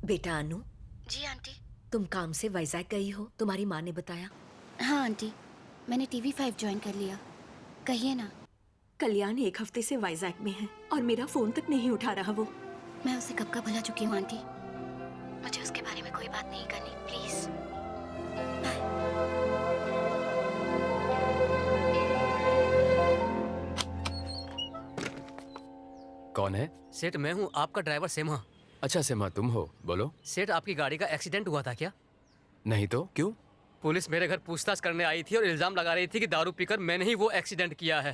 बेटा अनु, जी आंटी। तुम काम से वाइजैक गई हो, तुम्हारी माँ ने बताया। हाँ आंटी, मैंने TV5 ज्वाइन कर लिया। कहिए ना। कल्याण 1 हफ्ते से वाइजैक में है और मेरा फोन तक नहीं उठा रहा वो। मैं उसे कब का भुला चुकी हूँ आंटी। मुझे उसके बारे में कोई बात नहीं करनी, प्लीज। कौन है? सेठ मैं हूँ, आपका ड्राइवर सिम्हा। अच्छा सिम्हा तुम हो, बोलो। सेठ आपकी गाड़ी का एक्सीडेंट हुआ था क्या? नहीं तो क्यों? पुलिस मेरे घर पूछताछ करने आई थी और इल्जाम लगा रही थी कि दारू पीकर मैंने ही वो एक्सीडेंट किया है।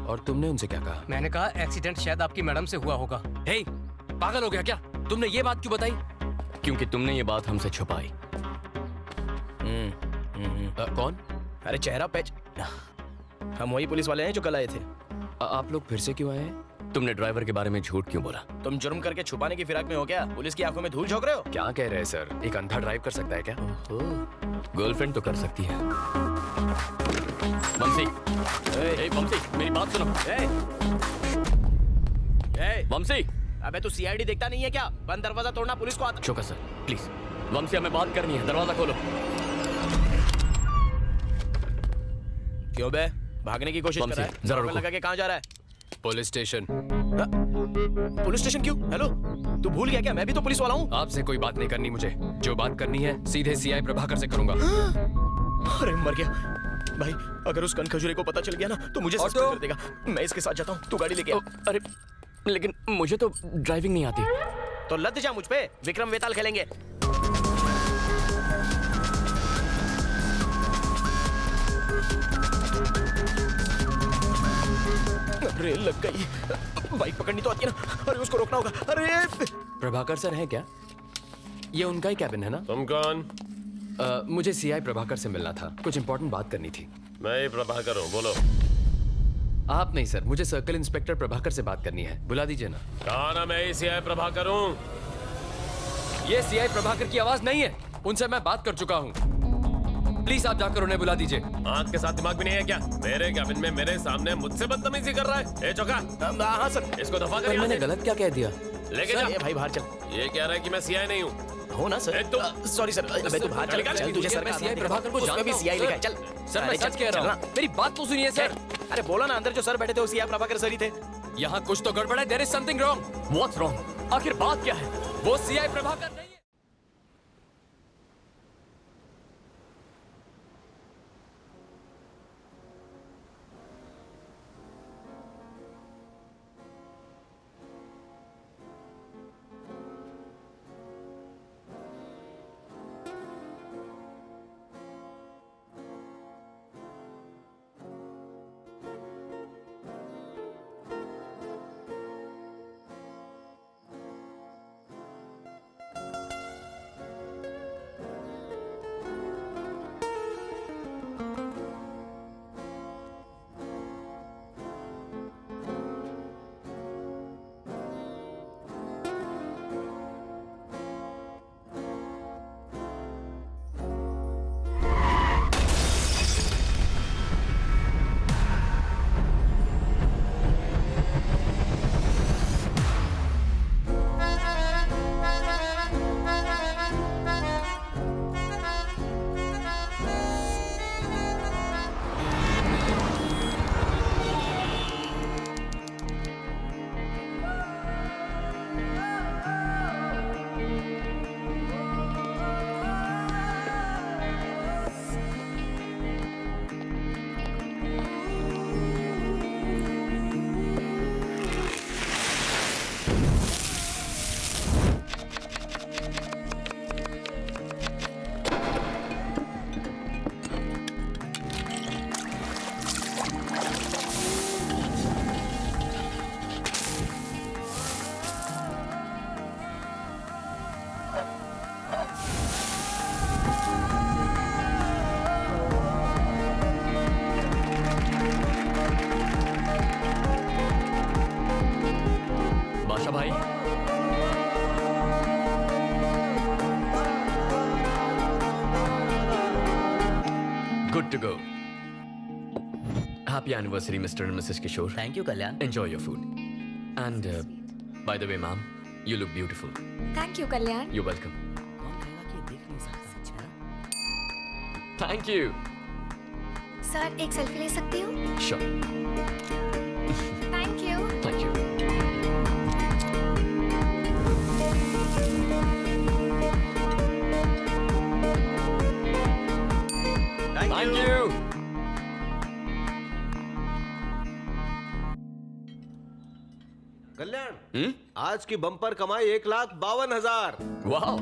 और तुमने उनसे क्या कहा? मैंने कहा एक्सीडेंट शायद आपकी मैडम से हुआ होगा। हे, पागल हो गया क्या? तुमने ये बात क्यों बताई? क्योंकि तुमने ये बात हमसे छुपाई। कौन? अरे चेहरा पैच, हम वही पुलिस वाले हैं जो कल आए थे। आप लोग फिर से क्यों आए हैं? तुमने ड्राइवर के बारे में झूठ क्यों बोला? तुम जुर्म करके छुपाने की फिराक में हो क्या? पुलिस की आंखों में धूल झोंक रहे हो? क्या कह रहे हैं सर? एक अंधा ड्राइव कर सकता है क्या? गर्लफ्रेंड तो कर सकती है। बंसी, बंसी मेरी बात सुनो। बंसी, अबे तू CID देखता नहीं है क्या? बंद दरवाजा तोड़ना पुलिस को आता। चौका सर प्लीज। बंसी हमें बात करनी है, दरवाजा खोलो। क्यों बे, भागने की कोशिश कर रहा है? जरा रुको। लगा के कहाँ जा रहा है? Police station. पुलिस स्टेशन क्यों? हेलो, तू भूल गया क्या? मैं भी तो पुलिस वाला हूँ। आपसे कोई बात नहीं करनी मुझे। जो बात करनी है सीधे CI प्रभाकर से करूंगा। अरे मर गया भाई, अगर उस कनखजूरे को पता चल गया ना तो मुझे सस्पेंड कर देगा। मैं इसके साथ जाता हूँ, तू गाड़ी लेके आ। अरे लेकिन मुझे तो ड्राइविंग नहीं आती। तो लद जा मुझ पे, विक्रम वेताल खेलेंगे। अरे लग गई, बाइक पकड़नी तो आती है ना। अरे उसको रोकना होगा। अरे प्रभाकर सर है क्या? ये उनका ही कैबिन है ना? तुम कौन? मुझे CI प्रभाकर से मिलना था, कुछ इंपॉर्टेंट बात करनी थी। मैं ही प्रभाकर हूँ, बोलो। आप नहीं सर, मुझे सर्कल इंस्पेक्टर प्रभाकर से बात करनी है, बुला दीजिए ना। कहा ना मैं ही CI प्रभाकर हूँ। ये CI प्रभाकर की आवाज नहीं है, उनसे मैं बात कर चुका हूँ। प्लीज आप जाकर उन्हें बुला दीजिए। आँख के साथ दिमाग भी नहीं है क्या? मेरे कैबिन में मेरे सामने मुझसे बदतमीजी कर रहा है। ए चौका। हाँ सर। इसको दफा पर कर। मैंने गलत क्या कह दिया? लेके सर, जा। ये भाई बाहर चल। ये कह रहा है कि मैं CI नहीं हूँ। हो ना सर? सॉरी सर, अबे तू बाहर चल। चल तुझे सर मैं CI प्रभाकर को उसमें भी जानता हूँ, CI लिखा है। सर। चल सर मैं सच कह रहा हूँ, मेरी बात तो सुनिए सर। अरे बोला ना, अंदर जो सर बैठे थे वो CI प्रभाकर सर ही थे। यहाँ कुछ तो गड़बड़ है। There is something wrong. What's wrong? आखिर बात क्या है? वो CI प्रभाकर नहीं है। Good to go. Happy anniversary, Mr. and Mrs. Kishore. Thank you Kalyan. Enjoy your food. And by the way, ma'am, You look beautiful. Thank you Kalyan. You're welcome. Thank you. Sir एक selfie ले सकती हूँ? Sure. Thank you. Thank you. Thank you. कल्याण, आज की bumper कमाई 1,52,000। वाह,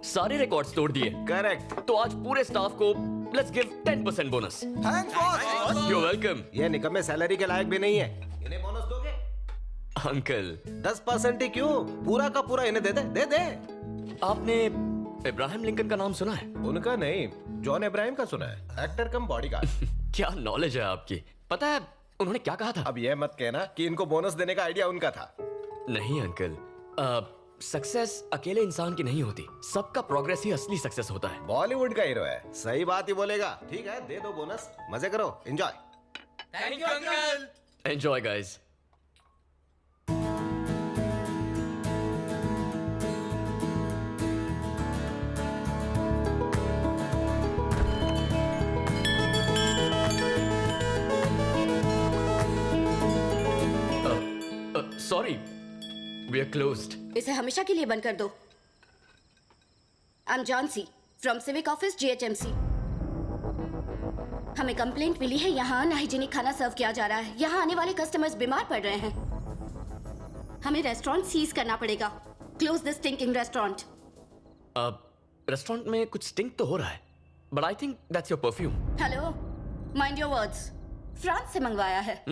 सारे records तोड़ दिए। करेक्ट। तो आज पूरे स्टाफ को let's give 10% bonus. Thanks boss. You're welcome. ये निकम्मे सैलरी के लायक भी नहीं है, इन्हें बोनस दोगे? अंकल, 10% ही क्यों, पूरा का पूरा इन्हें दे दे। आपने इब्राहिम लिंकन का नाम सुना है? उनका नहीं, जॉन इब्राहिम का सुना है, एक्टर कम बॉडीगार्ड। क्या नॉलेज है आपकी। पता है उन्होंने क्या कहा था? अब ये मत कहना कि इनको बोनस देने का आइडिया उनका था। नहीं अंकल, सक्सेस अकेले इंसान की नहीं होती, सबका प्रोग्रेस ही असली सक्सेस होता है। बॉलीवुड का हीरो है, सही बात ही बोलेगा। ठीक है, दे दो बोनस, मजे करो, enjoy. Thank you uncle. Enjoy guys. Sorry, we are closed. इसे हमेशा के लिए बंद कर दो। I am Johnsy from civic office GHMC। हमें कंप्लेंट मिली है, यहाँ अनहाइजीनिक खाना सर्व किया जा रहा है। यहाँ आने वाले कस्टमर्स बीमार पड़ रहे हैं। हमें रेस्टोरेंट सीज करना पड़ेगा। Close this stinking restaurant. Restaurant में कुछ स्टिंक तो हो रहा है, but I think that's your perfume. Hello, mind your words. France से मंगवाया है।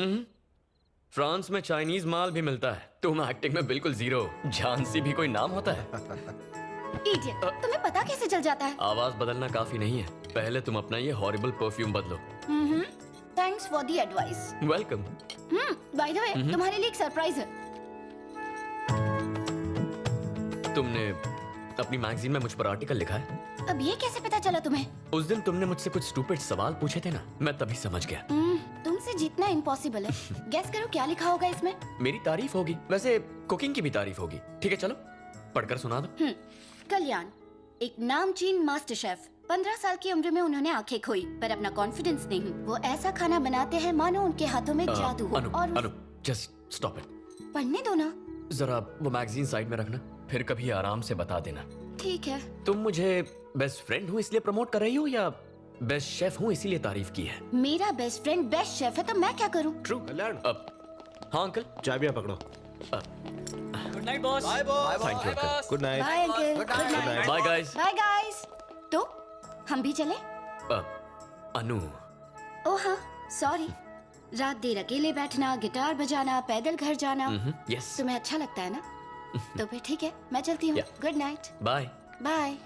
फ्रांस में चाइनीज माल भी मिलता है। तुम एक्टिंग में बिल्कुल जीरो। झांसी भी कोई नाम होता है? इडियट, तुम्हें पता कैसे चल जाता है? आवाज बदलना काफी नहीं है, पहले तुम अपना ये हॉरिबल परफ्यूम बदलो। Thanks for the advice. Welcome. By the way, तुम्हारे लिए एक सरप्राइज है। तुमने अपनी मैगजीन में मुझ पर आर्टिकल लिखा है? अब ये कैसे पता चला तुम्हें? उस दिन तुमने मुझसे कुछ स्टूपिड सवाल पूछे थे ना, मैं तभी समझ गया। तुमसे जीतना इम्पॉसिबल है। गेस करो क्या लिखा होगा इसमें? मेरी तारीफ होगी, वैसे कुकिंग की भी तारीफ होगी। ठीक है चलो पढ़कर सुना दो। कल्याण, एक नामचीन मास्टर शेफ। 15 साल की उम्र में उन्होंने आंखें खोई, पर अपना कॉन्फिडेंस नहीं। वो ऐसा खाना बनाते हैं मानो उनके हाथों में जादू हो। अनु, जस्ट स्टॉप इट। पढ़ने दो ना। जरा वो मैगजीन साइड में रखना, फिर कभी आराम से बता देना। ठीक है। तुम मुझे बेस्ट फ्रेंड हूँ इसलिए प्रमोट कर रही हो या बेस्ट शेफ हूँ इसीलिए तारीफ की है? मेरा बेस्ट फ्रेंड बेस्ट शेफ है तो मैं क्या करूँ? ट्रू कल्याण। हाँ अंकल, चाबियां पकड़ो। Good night boss. Thank you uncle. Good night. Bye uncle. Good night. Bye guys. Bye guys. तो हम भी चले? अनु, ओह हाँ, सॉरी। रात देर अकेले बैठना, गिटार बजाना, पैदल घर जाना यस, तुम्हें अच्छा लगता है ना? तो फिर ठीक है, मैं चलती हूँ। Yeah. Good night. Bye. Bye.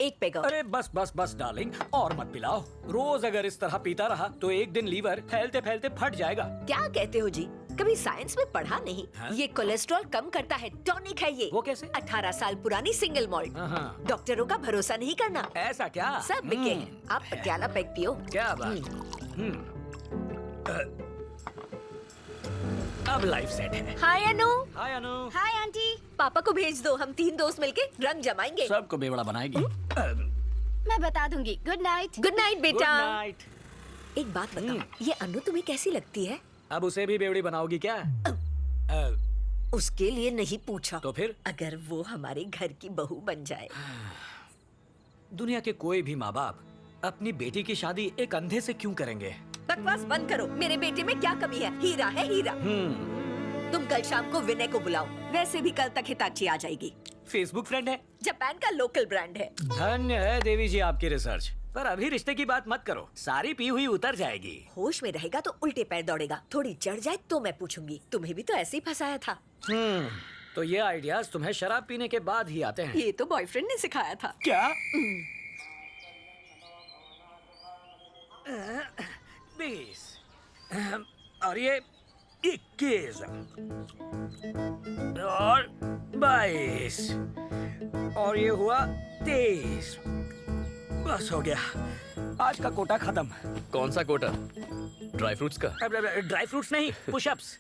एक पेग और। अरे बस बस बस डार्लिंग, और मत पिलाओ। रोज अगर इस तरह पीता रहा तो एक दिन लीवर फैलते फैलते फट जाएगा। क्या कहते हो जी, कभी साइंस में पढ़ा नहीं? ये कोलेस्ट्रॉल कम करता है, टॉनिक है ये। वो कैसे? 18 साल पुरानी सिंगल मॉल्ट। हाँ। डॉक्टरों का भरोसा नहीं करना। ऐसा क्या? सब बिके हैं। आप पटियाला पेग पियो। क्या बात। अब लाइफ सेट है। Hi Anu. Hi Anu. Hi aunty. पापा को भेज दो, हम 3 दोस्त मिलके रंग जमाएंगे। सबको बेवड़ा बनाएगी। मैं बता दूंगी। Good night. Good night good बेटा। नाइट। एक बात बताओ, ये अनु तुम्हें कैसी लगती है? अब उसे भी बेवड़ी बनाओगी क्या? उसके लिए नहीं पूछा। तो फिर? अगर वो हमारे घर की बहू बन जाए। दुनिया के कोई भी माँ बाप अपनी बेटी की शादी एक अंधे से क्यों करेंगे? बकवास बंद करो। मेरे बेटे में क्या कमी है? हीरा है हीरा। तुम कल शाम को विनय को बुलाओ, वैसे भी कल तक हिताची आ जाएगी। फेसबुक फ्रेंड है। जापान का लोकल ब्रांड है। धन्य है देवी जी आपकी रिसर्च। पर अभी रिश्ते की बात मत करो, सारी पी हुई उतर जाएगी। होश में रहेगा तो उल्टे पैर दौड़ेगा, थोड़ी चढ़ जाए तो मैं पूछूंगी। तुम्हें भी तो ऐसे ही फंसाया था। तो ये आइडियाज तुम्हें शराब पीने के बाद ही आते हैं। ये तो बॉयफ्रेंड ने सिखाया था। क्या? 20 और ये 21 और 22 और ये हुआ 23। बस हो गया, आज का कोटा खत्म। कौन सा कोटा? ड्राई फ्रूट्स का? ड्राई फ्रूट्स नहीं, पुशअप्स।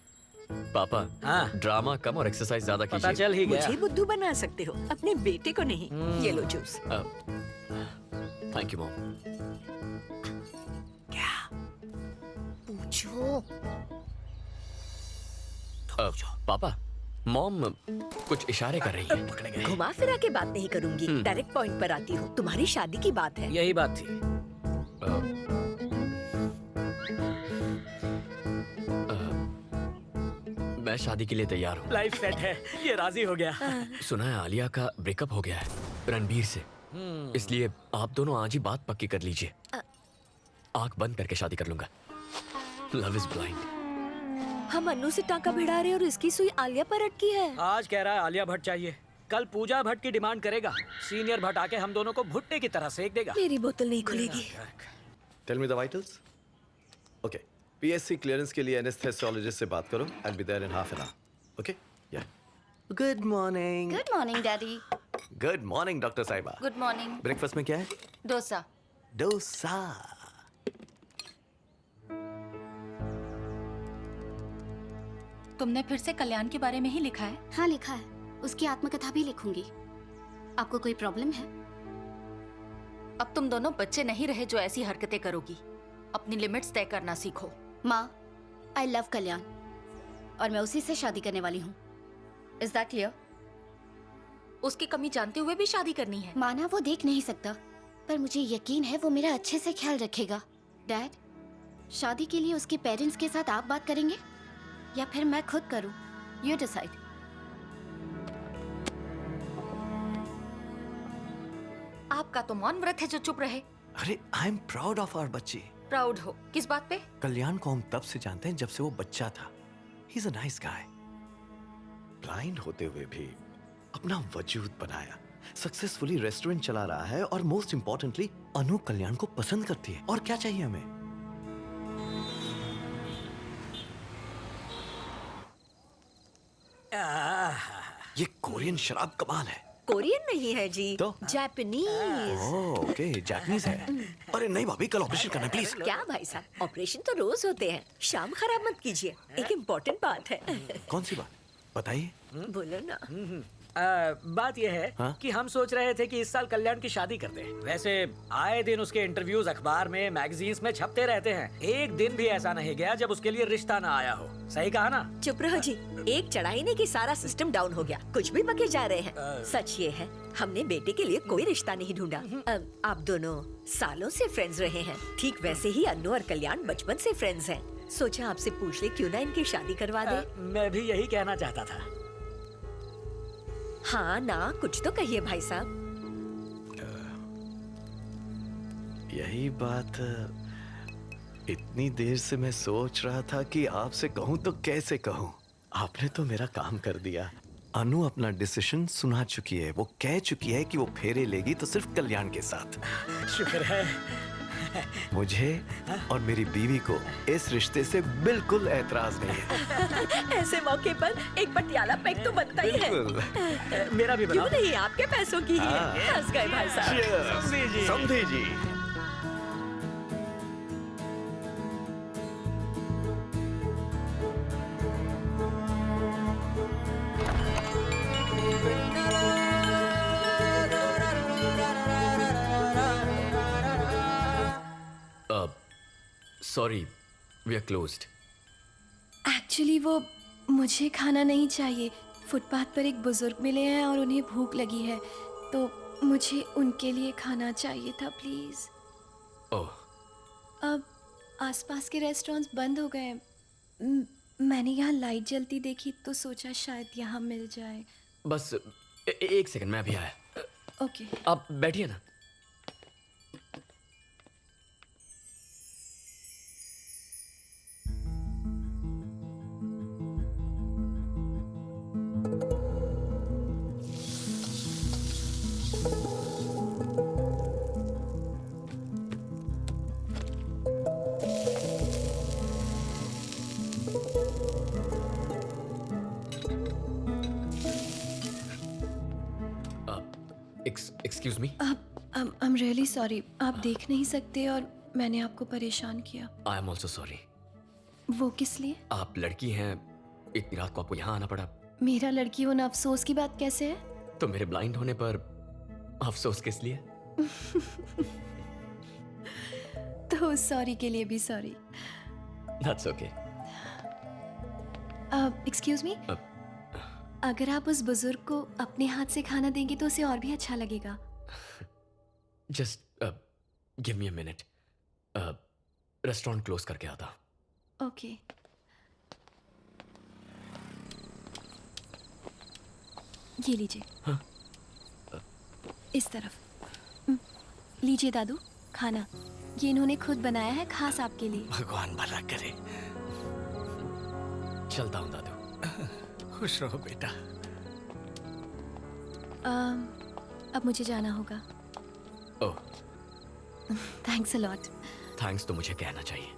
पापा, हाँ। ड्रामा कम और एक्सरसाइज ज्यादा पता कीजिए। चल ही गया। मुझे बुद्धू बना सकते हो, अपने बेटे को नहीं। ये लो जूस। Thank you mom. क्या पूछो? पापा, मॉम कुछ इशारे कर रही है। घुमा फिरा के बात नहीं करूंगी, डायरेक्ट पॉइंट पर आती हूँ। तुम्हारी शादी की बात है। यही बात थी। मैं शादी के लिए तैयार हूँ। लाइफ सेट है, ये राजी हो गया। सुना है आलिया का ब्रेकअप हो गया है रणबीर से, इसलिए आप दोनों आज ही बात पक्की कर लीजिए। आंख बंद करके शादी कर लूंगा। Love is blind. हम अन्नू से टांका भिड़ा रहे और इसकी सुई आलिया पर अटकी है। आज कह रहा है आलिया भट्ट चाहिए, कल पूजा भट्ट की डिमांड करेगा। सीनियर भट्ट आके हम दोनों को भुट्टे की तरह सेक देगा। मेरी बोतल नहीं खुलेगी। Tell me the vitals. Okay, PSC clearance के लिए एनेस्थेसियोलॉजिस्ट से बात करो। I will be there in half an hour. Okay? Yeah. Good morning. Good morning daddy. Good morning doctor साहिबा। Good morning. ब्रेकफास्ट में क्या है? डोसा। डोसा। तुमने फिर से कल्याण के बारे में ही लिखा है? हाँ लिखा है, उसकी आत्मकथा भी लिखूंगी। आपको कोई प्रॉब्लम है? अब तुम दोनों बच्चे नहीं रहे जो ऐसी हरकतें करोगी। अपनी लिमिट्स तय करना सीखो। माँ, आई लव कल्याण और मैं उसी से शादी करने वाली हूँ। Is that clear? उसकी कमी जानते हुए भी शादी करनी है? माना वो देख नहीं सकता, पर मुझे यकीन है वो मेरा अच्छे से ख्याल रखेगा। डैड, शादी के लिए उसके पेरेंट्स के साथ आप बात करेंगे या फिर मैं खुद करूं? You decide. आपका तो मौन व्रत है जो चुप रहे। अरे I am proud of our बच्ची। प्राउड हो किस बात पे? कल्याण को हम तब से जानते हैं जब से वो बच्चा था। He is a nice guy. Blind होते हुए भी अपना वजूद बनाया, सक्सेसफुली रेस्टोरेंट चला रहा है और मोस्ट इंपॉर्टेंटली अनु कल्याण को पसंद करती है। और क्या चाहिए हमें? ये कोरियन शराब कमाल है। कोरियन नहीं है जी, तो? जापानीज। ओके, जापानीज है। अरे नहीं भाभी, कल ऑपरेशन करना प्लीज। क्या भाई साहब, ऑपरेशन तो रोज होते हैं, शाम खराब मत कीजिए। एक इम्पोर्टेंट बात है। कौन सी बात बताइए? बोलो ना। बात यह है हाँ? कि हम सोच रहे थे कि इस साल कल्याण की शादी करते हैं। वैसे आए दिन उसके इंटरव्यूज अखबार में, मैगजीन्स में छपते रहते हैं। एक दिन भी ऐसा नहीं गया जब उसके लिए रिश्ता ना आया हो। सही कहा ना? चुप रहो जी, एक चढ़ाई ने कि सारा सिस्टम डाउन हो गया। कुछ भी बके जा रहे हैं। सच ये है, हमने बेटे के लिए कोई रिश्ता नहीं ढूंढा। आप दोनों सालों से फ्रेंड्स रहे हैं, ठीक वैसे ही अन्नू और कल्याण बचपन से फ्रेंड्स हैं। सोचा आपसे पूछ ले क्यों ना इनकी शादी करवा दे। मैं भी यही कहना चाहता था। हाँ ना, कुछ तो कहिए भाई साहब। यही बात इतनी देर से मैं सोच रहा था कि आपसे कहूं तो कैसे कहूं। आपने तो मेरा काम कर दिया। अनु अपना डिसीजन सुना चुकी है। वो कह चुकी है कि वो फेरे लेगी तो सिर्फ कल्याण के साथ। शुक्र है। मुझे और मेरी बीवी को इस रिश्ते से बिल्कुल ऐतराज नहीं है। ऐसे मौके पर एक पटियाला पैक तो बनता ही है। बिल्कुल। मेरा भी क्यों बनाओ। नहीं, आपके पैसों की ही है। हंस गए भाई साहब। Cheers. समधी जी। Sorry, we are closed. Actually वो मुझे खाना नहीं चाहिए। फुटपाथ पर एक बुजुर्ग मिले हैं और उन्हें भूख लगी है, तो मुझे उनके लिए खाना चाहिए था प्लीज। ओह, अब आसपास के रेस्टोरेंट्स बंद हो गए। मैंने यहाँ लाइट जलती देखी तो सोचा शायद यहाँ मिल जाए। बस एक सेकंड, मैं अभी आया। ओके। आप बैठिए ना। Excuse me. I'm really sorry। आप देख नहीं सकते और मैंने आपको परेशान किया। I am also sorry. वो किस लिए? आप लड़की हैं, इतनी रात को आपको यहाँ आना पड़ा। मेरा लड़की होना अफसोस की बात कैसे है? तो मेरे ब्लाइंड होने पर अफसोस किस लिए? तो सॉरी के लिए भी sorry. That's okay. Excuse me, अगर आप उस बुजुर्ग को अपने हाथ से खाना देंगे तो उसे और भी अच्छा लगेगा। Just give me a minute. Restaurant close करके आता। ओके। ये लीजिए। हाँ? इस तरफ। लीजिए दादू, खाना। ये इन्होंने खुद बनाया है, खास आपके लिए। भगवान भला करे। चलता हूँ दादू। खुश रहो बेटा। अब मुझे जाना होगा। ओह, थैंक्स अ लॉट। थैंक्स तो मुझे कहना चाहिए।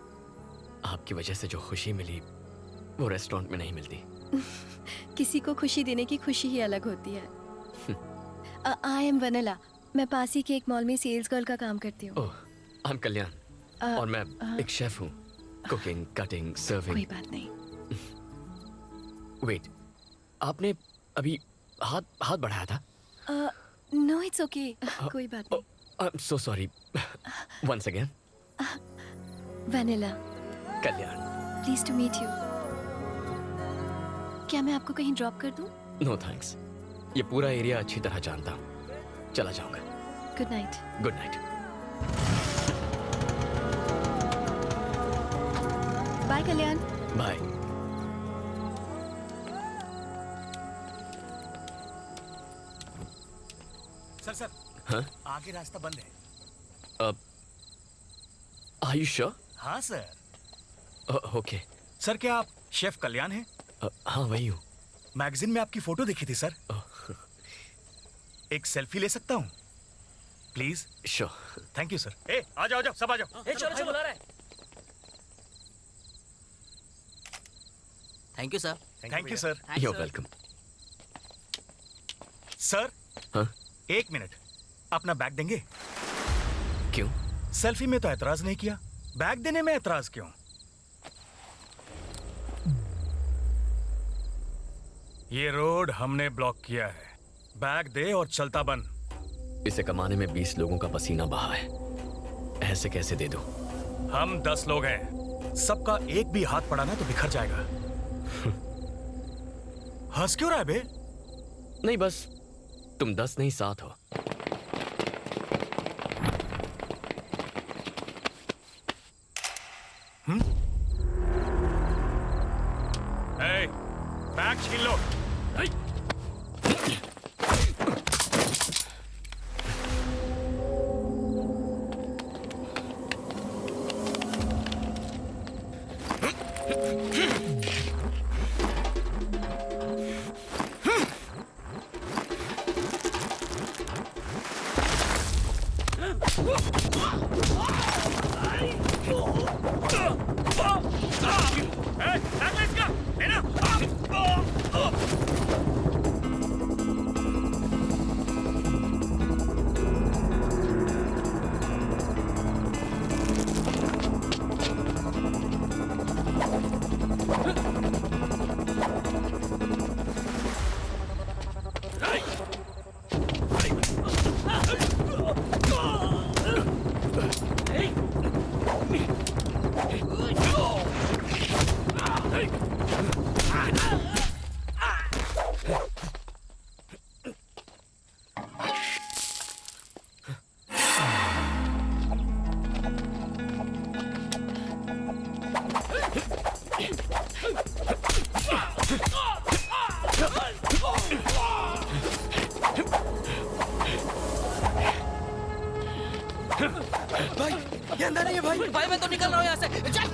आपकी वजह से जो खुशी मिली वो रेस्टोरेंट में नहीं मिलती। किसी को खुशी देने की खुशी ही अलग होती है। I am vanilla. मैं पास ही के एक मॉल में सेल्स गर्ल का काम करती हूँ। ओह, आई एम कल्याण और मैं एक शेफ हूँ। Cooking, cutting, serving. कोई बात नहीं। वेट, आपने अभी हाथ बढ़ाया था? नो इट्स ओके, कोई बात नहीं। I am so sorry. Once again. Vanilla. Kalyan. Please to meet you. क्या मैं आपको कहीं ड्रॉप कर दूं? नो थैंक्स, ये पूरा एरिया अच्छी तरह जानता हूँ। चला जाऊंगा। Good night. Good night. Bye Kalyan. Bye. Sir हाँ? आगे रास्ता बंद है। Are you sure? हाँ सर। ओके। सर क्या आप शेफ कल्याण हैं? हाँ वही हूँ। मैगजीन में आपकी फोटो देखी थी सर। एक सेल्फी ले सकता हूँ please? Sure. Thank you sir. ए आ जाओ सब आ जाओ। चलो बुला रहे हैं। Thank you sir. Thank you sir. You are welcome. Sir हाँ? एक मिनट, अपना बैग देंगे? क्यों? सेल्फी में तो एतराज नहीं किया, बैग देने में एतराज क्यों? ये रोड हमने ब्लॉक किया है, बैग दे और चलता बन। इसे कमाने में 20 लोगों का पसीना बहा है, ऐसे कैसे दे दो? हम 10 लोग हैं, सबका एक भी हाथ पड़ा ना तो बिखर जाएगा। हंस क्यों रहा है बे? नहीं बस तुम 10 नहीं 7 हो। बैग छीन लो। भाई ये अंदर नहीं है भाई। भाई मैं तो निकल रहा हूँ यहाँ से। चल।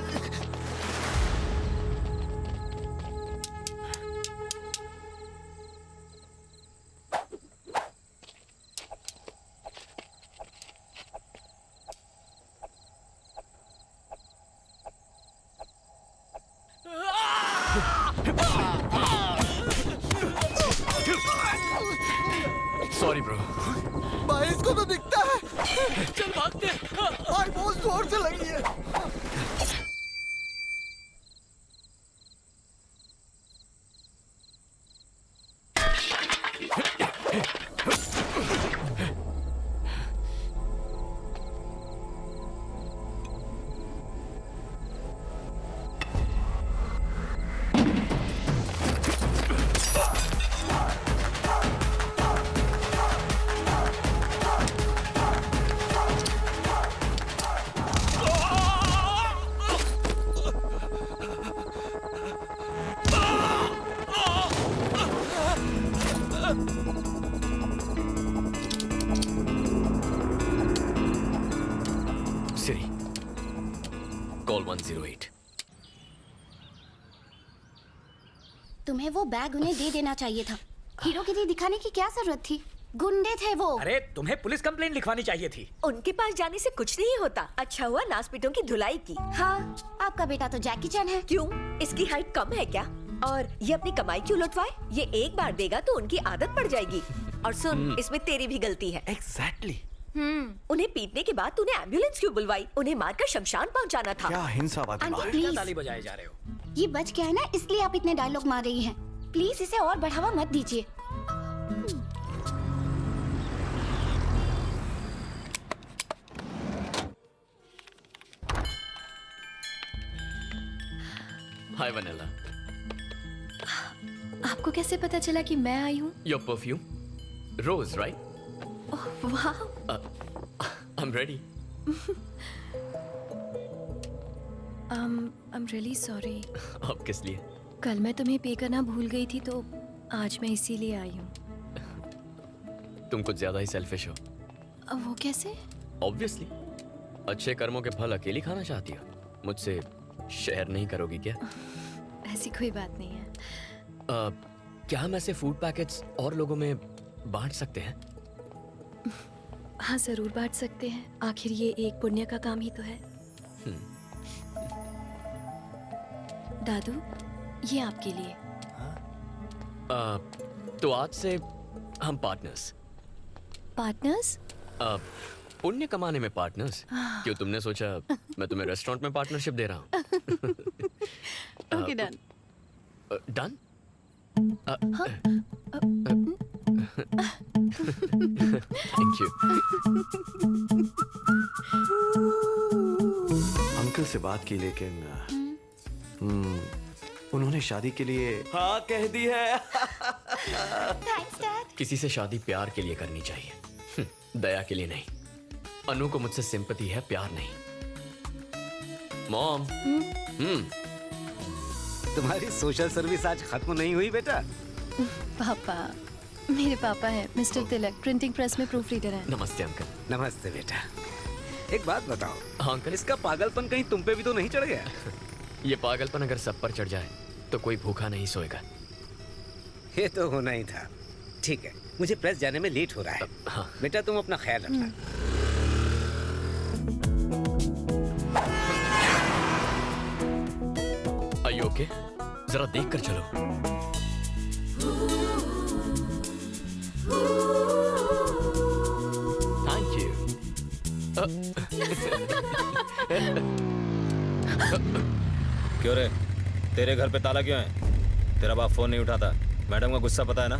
Sorry bro. भाई इसको तो दिखता है। चल भागते। भाई बहुत जोर से लगी है। कॉल 108। तुम्हें वो बैग उन्हें दे देना चाहिए था। हीरोगिरी दिखाने की क्या जरूरत थी? गुंडे थे वो। अरे तुम्हें पुलिस कंप्लेंट लिखवानी चाहिए थी। उनके पास जाने से कुछ नहीं होता। अच्छा हुआ नासपीटों की धुलाई की। हाँ, आपका बेटा तो जैकी चैन है। क्यों? इसकी हाइट कम है क्या? और ये अपनी कमाई क्यों लुटवाए? ये एक बार देगा तो उनकी आदत पड़ जाएगी। और सुन, इसमें तेरी भी गलती है। एग्जैक्टली। उन्हें पीटने के बाद तूने एम्बुलेंस क्यों बुलवाई? उन्हें मारकर शमशान पहुंचाना था। क्या हिंसावादी आंटी, बात है? प्लीज। ताली बजाए जा रहे हो। ये बच गया है ना, इसलिए आप इतने डायलॉग मार रही हैं। प्लीज इसे और बढ़ावा मत दीजिए। हाय वनीला। आपको कैसे पता चला कि मैं आई हूँ? Your perfume, rose, right? वाह। I am ready. I'm really sorry। अब किस लिए? कल मैं तुम्हें पे करना भूल गई थी, तो आज मैं इसीलिए आई हूँ। तुम कुछ ज्यादा ही सेल्फिश हो। वो कैसे? ऑब्वियसली। अच्छे कर्मों के फल अकेली खाना चाहती हो। मुझसे शेयर नहीं करोगी क्या? ऐसी कोई बात नहीं है। क्या हम ऐसे फूड पैकेट्स और लोगों में बांट सकते हैं? हाँ, जरूर बांट सकते हैं। आखिर ये एक पुण्य का काम ही तो है। दादू, ये आपके लिए। तो आज से हम पार्टनर्स। पार्टनर्स? पुण्य कमाने में पार्टनर्स। क्यों, तुमने सोचा मैं तुम्हें रेस्टोरेंट में पार्टनरशिप दे रहा हूँ? Okay, done. Done? Thank you. Uncle से बात की, लेकिन उन्होंने शादी के लिए हाँ कह दी है। किसी से शादी प्यार के लिए करनी चाहिए, दया के लिए नहीं। अनु को मुझसे सिंपैथी है, प्यार नहीं। मॉम। तुम्हारी सोशल सर्विस आज खत्म नहीं हुई बेटा? पापा, मेरे पापा हैं मिस्टर तिलक, प्रिंटिंग प्रेस में प्रूफ रीडर हैं। नमस्ते अंकल। नमस्ते बेटा। एक बात बताओ। हाँ अंकल। इसका पागलपन कहीं तुम पे भी तो नहीं चढ़ गया? ये पागलपन अगर सब पर चढ़ जाए तो कोई भूखा नहीं सोएगा। ये तो होना ही था। ठीक है, मुझे प्रेस जाने में लेट हो रहा है। हाँ। बेटा तुम अपना ख्याल रखना। Are you okay? जरा देख कर चलो। Thank you. क्यों रे, तेरे घर पे ताला क्यों है? तेरा बाप फोन नहीं उठाता। मैडम का गुस्सा पता है ना?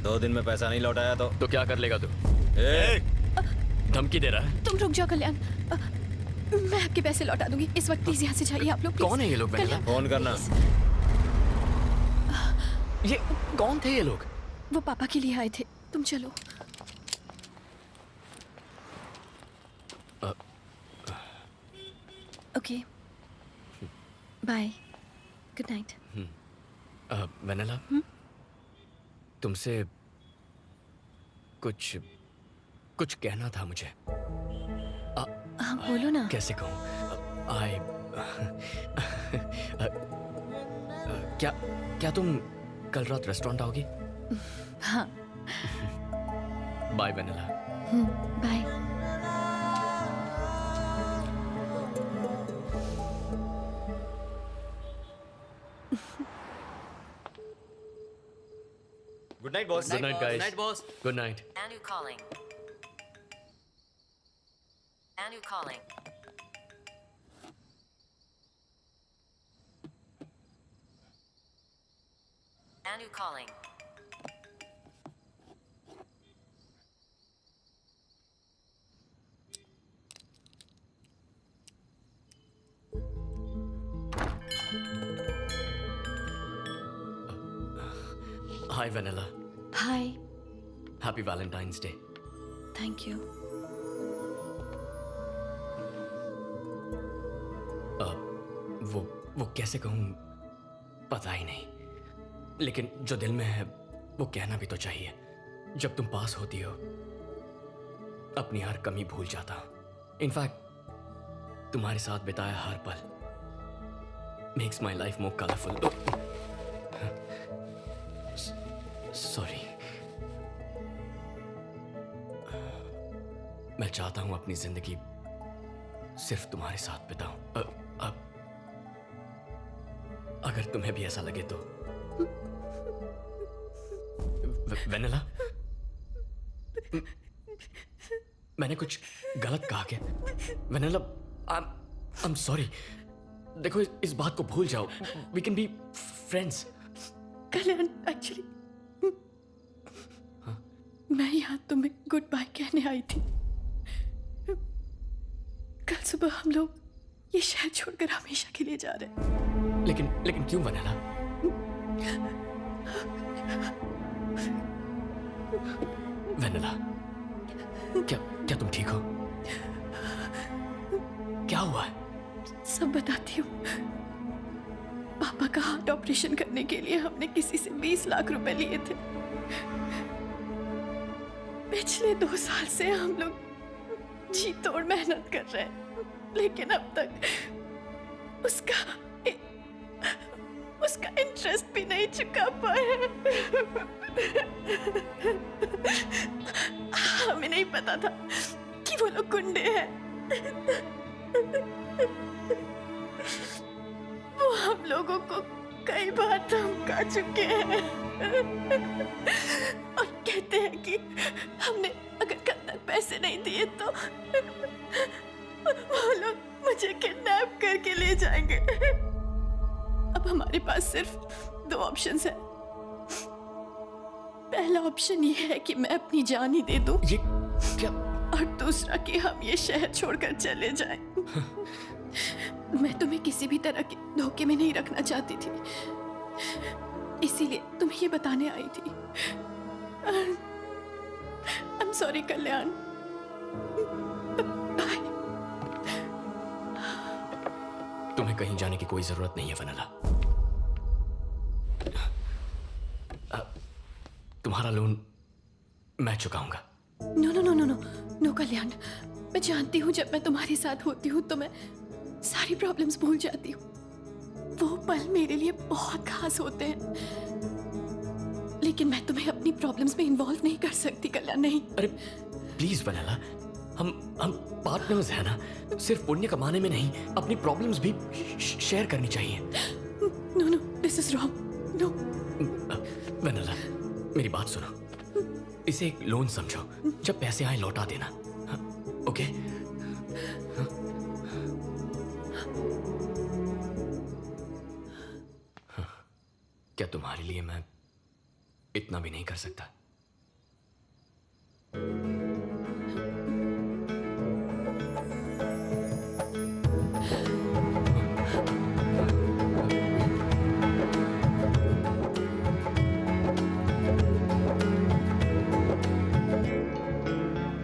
2 दिन में पैसा नहीं लौटाया तो क्या कर लेगा तू? धमकी दे रहा है? तुम रुक जाओ कल्याण, मैं आपके पैसे लौटा दूंगी। इस वक्त प्लीज यहाँ से जाइए आप लोग। कौन है ये लोग? फोन करना। ये कौन थे ये लोग? वो पापा के लिए आए थे। तुम चलो। Okay, bye, good night. Vanilla, तुमसे कुछ कहना था मुझे। हाँ, बोलो ना। कैसे कहूँ? क्या तुम कल रात रेस्टोरेंट आओगी? हाँ। Bye Vanilla. Bye. Good night boss. Good night guys. Good night, boss. Good night. Anu calling. Anu calling. Anu calling. Hi Vanilla. Hi. Happy Valentine's day. Thank you. वो कैसे कहूँ पता ही नहीं, लेकिन जो दिल में है वो कहना भी तो चाहिए। जब तुम पास होती हो अपनी हर कमी भूल जाता हूँ। इनफैक्ट तुम्हारे साथ बिताया हर पल makes my life more colourful. Sorry. मैं चाहता हूं अपनी जिंदगी सिर्फ तुम्हारे साथ बिताऊं। अब अगर तुम्हें भी ऐसा लगे तो। वेनिला, मैंने कुछ गलत कहा क्या? Vanilla, I am sorry. देखो, इस बात को भूल जाओ। We can be friends. Kalyan, actually मैं यहाँ तुम्हें गुड बाय कहने आई थी। कल सुबह हम लोग ये शहर छोड़कर हमेशा के लिए जा रहे हैं। लेकिन क्यों वेनिला? वेनिला, क्या तुम ठीक हो? क्या हुआ है? सब बताती हूँ। पापा का हार्ट ऑपरेशन करने के लिए हमने किसी से 20 लाख रुपए लिए थे। पिछले 2 साल से हम लोग जी तोड़ मेहनत कर रहे हैं, लेकिन अब तक उसका इंटरेस्ट भी नहीं चुका पाए। हमें नहीं पता था कि वो लोग गुंडे हैं। वो हम लोगों को कई बार धमका चुके हैं और कहते हैं कि हमने अगर कल तक पैसे नहीं दिए तो वो लोग मुझे किडनैप करके ले जाएंगे। अब हमारे पास सिर्फ 2 ऑप्शंस हैं। पहला ऑप्शन ये है कि मैं अपनी जान ही दे दूं। ये क्या? और दूसरा कि हम ये शहर छोड़कर चले जाएं। मैं तुम्हें किसी भी तरह के धोखे में नहीं रखना चाहती थी, इसीलिए तुम्हें ये बताने आई थी। I am sorry Kalyan. Bye. तुम्हें कहीं जाने की कोई जरूरत नहीं है वेनिला। तुम्हारा लोन मैं चुकाऊंगा। No no no no no no Kalyan, मैं जानती हूँ जब मैं तुम्हारे साथ होती हूँ तो मैं सारी प्रॉब्लम्स भूल जाती हूँ। वो पल मेरे लिए बहुत खास होते हैं, लेकिन मैं तुम्हें अपनी प्रॉब्लम्स में इन्वॉल्व नहीं कर सकती कल्याण। नहीं। अरे प्लीज वेनिला, हम पार्टनर्स हैं ना। सिर्फ पुण्य कमाने में नहीं, अपनी प्रॉब्लम्स भी शेयर करनी चाहिए। No no, this is wrong. No Vanilla, मेरी बात सुनो। इसे एक लोन समझो, जब पैसे आए लौटा देना। ओके? क्या तुम्हारे लिए मैं इतना भी नहीं कर सकता?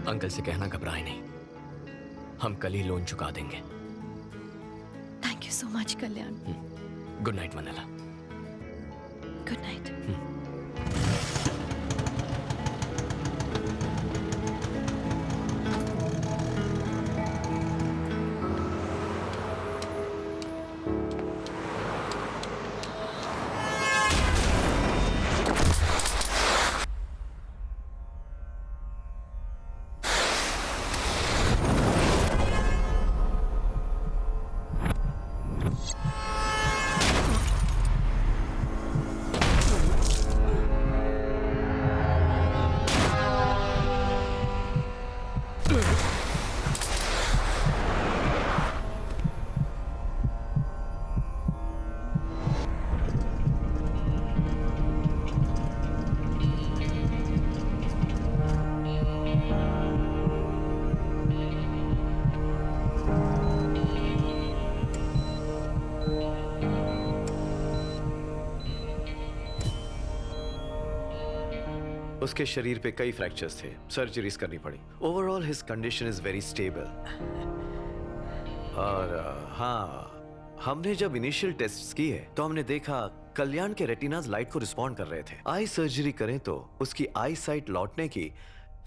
अंकल से कहना घबराए नहीं, हम कल ही लोन चुका देंगे। Thank you so much Kalyan. Good night vanilla. Good night. उसके शरीर पे कई फ्रैक्चर्स थे, सर्जरीज करनी पड़ी। Overall his condition is very stable. और हाँ, हमने जब इनिशियल टेस्ट्स किए तो हमने देखा कल्याण के रेटिनाज लाइट को रिस्पॉन्ड कर रहे थे। आई सर्जरी करें तो उसकी आई साइट लौटने की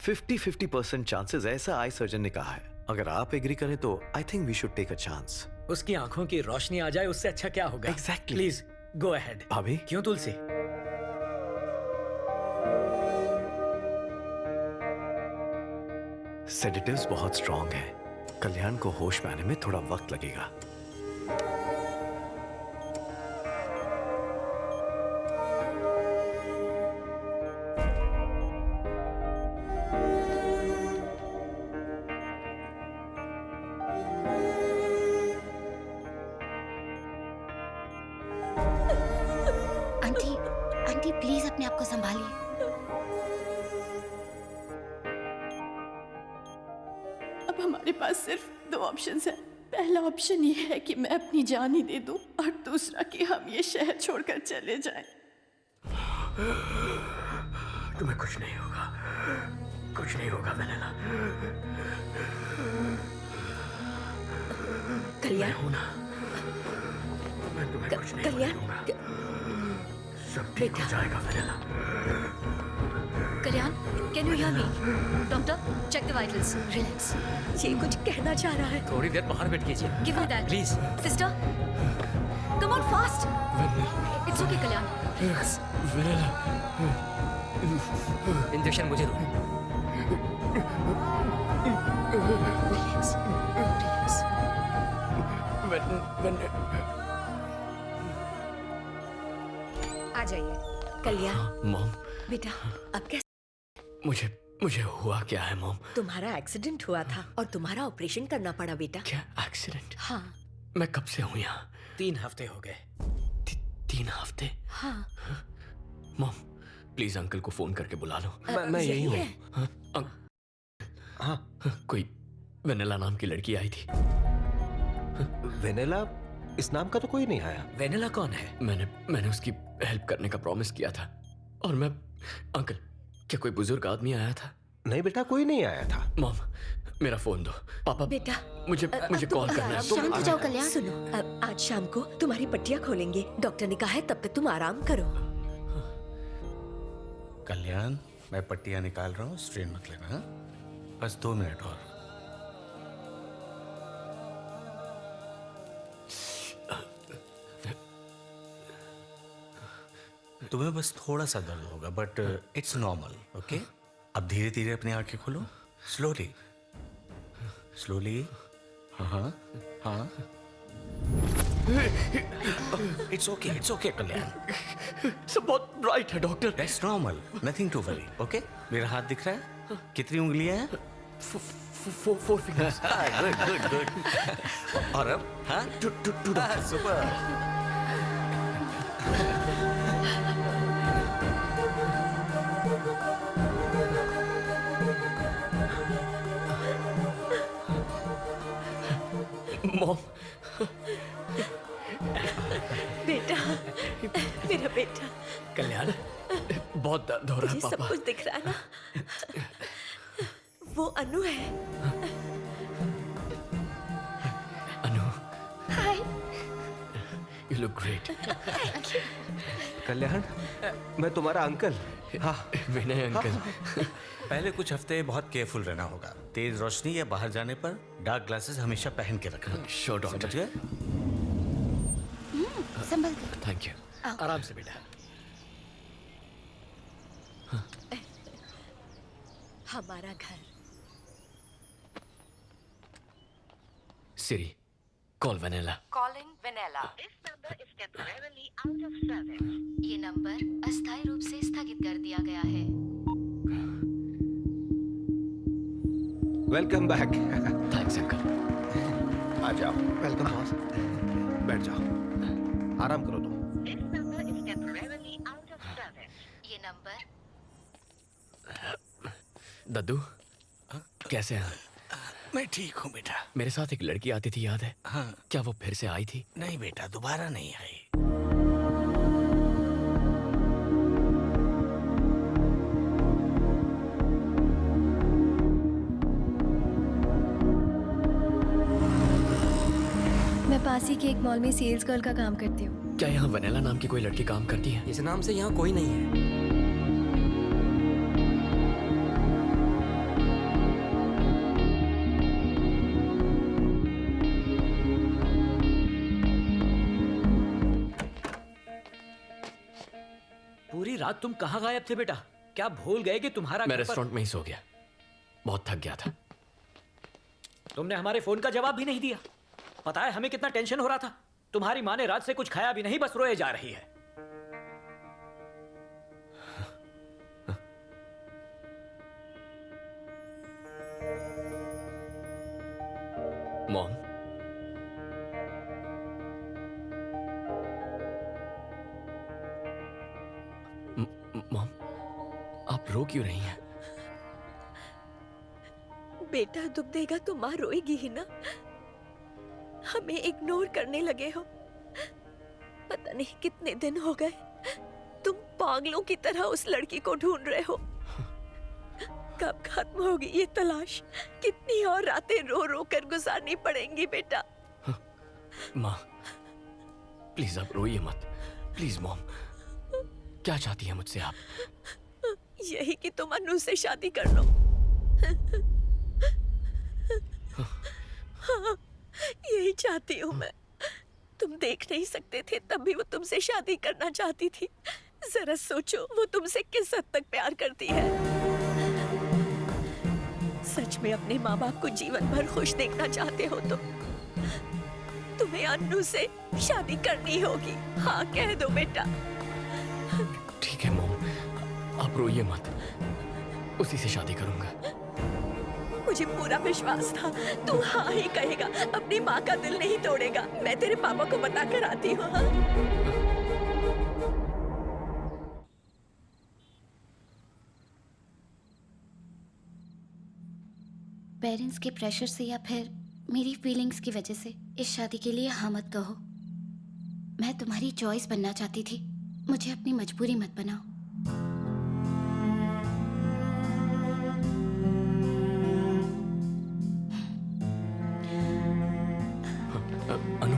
50-50% चांसेस, ऐसा आई सर्जन ने कहा है। अगर आप एग्री करें तो I think we should take a chance. उसकी आंखों की रोशनी आ जाए उससे अच्छा क्या होगा? Exactly. Please go ahead. भाभी क्यों तुलसी? सेडेटिव्स बहुत स्ट्रॉन्ग है, कल्याण को होश में आने में थोड़ा वक्त लगेगा। आंटी, आंटी प्लीज अपने आप को संभालिए। अब हमारे पास सिर्फ 2 ऑप्शंस हैं। पहला ऑप्शन ये है कि मैं अपनी जान ही दे दूं और दूसरा कि हम ये शहर छोड़कर चले जाएं। तुम्हें कुछ नहीं होगा, कुछ नहीं होगा वेनेला। कल्याण हूं ना, मैं तुम्हें कुछ नहीं होने दूंगा। सब ठीक हो जाएगा Vennela. Kalyan, can you hear me? Doctor, check the vitals. Relax. ये कुछ कहना चाह रहा है। थोड़ी देर बाहर बैठ कीजिए। Give me that please. Sister, come on fast. It's okay Kalyan. Vennela, injection मुझे दो। Relax, relax. आ जाइए। कल्याण, मॉम, बेटा अब कैसे? मुझे हुआ क्या है मॉम? तुम्हारा एक्सीडेंट हुआ था और तुम्हारा ऑपरेशन करना पड़ा बेटा। क्या एक्सीडेंट? हाँ। मैं कब से हूँ यहाँ? 3 हफ्ते हो गए। 3 हफ्ते? हाँ। मॉम प्लीज अंकल को फोन करके बुला लो। मैं यही हूँ। हाँ, कोई वेनेला नाम की लड़की आई थी। वेनेला? इस नाम का तो कोई नहीं आया। वेनेला कौन है? मैंने उसकी हेल्प करने का प्रॉमिस किया था। और मैं अंकल, क्या कोई बुजुर्ग आदमी आया था? नहीं बेटा, कोई नहीं आया था। मॉम मेरा फोन दो। पापा बेटा मुझे कॉल करना है। शांत हो जाओ कल्याण। सुनो, आज शाम को तुम्हारी पट्टियां खोलेंगे। डॉक्टर ने कहा है तब तक तुम आराम करो। कल्याण, मैं पट्टियां निकाल रहा हूँ, स्ट्रेन मत लेना। हाँ? बस 2 मिनट और। तुम्हें बस थोड़ा सा दर्द होगा, बट इट्स नॉर्मल। ओके, अब धीरे धीरे अपनी आंखें खोलो। Slowly slowly. हाँ हाँ, इट्स ओके कल्याण। सब बहुत ब्राइट है doctor. That's normal, nothing to worry. Okay, मेरा हाथ दिख रहा है? कितनी उंगलियां हैं? 4 फिंगर्स। गुड। और अब? हाँ, सुपर। मॉम, बेटा, मेरा बेटा। कल्याण, बहुत दर्द हो रहा है मुझे सब पापा। कुछ दिख रहा है ना? वो अनु है। Anu, hi. You look great. Kalyan, मैं तुम्हारा अंकल। हाँ, विनय अंकल। पहले कुछ हफ्ते बहुत केयरफुल रहना होगा। तेज रोशनी या बाहर जाने पर डार्क ग्लासेस हमेशा पहन के रखना। Sure doctor. समझ गए? संभल के। Thank you. आराम से बेटा। हमारा घर। Siri, call Vennela. Calling Vanilla. This number is temporarily out of service. ये नंबर अस्थायी रूप से स्थगित कर दिया गया है। Welcome back. Thanks uncle. आ जाओ। Welcome boss. बैठ जाओ, आराम करो तुम। This number is temporarily out of service. ये नंबर। दद्दू, कैसे हैं? मैं ठीक हूँ बेटा। मेरे साथ एक लड़की आती थी, याद है? हाँ। क्या वो फिर से आई थी? नहीं बेटा, दोबारा नहीं आई। मैं पास ही के एक मॉल में सेल्स गर्ल का काम करती हूँ। क्या यहाँ वेनेला नाम की कोई लड़की काम करती है? इस नाम से यहाँ कोई नहीं है। रात तुम कहाँ गायब थे बेटा? क्या भूल गए कि तुम्हारा मैं घर पर- रेस्टोरेंट में ही सो गया, बहुत थक गया था। तुमने हमारे फोन का जवाब भी नहीं दिया। पता है हमें कितना टेंशन हो रहा था। तुम्हारी माँ ने रात से कुछ खाया भी नहीं, बस रोए जा रही है। मॉम, मॉम, आप रो क्यों रही हैं? बेटा दुख देगा तो माँ रोएगी ही ना। हमें इग्नोर करने लगे हो। पता नहीं कितने दिन हो गए तुम पागलों की तरह उस लड़की को ढूंढ रहे हो। कब खत्म होगी ये तलाश? कितनी और रातें रो रो कर गुजारनी पड़ेंगी बेटा? माँ, प्लीज आप रोइए मत। प्लीज मॉम, क्या चाहती है मुझसे आप? यही कि तुम अनु से शादी कर लो। हाँ, यही चाहती हूँ मैं। तुम देख नहीं सकते थे तब भी वो तुमसे शादी करना चाहती थी। जरा सोचो वो तुमसे किस हद तक प्यार करती है। सच में अपने माँ बाप को जीवन भर खुश देखना चाहते हो तो तुम्हें अन्नू से शादी करनी होगी। हाँ कह दो बेटा। ठीक है मॉम, आप रोइए मत, उसी से शादी करूंगा। मुझे पूरा विश्वास था तू हाँ ही कहेगा, अपनी माँ का दिल नहीं तोड़ेगा। मैं तेरे पापा को बता कर आती हूँ। हाँ? पेरेंट्स के प्रेशर से या फिर मेरी फीलिंग्स की वजह से इस शादी के लिए हाँ मत कहो। मैं तुम्हारी चॉइस बनना चाहती थी, मुझे अपनी मजबूरी मत बनाओ। अनु,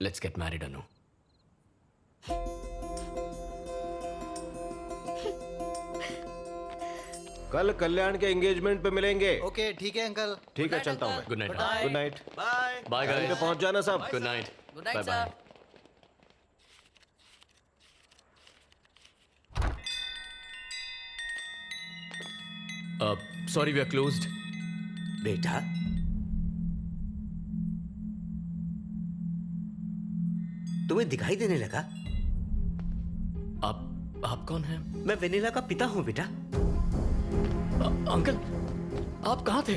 लेट्स गेट मैरिड अनु। कल कल्याण के एंगेजमेंट पे मिलेंगे। ओके ठीक है अंकल। ठीक है, चलता हूँ मैं। Good night. Good night. Bye bye time पे पहुंच जाना सब। Good night. Good night bye bye. Sorry we are closed. बेटा तुम्हें दिखाई देने लगा? आप कौन हैं? मैं वेनिला का पिता हूँ बेटा। अंकल, आप कहाँ थे?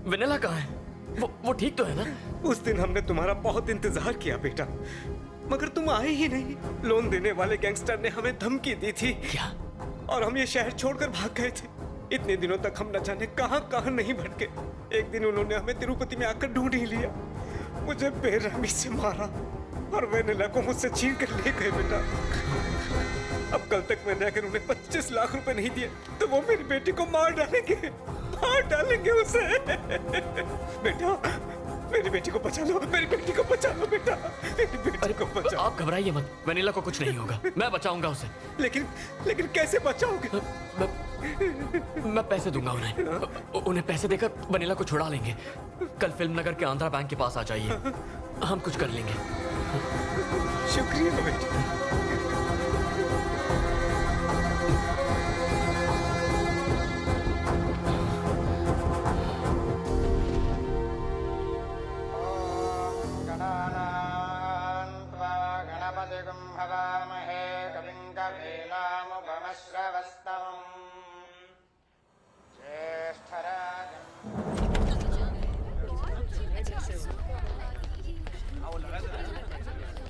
वेनिला कहाँ है? वो ठीक तो है ना? उस दिन हमने तुम्हारा बहुत इंतजार किया बेटा, मगर तुम आए ही नहीं। लोन देने वाले गैंगस्टर ने हमें धमकी दी थी। क्या? और हम ये शहर छोड़कर भाग गए थे। इतने दिनों तक हम न जाने कहां कहां नहीं भटके। एक दिन उन्होंने हमें तिरुपति में आकर ढूंढ ही लिया। मुझे बेरहमी से मारा और वेनिला को मुझसे छीन कर ले गए बेटा। अब कल तक मैंने अगर उन्हें 25 लाख रुपए नहीं दिए तो वो मेरी बेटी को मार डालेंगे उसे। बेटा मेरी बेटी को बचा लो, मेरी बेटी को बचा लो बेटा, मेरी बेटी को बचा। आप घबराइए मत, वेनिला को कुछ नहीं होगा, मैं बचाऊंगा उसे। लेकिन कैसे बचाओगे? मैं पैसे दूंगा उन्हें पैसे देकर वेनिला को छुड़ा लेंगे। कल फिल्म नगर के आंध्रा बैंक के पास आ जाइए, हम कुछ कर लेंगे। शुक्रिया बेटा।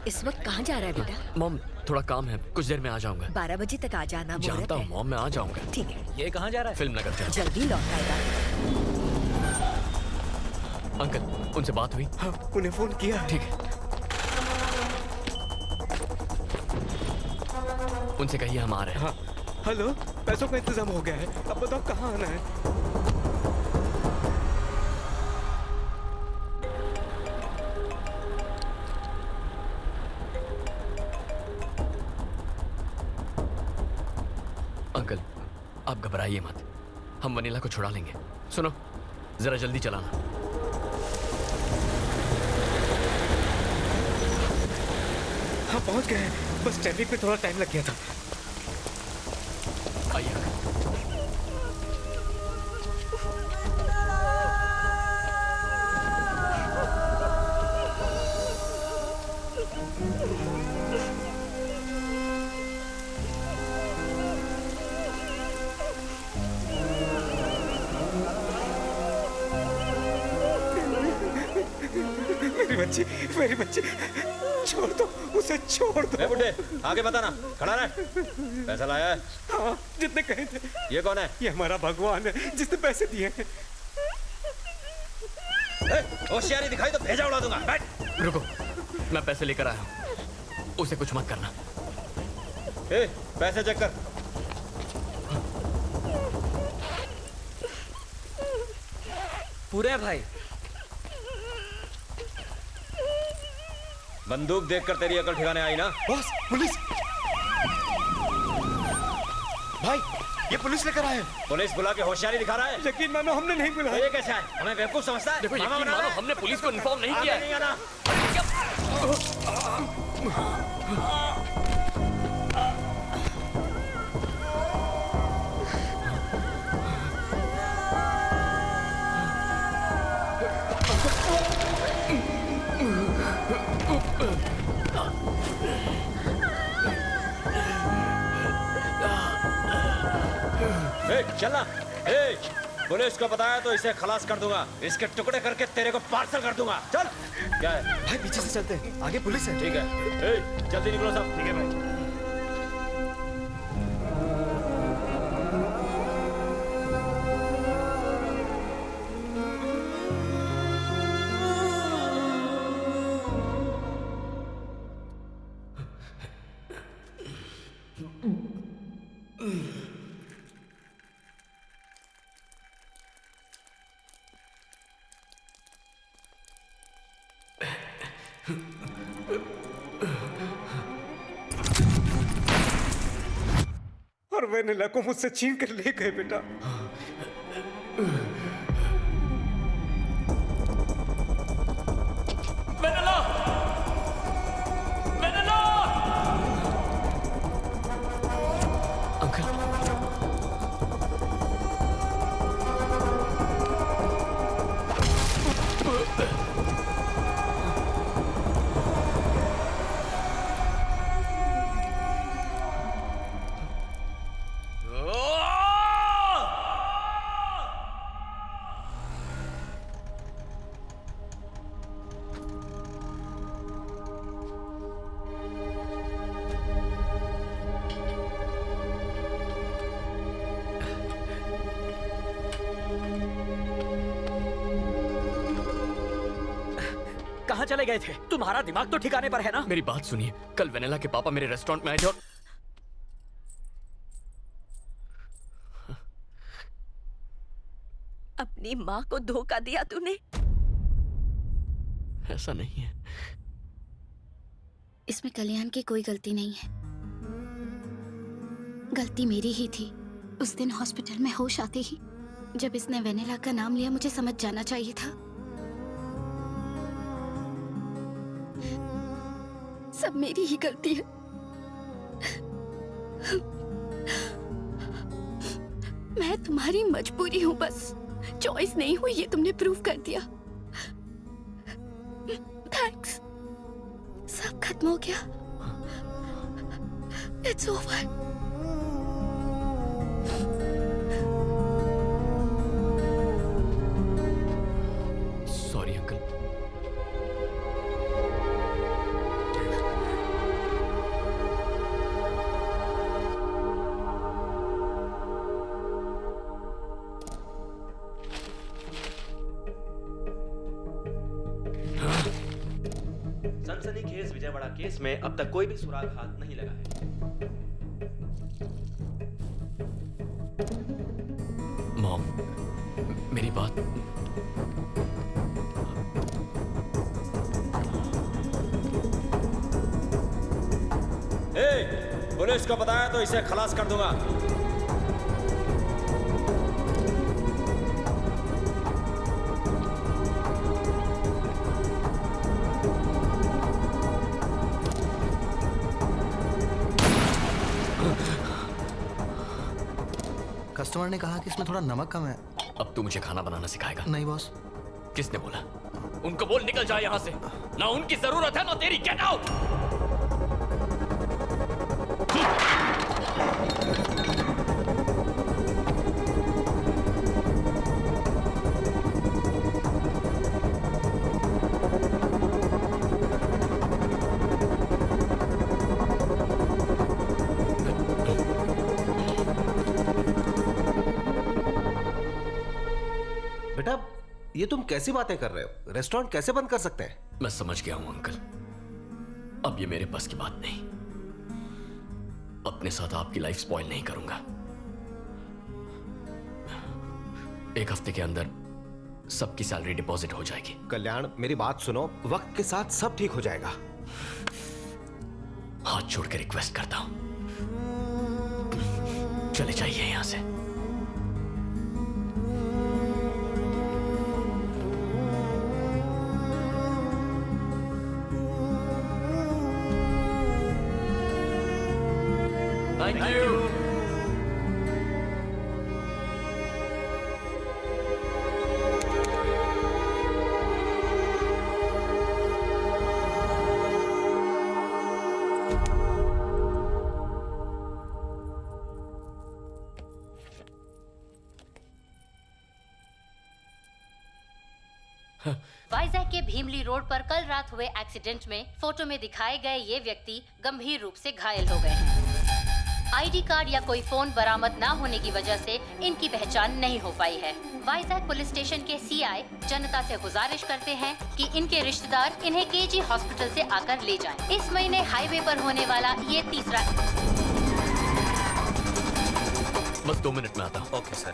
इस वक्त कहाँ जा रहा है बेटा? मॉम थोड़ा काम है, कुछ देर में आ जाऊंगा। 12 बजे तक आ जाना। जानता हूँ मॉम, मैं आ जाऊंगा। ठीक है। ये कहाँ जा रहा है? फिल्म नगर जा। जल्दी लौट आएगा। अंकल उनसे बात हुई? हाँ, उन्हें फोन किया। ठीक है, उनसे कहिए हम आ रहे हैं। हाँ, हेलो, पैसों का इंतजाम हो गया है, अब बताओ कहाँ आना है? अंकल आप घबराइए मत, हम वनीला को छुड़ा लेंगे। सुनो, जरा जल्दी चलाना। हाँ पहुंच गए हैं, बस ट्रैफिक में थोड़ा टाइम लग गया था। आइए। मेरी बच्ची छोड़ दो उसे, छोड़ दो। बुड्ढे आगे बताना, खड़ा रहे। पैसा लाया है? हाँ, जितने कहे थे। ये कौन है? ये हमारा भगवान है जिसने पैसे दिए हैं। होशियारी दिखाई तो भेजा उड़ा दूंगा। बैठ। रुको, मैं पैसे लेकर आया हूँ, उसे कुछ मत करना। पैसे चेक कर। पूरे भाई। बंदूक देखकर तेरी अकल ठिकाने आई ना? Boss, police! भाई, ये पुलिस लेकर आए। पुलिस बुला के होशियारी दिखा रहा है? यकीन मानो हमने नहीं बुलाया। ये कैसा है? हमें बेवकूफ समझता है? देखो, यकीन मानो हमने पुलिस को इन्फॉर्म नहीं किया है। नहीं आना। चलना। पुलिस को बताया तो इसे खलास कर दूंगा, इसके टुकड़े करके तेरे को पार्सल कर दूंगा। चल। क्या है भाई? पीछे से चलते हैं, आगे पुलिस है। ठीक है, जल्दी निकलो सब। ठीक है भाई। और वेनिला को मुझसे छीन कर ले गए बेटा। वेनिला! वेनिला! कहाँ चले गए थे? तुम्हारा दिमाग तो ठिकाने पर है ना? मेरी बात सुनिए, कल वेनिला के पापा मेरे रेस्टोरेंट में आए थे और अपनी माँ को धोखा दिया तूने। ऐसा नहीं है। इसमें कल्याण की कोई गलती नहीं है, गलती मेरी ही थी। उस दिन हॉस्पिटल में होश आते ही जब इसने वेनिला का नाम लिया, मुझे समझ जाना चाहिए था। सब मेरी ही गलती है। मैं तुम्हारी मजबूरी हूं, बस चॉइस नहीं हुई, ये तुमने प्रूव कर दिया। थैंक्स। सब खत्म हो गया। It's over. Sorry uncle. सनसनीखेज विजयवाड़ा केस में अब तक कोई भी सुराग हाथ नहीं लगा है। मॉम, मेरी बात। पुलिस को बताया तो इसे खलास कर दूंगा। कस्टमर ने कहा कि इसमें थोड़ा नमक कम है। अब तू मुझे खाना बनाना सिखाएगा? नहीं बॉस। किसने बोला? उनको बोल निकल जाए यहाँ से। ना उनकी जरूरत है ना तेरी। Get out. बेटा ये तुम कैसी बातें कर रहे हो? रेस्टोरेंट कैसे बंद कर सकते हैं? मैं समझ गया हूं अंकल। अब ये मेरे बस की बात नहीं। अपने साथ आपकी लाइफ स्पॉइल नहीं करूंगा। एक हफ्ते के अंदर सबकी सैलरी डिपॉजिट हो जाएगी। कल्याण मेरी बात सुनो, वक्त के साथ सब ठीक हो जाएगा। हाथ छोड़ के रिक्वेस्ट करता हूं, चले जाइए यहां से। Thank you. वाइजैक के भीमली रोड पर कल रात हुए एक्सीडेंट में फोटो में दिखाए गए ये व्यक्ति गंभीर रूप से घायल हो गए हैं। आईडी कार्ड या कोई फोन बरामद न होने की वजह से इनकी पहचान नहीं हो पाई है। वाइजैक पुलिस स्टेशन के सीआई जनता से गुजारिश करते हैं कि इनके रिश्तेदार इन्हें केजी हॉस्पिटल से आकर ले जाएं। इस महीने हाईवे पर होने वाला ये तीसरा। बस 2 मिनट में आता हूँ। Okay sir.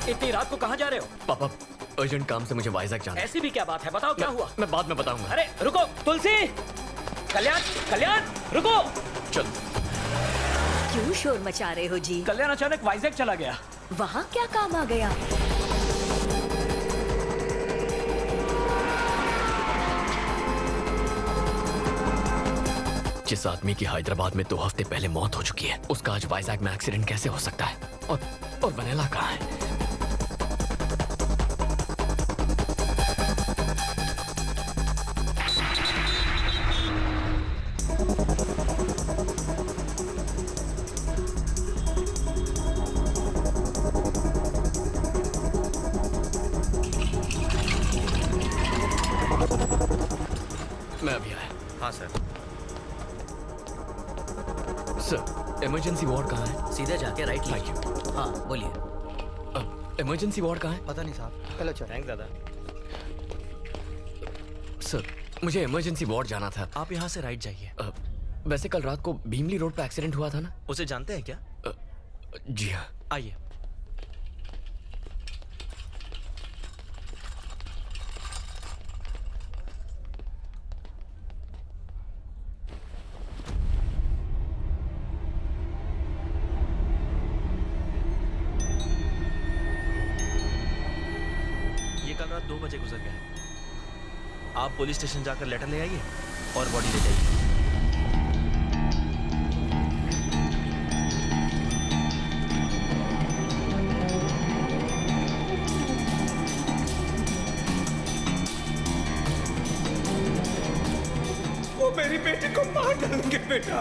इतनी रात को कहाँ जा रहे हो? पापा अर्जेंट काम से मुझे वाइजैक जाना है। ऐसी भी क्या बात है, बताओ क्या हुआ? मैं बाद में बताऊंगा। अरे रुको तुलसी, कल्याण, कल्याण रुको। चल। क्यों शोर मचा रहे हो जी? कल्याण अचानक वाइजैक चला गया। वहाँ क्या काम आ गया? जिस आदमी की हैदराबाद में 2 हफ्ते पहले मौत हो चुकी है, उसका आज वाइजैक में एक्सीडेंट कैसे हो सकता है? और वनीला कहाँ है? मैं अभी आया। हाँ सर। सर इमरजेंसी वार्ड कहाँ है? सीधे जाके राइट थैंक यू। हाँ बोलिए। इमरजेंसी वार्ड कहाँ है? पता नहीं साहब। चलो चलो। थैंक्स दादा। सर मुझे इमरजेंसी वार्ड जाना था। आप यहाँ से राइट जाइए। वैसे कल रात को भीमली रोड पे एक्सीडेंट हुआ था ना? उसे जानते हैं क्या? जी हाँ। आइए। ये कल रात 2 बजे गुजर गया है। आप पुलिस स्टेशन जाकर लेटर ले आइए और बॉडी ले जाइए। वो मेरी बेटी को मार डालेंगे बेटा।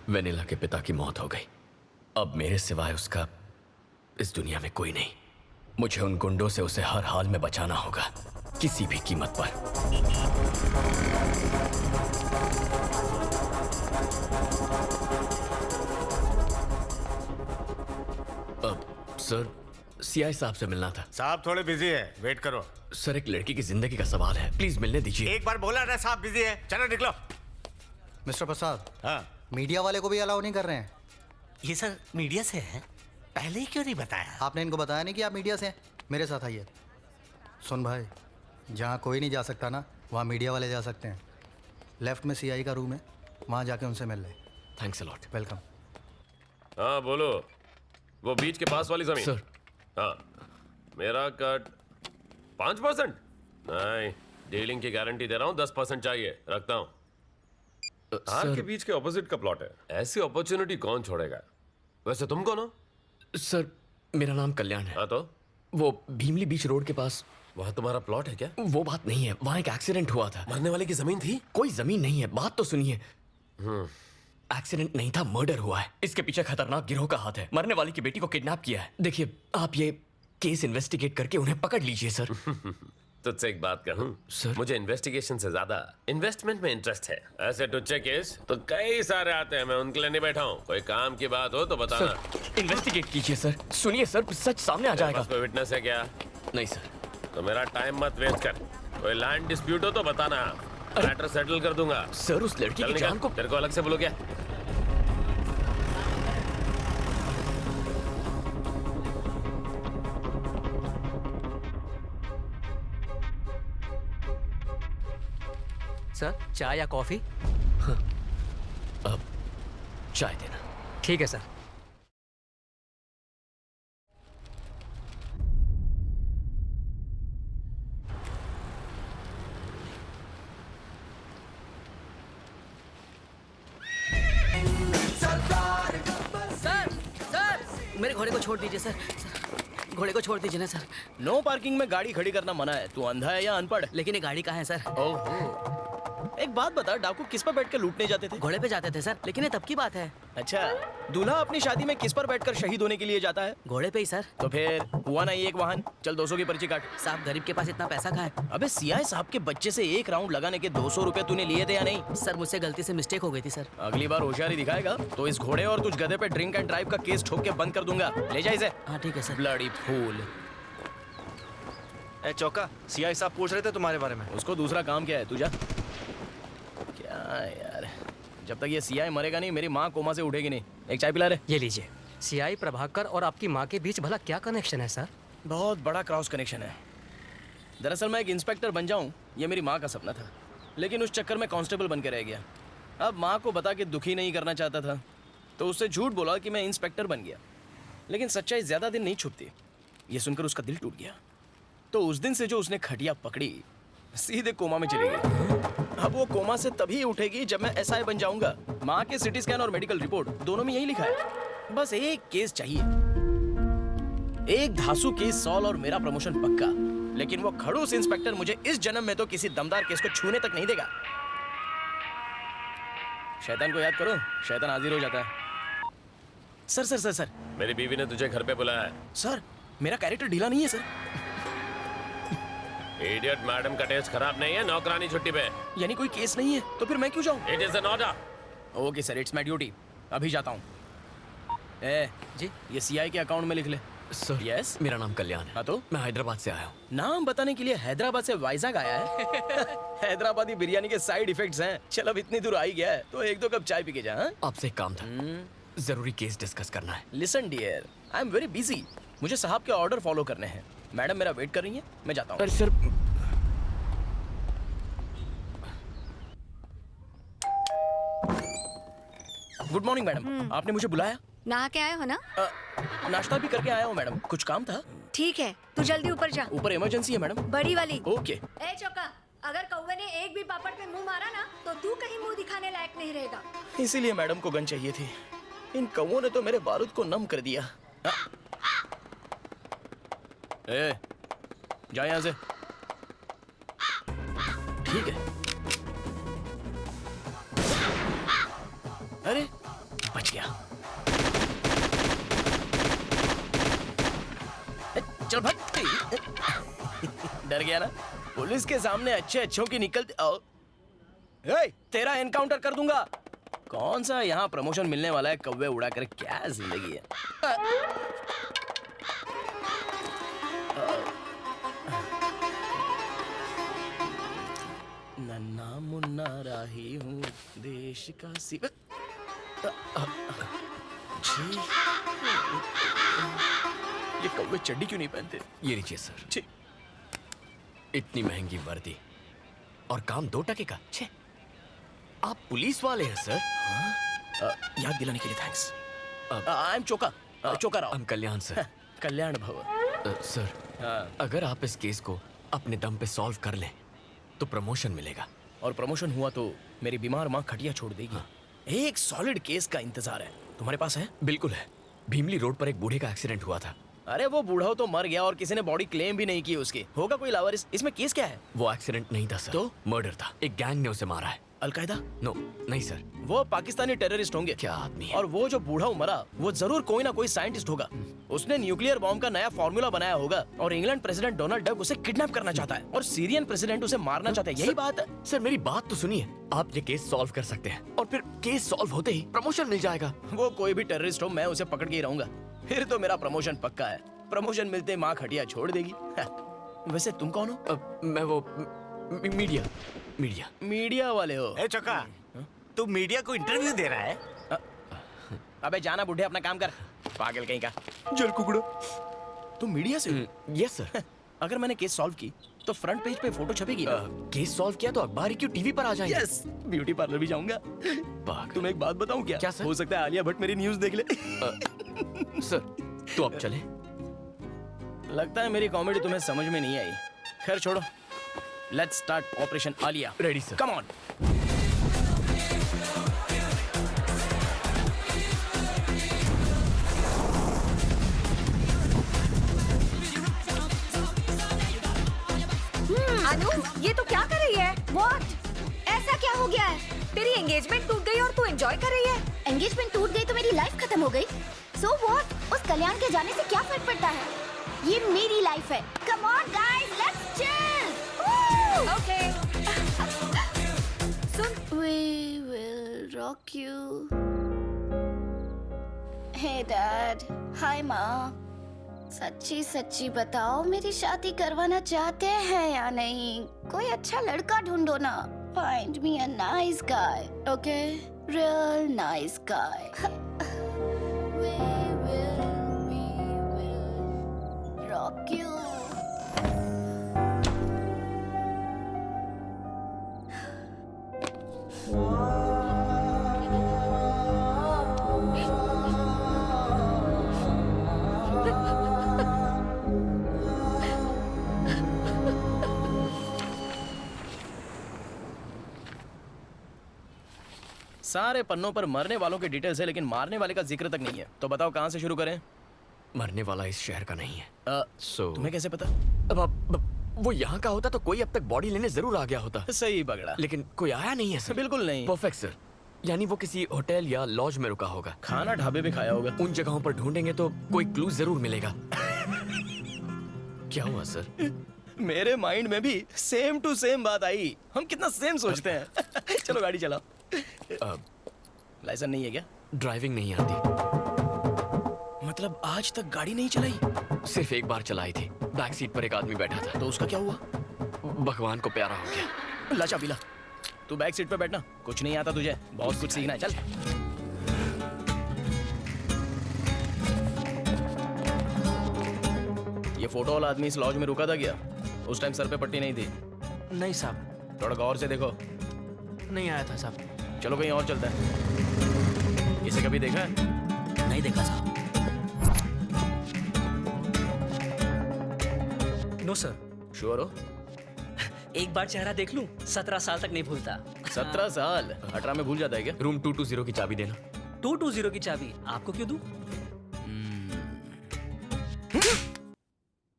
वेनिला के पिता की मौत हो गई। अब मेरे सिवाय उसका इस दुनिया में कोई नहीं। मुझे उन गुंडों से उसे हर हाल में बचाना होगा, किसी भी कीमत पर। सर सीआई साहब से मिलना था। साहब थोड़े बिजी है, वेट करो। सर एक लड़की की जिंदगी का सवाल है, प्लीज मिलने दीजिए। एक बार बोला ना साहब बिजी है, चलो निकलो। मिस्टर प्रसाद, हाँ मीडिया वाले को भी अलाउ नहीं कर रहे हैं। ये सर मीडिया से है, पहले ही क्यों नहीं बताया? आपने इनको बताया नहीं कि आप मीडिया से हैं? मेरे साथ आइए। सुन भाई, जहाँ कोई नहीं जा सकता ना, वहाँ मीडिया वाले जा सकते हैं। लेफ्ट में सीआई का रूम है, वहाँ जाके उनसे मिल ले। Thanks a lot. वेलकम। हाँ बोलो, वो बीच के पास वाली जमीन। सर। हाँ, मेरा कट 5%? नहीं, डीलिंग की गारंटी दे रहा हूँ, 10% चाहिए, रखता हूँ। हार के बीच के ऑपोजिट का प्लॉट है, ऐसी अपॉर्चुनिटी कौन छोड़ेगा? वैसे तुम कौन हो? सर मेरा नाम कल्याण है। हाँ तो? वो भीमली बीच रोड के पास। वहाँ तुम्हारा प्लॉट है क्या? वो बात नहीं है, वहाँ एक एक्सीडेंट हुआ था। मरने वाले की जमीन थी? कोई जमीन नहीं है, बात तो सुनिए। एक्सीडेंट नहीं था, मर्डर हुआ है। इसके पीछे खतरनाक गिरोह का हाथ है। मरने वाली की बेटी को किडनैप किया है। देखिए, आप ये केस इन्वेस्टिगेट करके उन्हें पकड़ लीजिए सर। तुझसे एक बात कहूं सर, मुझे इन्वेस्टिगेशन से ज्यादा इन्वेस्टमेंट में इंटरेस्ट है। ऐसे टुच्चे केस तो कई सारे आते हैं, मैं उनके लिए नहीं बैठा हूँ। कोई काम की बात हो तो बताना। सर, इन्वेस्टिगेट कीजिए सर। सुनिए सर, सच सामने आ जाएगा। कोई विटनेस है क्या? नहीं सर। तो मेरा टाइम मत वेस्ट कर। कोई लैंड डिस्प्यूट हो तो बताना, मैटर सेटल कर दूंगा। सर उस लड़की की जान को तेरे को अलग से बोलो क्या? सर चाय या कॉफी? अब चाय देना। ठीक है सर। मेरे घोड़े को छोड़ दीजिए सर। घोड़े को छोड़ दीजिए ना सर। नो पार्किंग में गाड़ी खड़ी करना मना है। तू अंधा है या अनपढ़? लेकिन ये गाड़ी कहाँ है सर? ओह, एक बात बता, डाकू किस पर बैठकर लूटने जाते थे? घोड़े पे जाते थे सर, लेकिन ये तब की बात है। अच्छा, दूल्हा अपनी शादी में किस पर बैठकर शहीद होने के लिए जाता है? घोड़े पे ही सर। तो फिर हुआ ना एक वाहन। चल 200 की पर्ची काट। साहब गरीब के पास इतना पैसा कहाँ है? अबे सीआई साहब के बच्चे से एक राउंड लगाने के 200 रुपए तूने लिए थे या नहीं? सर मुझसे गलती से मिस्टेक हो गई थी सर। अगली बार होशियारी दिखाएगा तो इस घोड़े और तुझ गधे पे ड्रिंक एंड ड्राइव का केस ठोक के बंद कर दूंगा। ले जा इसे। हाँ ठीक है सर। Bloody fool. ए चौका, सीआई साहब पूछ रहे थे तुम्हारे बारे में। उसको दूसरा काम क्या है? तू जा। क्या यार, जब तक ये सीआई मरेगा नहीं, मेरी माँ कोमा से उठेगी नहीं। एक चाय पिला रहे। ये लीजिए। सीआई प्रभाकर और आपकी माँ के बीच भला क्या कनेक्शन है सर? बहुत बड़ा क्रॉस कनेक्शन है। दरअसल मैं एक इंस्पेक्टर बन जाऊं, ये मेरी माँ का सपना था, लेकिन उस चक्कर में कांस्टेबल बन के रह गया। अब माँ को बता के दुखी नहीं करना चाहता था, तो उससे झूठ बोला कि मैं इंस्पेक्टर बन गया। लेकिन सच्चाई ज्यादा दिन नहीं छुपती। ये सुनकर उसका दिल टूट गया। तो उस दिन से जो उसने खटिया पकड़ी, सीधे कोमा में चली गई। अब वो कोमा से तभी उठेगी जब मैं एसआई बन जाऊंगा। माँ के सिटी स्कैन और मेडिकल रिपोर्ट दोनों में यही लिखा है। बस एक केस चाहिए, एक धांसू केस सॉल्व और मेरा प्रमोशन पक्का। लेकिन वो खड़ूस इंस्पेक्टर मुझे इस जन्म में तो किसी दमदार केस को छूने तक नहीं देगा। शैतान को याद करो, शैतान हाजिर हो जाता है। सर सर सर सर, मेरी बीवी ने तुझे घर पे बुलाया है। सर मेरा कैरेक्टर ढीला नहीं है सर। इडियट, मैडम का टेस्ट खराब नहीं है, नौकरानी छुट्टी पे। यानी कोई केस नहीं है तो फिर मैं क्यों जाऊं? It is an order. Okay sir, it's my duty. अभी जाता हूं। ए जी, ये सीआई के अकाउंट में लिख ले। सर यस, मेरा नाम कल्याण है। हाँ तो मैं हैदराबाद से आया हूँ। नाम बताने के लिए हैदराबाद से वाइजाग आया है। हैदराबादी बिरयानी के साइड इफेक्ट्स हैं। चल अब इतनी दूर आ ही गया है तो एक दो कप चाय पी के जा। आपसे एक काम था, जरूरी केस डिस्कस करना है। Listen dear, I am very busy. मुझे साहब के ऑर्डर फॉलो करने हैं। मैडम मेरा वेट कर रही है, मैं जाता हूँ। सर गुड मॉर्निंग मैडम, आपने मुझे बुलाया? नहा के आए हो ना? नाश्ता भी करके आया हूँ मैडम, कुछ काम था। ठीक है, तू जल्दी ऊपर जा। ऊपर इमरजेंसी है मैडम। बड़ी वाली। ओके। ए चौका, अगर कौवे ने एक भी पापड़ पे मुंह मारा ना तो तू कहीं मुंह दिखाने लायक नहीं रहेगा। इसीलिए मैडम को गन चाहिए थी। इन कौवों ने तो मेरे बारूद को नम कर दिया। ए, जा यहाँ से। ठीक है। अरे बच गया। चल भाग। डर गया ना? पुलिस के सामने अच्छे अच्छों की निकलती। ए, तेरा एनकाउंटर कर दूंगा। कौन सा यहाँ प्रमोशन मिलने वाला है? कौवे उड़ाकर क्या जिंदगी है। नन्ना मुन्ना राही हूँ देश का सी जी ये कौवे चड्डी क्यों नहीं पहनते? ये लीजिए सर। इतनी महंगी वर्दी और काम 2 टके का। छे, आप पुलिस वाले हैं सर? याद दिलाने के लिए thanks. I am Choka Rao. हम कल्याण सर। कल्याण भव। सर अगर आप इस केस को अपने दम पे सॉल्व कर लें तो प्रमोशन मिलेगा। और प्रमोशन हुआ तो मेरी बीमार माँ खटिया छोड़ देगी। एक सॉलिड केस का इंतजार है, तुम्हारे पास है? बिल्कुल है। भीमली रोड पर एक बूढ़े का एक्सीडेंट हुआ था। अरे वो बूढ़ा तो मर गया और किसी ने बॉडी क्लेम भी नहीं की उसकी। होगा कोई लावारिस। इसमें केस क्या है? वो एक्सीडेंट नहीं था सर, तो मर्डर था। एक गैंग ने उसे मारा है। अलकायदा? नो नहीं सर, वो पाकिस्तानी टेररिस्ट होंगे। क्या आदमी है? और वो जो बूढ़ा मरा वो जरूर कोई ना कोई साइंटिस्ट होगा। उसने न्यूक्लियर बॉम्ब का नया फॉर्मूला बनाया होगा और इंग्लैंड प्रेसिडेंट डोनाल्ड डक उसे किडनैप करना चाहता है और सीरियन प्रेसिडेंट उसे मारना चाहता है। यही बात है सर। मेरी बात तो सुनिए। आप ये केस सॉल्व कर सकते हैं और फिर केस सॉल्व होते ही प्रमोशन मिल जाएगा। वो कोई भी टेररिस्ट हो, मैं उसे पकड़ के ही रहूंगा। फिर तो मेरा प्रमोशन पक्का है। प्रमोशन मिलते माँ खटिया छोड़ देगी। वैसे तुम कौन हो? मैं वो मीडिया वाले हो? ए चोका, तू मीडिया को इंटरव्यू दे रहा है? अबे जाना बुढ़े, अपना काम कर। पागल कहीं का। जल कुकड़ो। तुम मीडिया से हो? Yes sir. अगर मैंने केस सॉल्व की तो फ्रंट पेज पे फोटो छपेगी। केस सॉल्व किया तो अखबार ही क्यों टीवी पर आ जाएंगे? यस, ब्यूटी पार्लर भी जाऊंगा। तुम एक बात बताऊं क्या? सर? हो सकता है आलिया भट्ट मेरी न्यूज देख ले। सर तो अब चले। लगता है मेरी कॉमेडी तुम्हें समझ में नहीं आई। खैर छोड़ो, let's start operation Alia. Ready sir. Come on. Anu, ये तो क्या कर रही है? What? ऐसा क्या हो गया है? तेरी एंगेजमेंट टूट गई और तू एंजॉय कर रही है। एंगेजमेंट टूट गई तो मेरी लाइफ खत्म हो गई। So what? उस कल्याण के जाने से क्या फर्क पड़ता है? ये मेरी लाइफ है। Come on guys, let's chill. Okay. Soon, we will rock you. Hey dad, hi माँ। सच्ची सच्ची बताओ, मेरी शादी करवाना चाहते हैं या नहीं? कोई अच्छा लड़का ढूंढो ना। Find me a nice guy, okay? Real nice guy. We will rock you. सारे पन्नों पर मरने वालों के डिटेल्स है लेकिन मारने वाले का जिक्र तक नहीं है। तो बताओ कहाँ से शुरू करें? मरने वाला इस शहर का नहीं है। तुम्हें कैसे पता? अब वो यहाँ का होता तो कोई अब तक बॉडी लेने जरूर आ गया होता। सही पकड़ा। लेकिन कोई आया नहीं है सर। बिल्कुल नहीं। Perfect sir. यानी वो किसी होटल या लॉज में रुका होगा। खाना ढाबे में खाया होगा। उन जगहों पर ढूंढेंगे तो कोई क्लू जरूर मिलेगा। क्या हुआ सर? मेरे माइंड में भी सेम टू सेम बात आई। हम कितना सेम सोचते हैं। चलो गाड़ी चलाओ। लाइसेंस नहीं है क्या? ड्राइविंग नहीं आती। मतलब आज तक गाड़ी नहीं चलाई? सिर्फ एक बार चलाई थी। बैक सीट पर एक आदमी बैठा था। तो उसका क्या हुआ? भगवान को प्यारा हो गया। लाचा पीला। तू बैक सीट पे बैठना। कुछ नहीं आता तुझे, बहुत कुछ सीखना है। चल। ये फोटो वाला आदमी इस लॉज में रुका था क्या? उस टाइम सर पे पट्टी नहीं थी? नहीं साहब। थोड़ा गौर से देखो। नहीं आया था साहब। चलो कहीं और चलता है। इसे कभी देखा है? नहीं देखा साहब। No sir. श्योर हो? एक बार चेहरा देख लूं, 17 साल तक नहीं भूलता। 17 साल? 18 में भूल जाता है क्या? रूम 220 की चाबी देना। 220 की चाबी आपको क्यों दूं?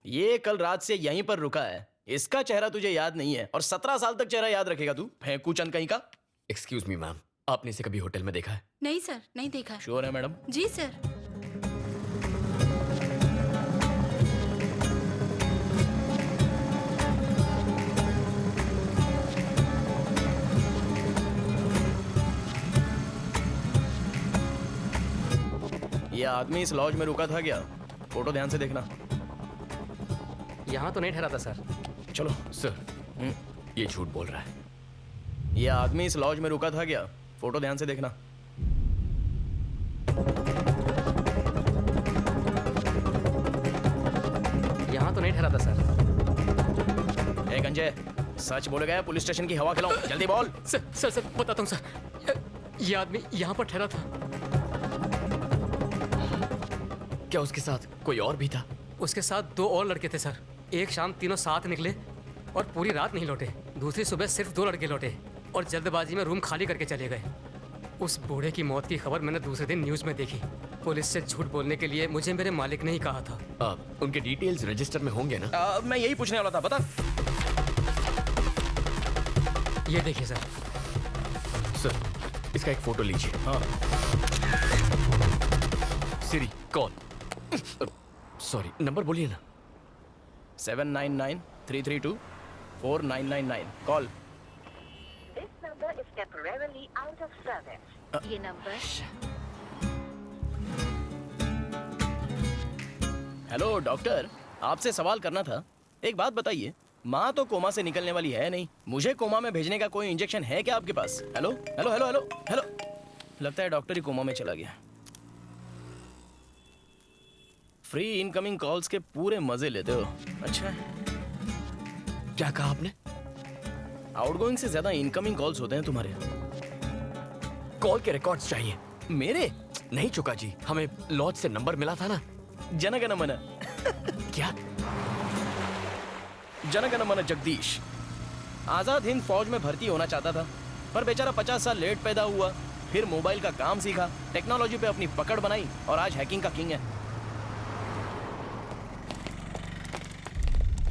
ये कल रात से यहीं पर रुका है। इसका चेहरा तुझे याद नहीं है और 17 साल तक चेहरा याद रखेगा तू? फेंकू चंद कहीं का। एक्सक्यूज मी मैम, आपने इसे कभी होटल में देखा है? नहीं सर, नहीं देखा। श्योर है मैडम? जी सर। ये आदमी इस लॉज में रुका था क्या? फोटो ध्यान से देखना। यहाँ तो नहीं ठहरा था सर। चलो। सर ये झूठ बोल रहा है। ये आदमी इस लॉज में रुका था क्या? फोटो ध्यान से देखना। यहाँ तो नहीं ठहरा था सर। ए गंजे, सच बोल गया पुलिस स्टेशन की हवा खिलाऊं, जल्दी बोल। सर बताता हूँ सर। ये आदमी यहाँ पर ठहरा था। क्या उसके साथ कोई और भी था? उसके साथ 2 और लड़के थे सर। एक शाम तीनों साथ निकले और पूरी रात नहीं लौटे। दूसरी सुबह सिर्फ 2 लड़के लौटे और जल्दबाजी में रूम खाली करके चले गए। उस बूढ़े की मौत की खबर मैंने दूसरे दिन न्यूज़ में देखी। पुलिस से झूठ बोलने के लिए मुझे मेरे मालिक ने ही कहा था। उनके डिटेल्स रजिस्टर में होंगे ना? मैं यही पूछने वाला था, बता। ये देखिए सर। सर, इसका एक फोटो लीजिए। हाँ। Siri call. सॉरी, नंबर बोलिए ना। 799-332-4999 call. This number is temporarily out of service. ये नंबर। हेलो डॉक्टर, आपसे सवाल करना था। एक बात बताइए, माँ तो कोमा से निकलने वाली है नहीं, मुझे कोमा में भेजने का कोई इंजेक्शन है क्या आपके पास? Hello hello hello hello hello. लगता है डॉक्टर ही कोमा में चला गया। फ्री इनकमिंग कॉल्स के पूरे मजे लेते हो। अच्छा, क्या कहा आपने? आउटगोइंग से ज्यादा इनकमिंग कॉल्स होते हैं तुम्हारे। कॉल के रिकॉर्ड्स चाहिए। मेरे? नहीं चुका जी, हमें लॉज से नंबर मिला था ना। जनगण मन। क्या? जनगण मन जगदीश आजाद हिंद फौज में भर्ती होना चाहता था, पर बेचारा 50 साल लेट पैदा हुआ। फिर मोबाइल का काम सीखा, टेक्नोलॉजी पे अपनी पकड़ बनाई और आज हैकिंग का किंग है।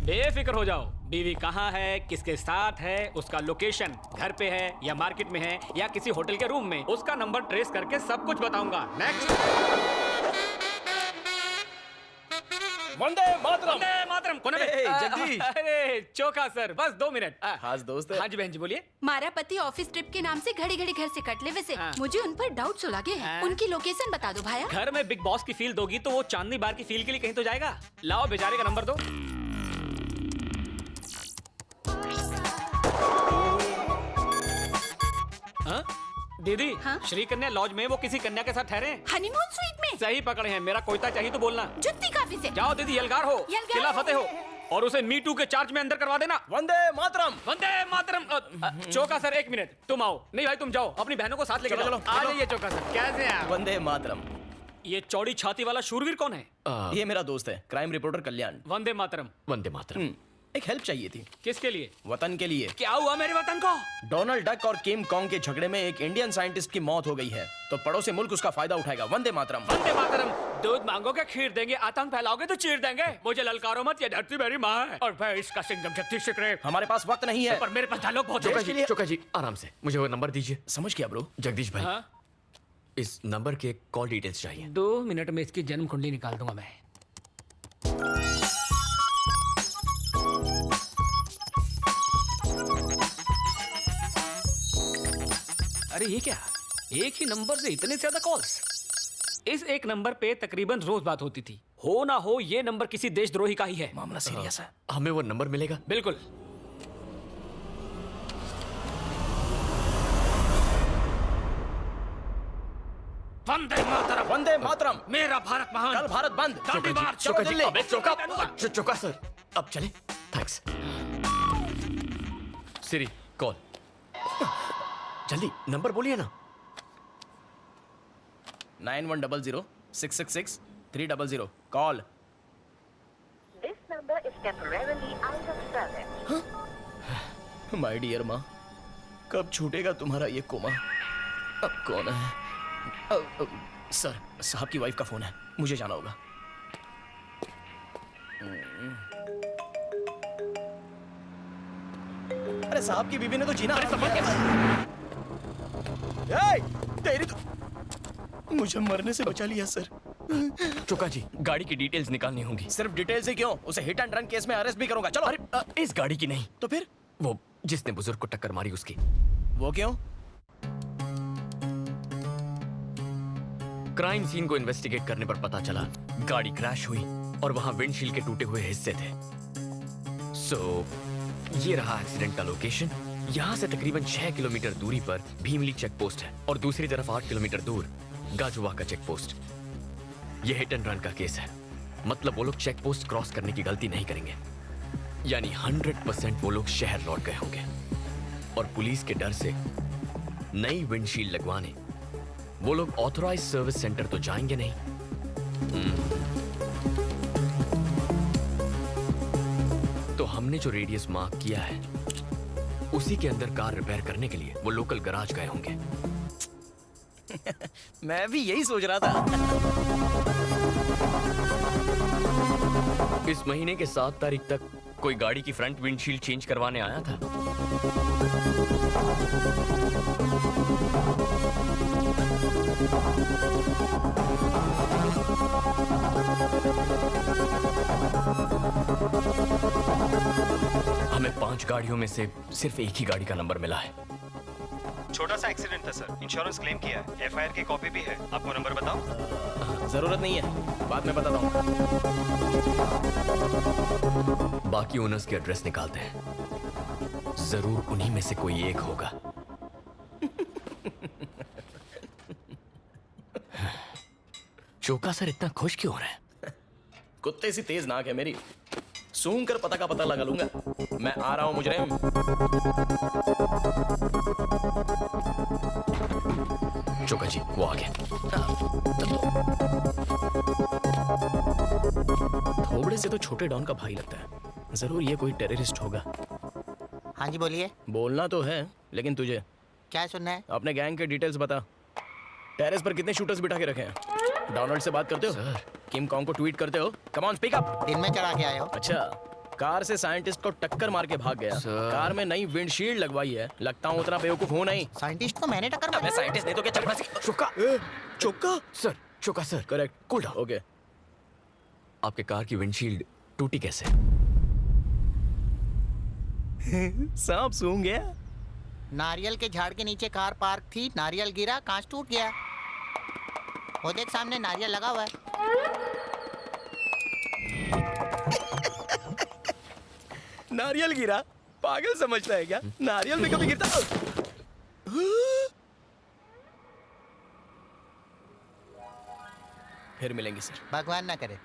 बेफिक्र हो जाओ। बीवी कहाँ है, किसके साथ है, उसका लोकेशन घर पे है या मार्केट में है या किसी होटल के रूम में, उसका नंबर ट्रेस करके सब कुछ बताऊंगा। नेक्स्ट। वंदे मातरम। वंदे मातरम। कौन है? जगदीश। अरे चोखा सर, बस 2 मिनट। खास दोस्त है। हाँ जी बहन जी, बोलिए। मारा पति ऑफिस ट्रिप के नाम से घड़ी घड़ी घर से कट ले। वैसे मुझे उन पर डाउट्स लगे हैं। उनकी लोकेशन बता दो भाया। घर में बिग बॉस की फील दोगी तो वो चांदनी बार की फील के लिए कहीं तो जाएगा। लाओ बेचारे का नंबर दो। हाँ? दीदी, श्री कन्या लॉज में वो किसी कन्या के साथ ठहरे हैं। हनीमून स्वीट में। सही पकड़े हैं। मेरा कोयता चाहिए तो बोलना। जुत्ती काफी से। जाओ दीदी, यलगार हो, किला फतेह हो और उसे मी टू के चार्ज में अंदर करवा देना। वंदे मातरम। वंदे मातरम। चोका सर, 1 मिनट, तुम आओ। नहीं भाई तुम जाओ, अपनी बहनों को साथ लेकर चलो, जाओ। चलो, आ चलो। जाइए चोका सर। कैसे हैं? वंदे मातरम। ये चौड़ी छाती वाला शूरवीर कौन है? ये मेरा दोस्त है, क्राइम रिपोर्टर कल्याण। वंदे मातरम। वंदे मातरम। एक हेल्प चाहिए थी। किसके लिए? वतन के लिए। क्या हुआ मेरे वतन को? डोनाल्ड डक और किम कॉन्ग के झगड़े में एक इंडियन साइंटिस्ट की मौत हो गई है, तो पड़ोसी मुल्क उसका फायदा उठाएगा। वंदे मातरम। वंदे मातरम। दूध मांगोगे खीर देंगे, आतंक फैलाओगे तो चीर देंगे। मुझे ललकारो मत, ये धरती मेरी माँ है और मैं इसका सिंघम शक्ति शिकरे। हमारे पास वक्त नहीं है, पर मेरे पास डायलॉग बहुत है। चोका जी आराम से, मुझे वो नंबर दीजिए। समझ गया ब्रो। जगदीश भाई, इस नंबर के कॉल डिटेल्स चाहिए। 2 मिनट में इसकी जन्म कुंडली निकाल दूंगा मैं। अरे ये क्या, एक ही नंबर से इतने ज्यादा कॉल्स? इस एक नंबर पे तकरीबन रोज बात होती थी। हो ना हो ये नंबर किसी देशद्रोही का ही है। मामला सीरियस है। हमें वो नंबर मिलेगा? बिल्कुल। वंदे मातरम। वंदे मातरम। मेरा भारत महान। कल भारत बंद। दांडी मार्च। चोका जी, दिल्ली। अबे चोका सर, अब चले। थैंक्स। Siri call. जल्दी नंबर बोलिए ना। 9100-666-300 call. This number is temporarily out of service. My dear माँ, कब छूटेगा तुम्हारा ये कोमा? अब कौन है? सर, साहब की वाइफ का फोन है, मुझे जाना होगा। अरे साहब की बीवी ने तो जीना तेरी तो मुझे मरने से बचा लिया सर। चोका जी, गाड़ी की डिटेल्स निकालनी होंगी। सिर्फ डिटेल्स ही क्यों, उसे हिट एंड रन केस में अरेस्ट भी करूंगा। चलो। अरे इस गाड़ी की नहीं तो फिर? वो जिसने बुजुर्ग को टक्कर मारी उसकी। वो क्यों? क्राइम सीन को इन्वेस्टिगेट करने पर पता चला गाड़ी क्रैश हुई और वहां विंडशील्ड के टूटे हुए हिस्से थे। सो ये रहा एक्सीडेंट का लोकेशन यहाँ से तकरीबन 6 किलोमीटर दूरी पर भीमली चेक पोस्ट है और दूसरी तरफ 8 किलोमीटर दूर गाजुवा का चेक पोस्ट। यह हिट एंड रन का केस है, मतलब वो लोग चेक पोस्ट क्रॉस करने की गलती नहीं करेंगे। यानी 100% वो लोग शहर लौट गए होंगे और पुलिस के डर से नई विंडशील्ड लगवाने वो लोग ऑथराइज सर्विस सेंटर तो जाएंगे नहीं। तो हमने जो रेडियस मार्क किया है उसी के अंदर कार रिपेयर करने के लिए वो लोकल गैराज गए होंगे। मैं भी यही सोच रहा था। इस महीने के 7 तारीख तक कोई गाड़ी की फ्रंट विंडशील्ड चेंज करवाने आया था? हमें 5 गाड़ियों में से सिर्फ एक ही गाड़ी का नंबर मिला है। छोटा सा एक्सीडेंट था सर, इंश्योरेंस क्लेम किया है, एफआईआर की कॉपी भी है। आपको नंबर बताओ? जरूरत नहीं है, बाद में बताता हूँ। बाकी ओनर्स के एड्रेस निकालते हैं, जरूर उन्हीं में से कोई एक होगा। चोका सर इतना खुश क्यों हो रहा है? कुत्ते सी तेज नाक है मेरी, सूंघ कर पता का पता लगा लूंगा। मैं आ रहा हूं मुजरिम। चोका जी वो आ गए। थोबड़े से तो छोटे डॉन का भाई लगता है, जरूर ये कोई टेररिस्ट होगा। हाँ जी बोलिए। बोलना तो है, लेकिन तुझे क्या सुनना है? अपने गैंग के डिटेल्स बता। टेरेस पर कितने शूटर्स बिठा के रखे हैं? डोनाल्ड से बात करते हो? किम कॉन्ग को ट्वीट करते हो? Come on speak up. दिन में चढ़ा के आए हो? अच्छा, कार से साइंटिस्ट को टक्कर मार के भाग गया। कार में नई विंडशील्ड लगवाई है। लगता हूँ उतना बेवकूफ हूँ नहीं। साइंटिस्ट को मैंने टक्कर मारी। मैं साइंटिस्ट नहीं तो क्या चक्रा से? Choka Choka sir, Choka sir. Correct, cool down. Okay. आपके कार की विंडशील्ड टूटी कैसे? सांप सूंघ गया। नारियल के झाड़ के नीचे कार पार्क थी, नारियल गिरा, कांच टूट गया। वो देख सामने नारियल लगा हुआ है। नारियल गिरा? पागल समझता है क्या? नारियल में कभी गिरता? फिर मिलेंगे सर। भगवान ना करे।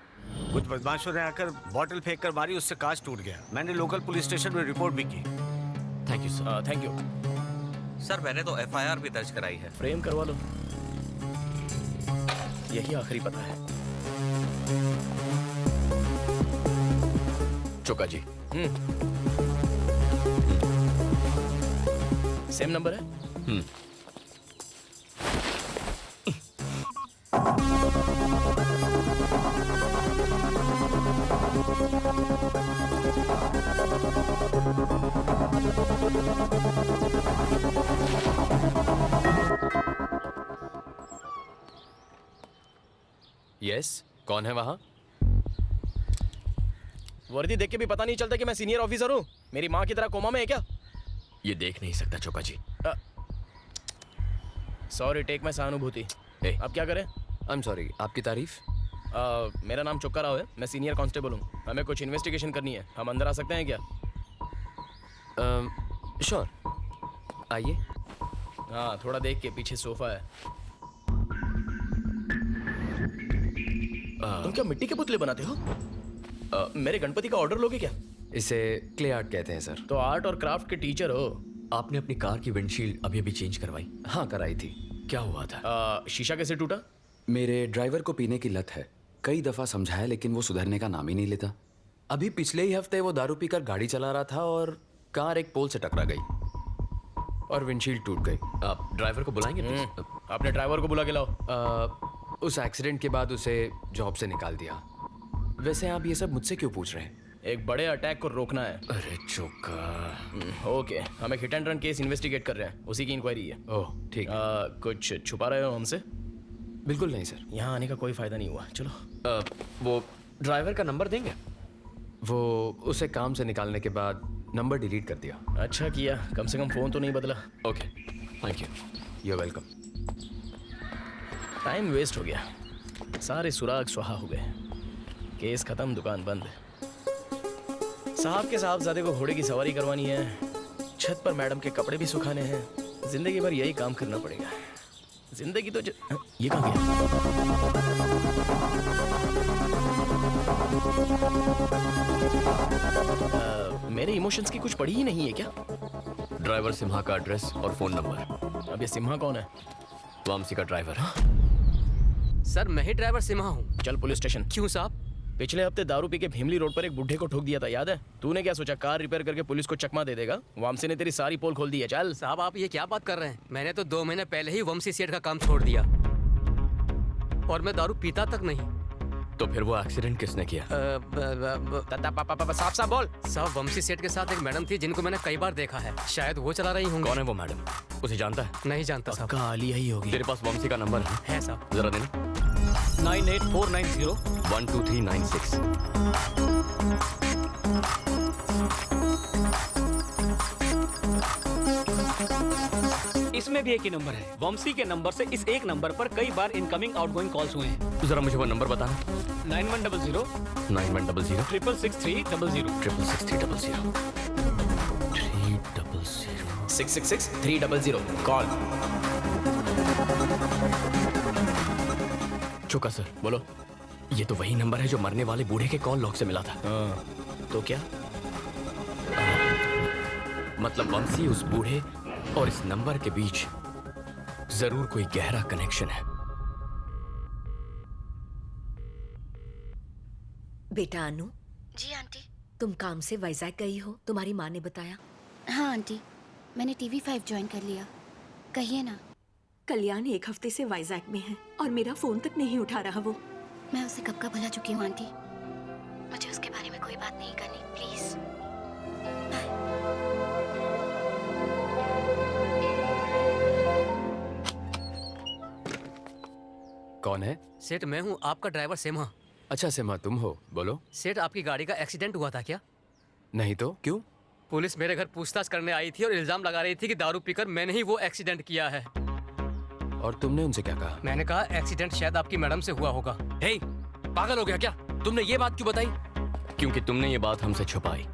कुछ बदमाशों ने आकर बॉटल फेंक कर मारी, उससे कांच टूट गया। मैंने लोकल पुलिस स्टेशन में रिपोर्ट भी की। Thank you sir. Thank you sir. मैंने तो एफआईआर भी दर्ज कराई है। फ्रेम करवा लो, यही आखिरी पता है। चोका जी। सेम नंबर है? यस, कौन है वहां? वर्दी देख के भी पता नहीं चलता कि मैं सीनियर ऑफिसर हूँ। मेरी माँ की तरह कोमा में है क्या? ये देख नहीं सकता चोका जी। सॉरी, टेक मैं सहानुभूति। अब क्या करें? आई एम सॉरी, आपकी तारीफ? मेरा नाम चोक्का राव है, मैं सीनियर कांस्टेबल हूँ। हमें कुछ इन्वेस्टिगेशन करनी है। हम अंदर आ सकते हैं क्या? श्योर, आइए। हाँ, थोड़ा देख के, पीछे सोफा है। तुम क्या मिट्टी के पुतले बनाते हो? मेरे गणपति का ऑर्डर लोगे क्या? इसे क्ले आर्ट कहते हैं सर। तो आर्ट और क्राफ्ट के टीचर हो। आपने अपनी कार की विंडशील्ड अभी अभी चेंज करवाई? हाँ, कराई थी। क्या हुआ था? शीशा कैसे टूटा? मेरे ड्राइवर को पीने की लत है। कई दफा समझाया लेकिन वो सुधरने का नाम ही नहीं लेता। अभी पिछले ही हफ्ते वो दारू पीकर गाड़ी चला रहा था और कार एक पोल से टकरा गई और विंडशील्ड टूट गई। आप ड्राइवर को बुलाएंगे प्लीज? अपने ड्राइवर को बुला के लाओ। उस एक्सीडेंट के बाद उसे जॉब से निकाल दिया। वैसे आप ये सब मुझसे क्यों पूछ रहे हैं? एक बड़े अटैक को रोकना है। अरे चोका। ओके, हम एक hit and run case investigate कर रहे हैं, उसी की इंक्वायरी है। ओह ठीक। कुछ छुपा रहे हो हमसे? बिल्कुल नहीं सर। यहाँ आने का कोई फायदा नहीं हुआ। चलो। वो ड्राइवर का नंबर देंगे? वो उसे काम से निकालने के बाद नंबर डिलीट कर दिया। अच्छा किया, कम से कम फोन तो नहीं बदला। Okay, thank you. You are welcome. Time waste हो गया, सारे सुराग सुहा हो गए। केस खत्म, दुकान बंद। साहब के साहबजादे को घोड़े की सवारी करवानी है, छत पर मैडम के कपड़े भी सुखाने हैं। जिंदगी भर यही काम करना पड़ेगा। जिंदगी तो ये कहाँ गया? मेरे इमोशंस की कुछ पड़ी ही नहीं है क्या? ड्राइवर सिम्हा का एड्रेस और फोन नंबर। अब ये सिम्हा कौन है? वामसी का ड्राइवर। सर मैं ही ड्राइवर सिम्हा हूँ। चल पुलिस स्टेशन। क्यों साहब? पिछले हफ्ते दारू पी के भीमली रोड पर एक बुढ़े को ठोक दिया था, याद है? तूने क्या सोचा कार रिपेयर करके पुलिस को चकमा दे देगा? वामसी ने तेरी सारी पोल खोल दी है। चल साहब आप ये क्या बात कर रहे हैं? मैंने तो 2 महीने पहले ही वंशी सेठ का काम छोड़ दिया और मैं दारू पीता तक नहीं। तो फिर वो एक्सीडेंट किसने किया? साफ साफ बोल। साहब वंशी सेठ के साथ एक मैडम थी जिनको मैंने कई बार देखा है, शायद वो चला रही होंगी। कौन है वो मैडम? उसे जानता है? नहीं जानता साहब। आलिया ही होगी। तेरे पास वंशी का नंबर है साहब? जरा देना। 98490 12396। इसमें भी एक ही नंबर है। वंशी के नंबर से इस एक नंबर पर कई बार इनकमिंग आउटगोइंग कॉल्स हुए हैं। जरा मुझे वो नंबर बताना। 9100 9100 666 666 666 300 कॉल। चुका सर। बोलो। ये तो वही नंबर है जो मरने वाले बूढ़े के कॉल लॉग से मिला था। तो क्या? मतलब वंशी उस बूढ़े और इस नंबर के बीच जरूर कोई गहरा कनेक्शन है। बेटा अनु। जी आंटी। तुम काम से वाइजैक गई हो, तुम्हारी माँ ने बताया? हाँ आंटी, मैंने TV5 ज्वाइन कर लिया। कहिए ना। कल्याण 1 हफ्ते से वाइजैक में है और मेरा फोन तक नहीं उठा रहा वो। मैं उसे कब का भुला चुकी हूँ आंटी। मुझे उसके बारे में कोई बात नहीं करनी, प्लीज। कौन है? सेठ मैं हूँ, आपका ड्राइवर सिम्हा। अच्छा सिम्हा तुम हो, बोलो। सेठ आपकी गाड़ी का एक्सीडेंट हुआ था क्या? नहीं तो क्यों? पुलिस मेरे घर पूछताछ करने आई थी और इल्जाम लगा रही थी कि दारू पीकर मैंने ही वो एक्सीडेंट किया है। और तुमने उनसे क्या कहा? मैंने कहा एक्सीडेंट शायद आपकी मैडम से हुआ होगा। हे, पागल हो गया क्या? तुमने ये बात क्यों बताई? क्योंकि तुमने ये बात हमसे छुपाई।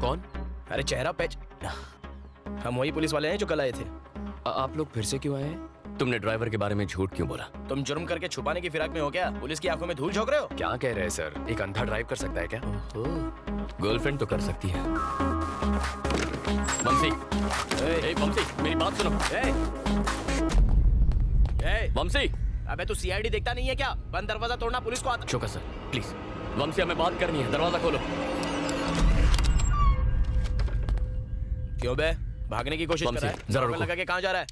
कौन? अरे चेहरा पैच। हम वही पुलिस वाले हैं जो कल आए थे। आप लोग फिर से क्यों आए हैं? तुमने ड्राइवर के बारे में झूठ क्यों बोला? तुम जुर्म करके छुपाने की फिराक में हो क्या? पुलिस की आंखों में धूल झोंक रहे हो? क्या कह रहे हैं सर? एक अंधा ड्राइव कर सकता है क्या? गर्लफ्रेंड तो कर सकती है। वंशी, वंशी मेरी बात सुनो। वंशी, अबे तू CID देखता नहीं है क्या? बंद दरवाजा तोड़ना पुलिस को आता। चुका सर, प्लीज। वंशी हमें बात करनी है, दरवाजा खोलो। क्यों बे? भागने की कोशिश कर रहा है? जरा रुको। लगा के कहाँ जा रहा है?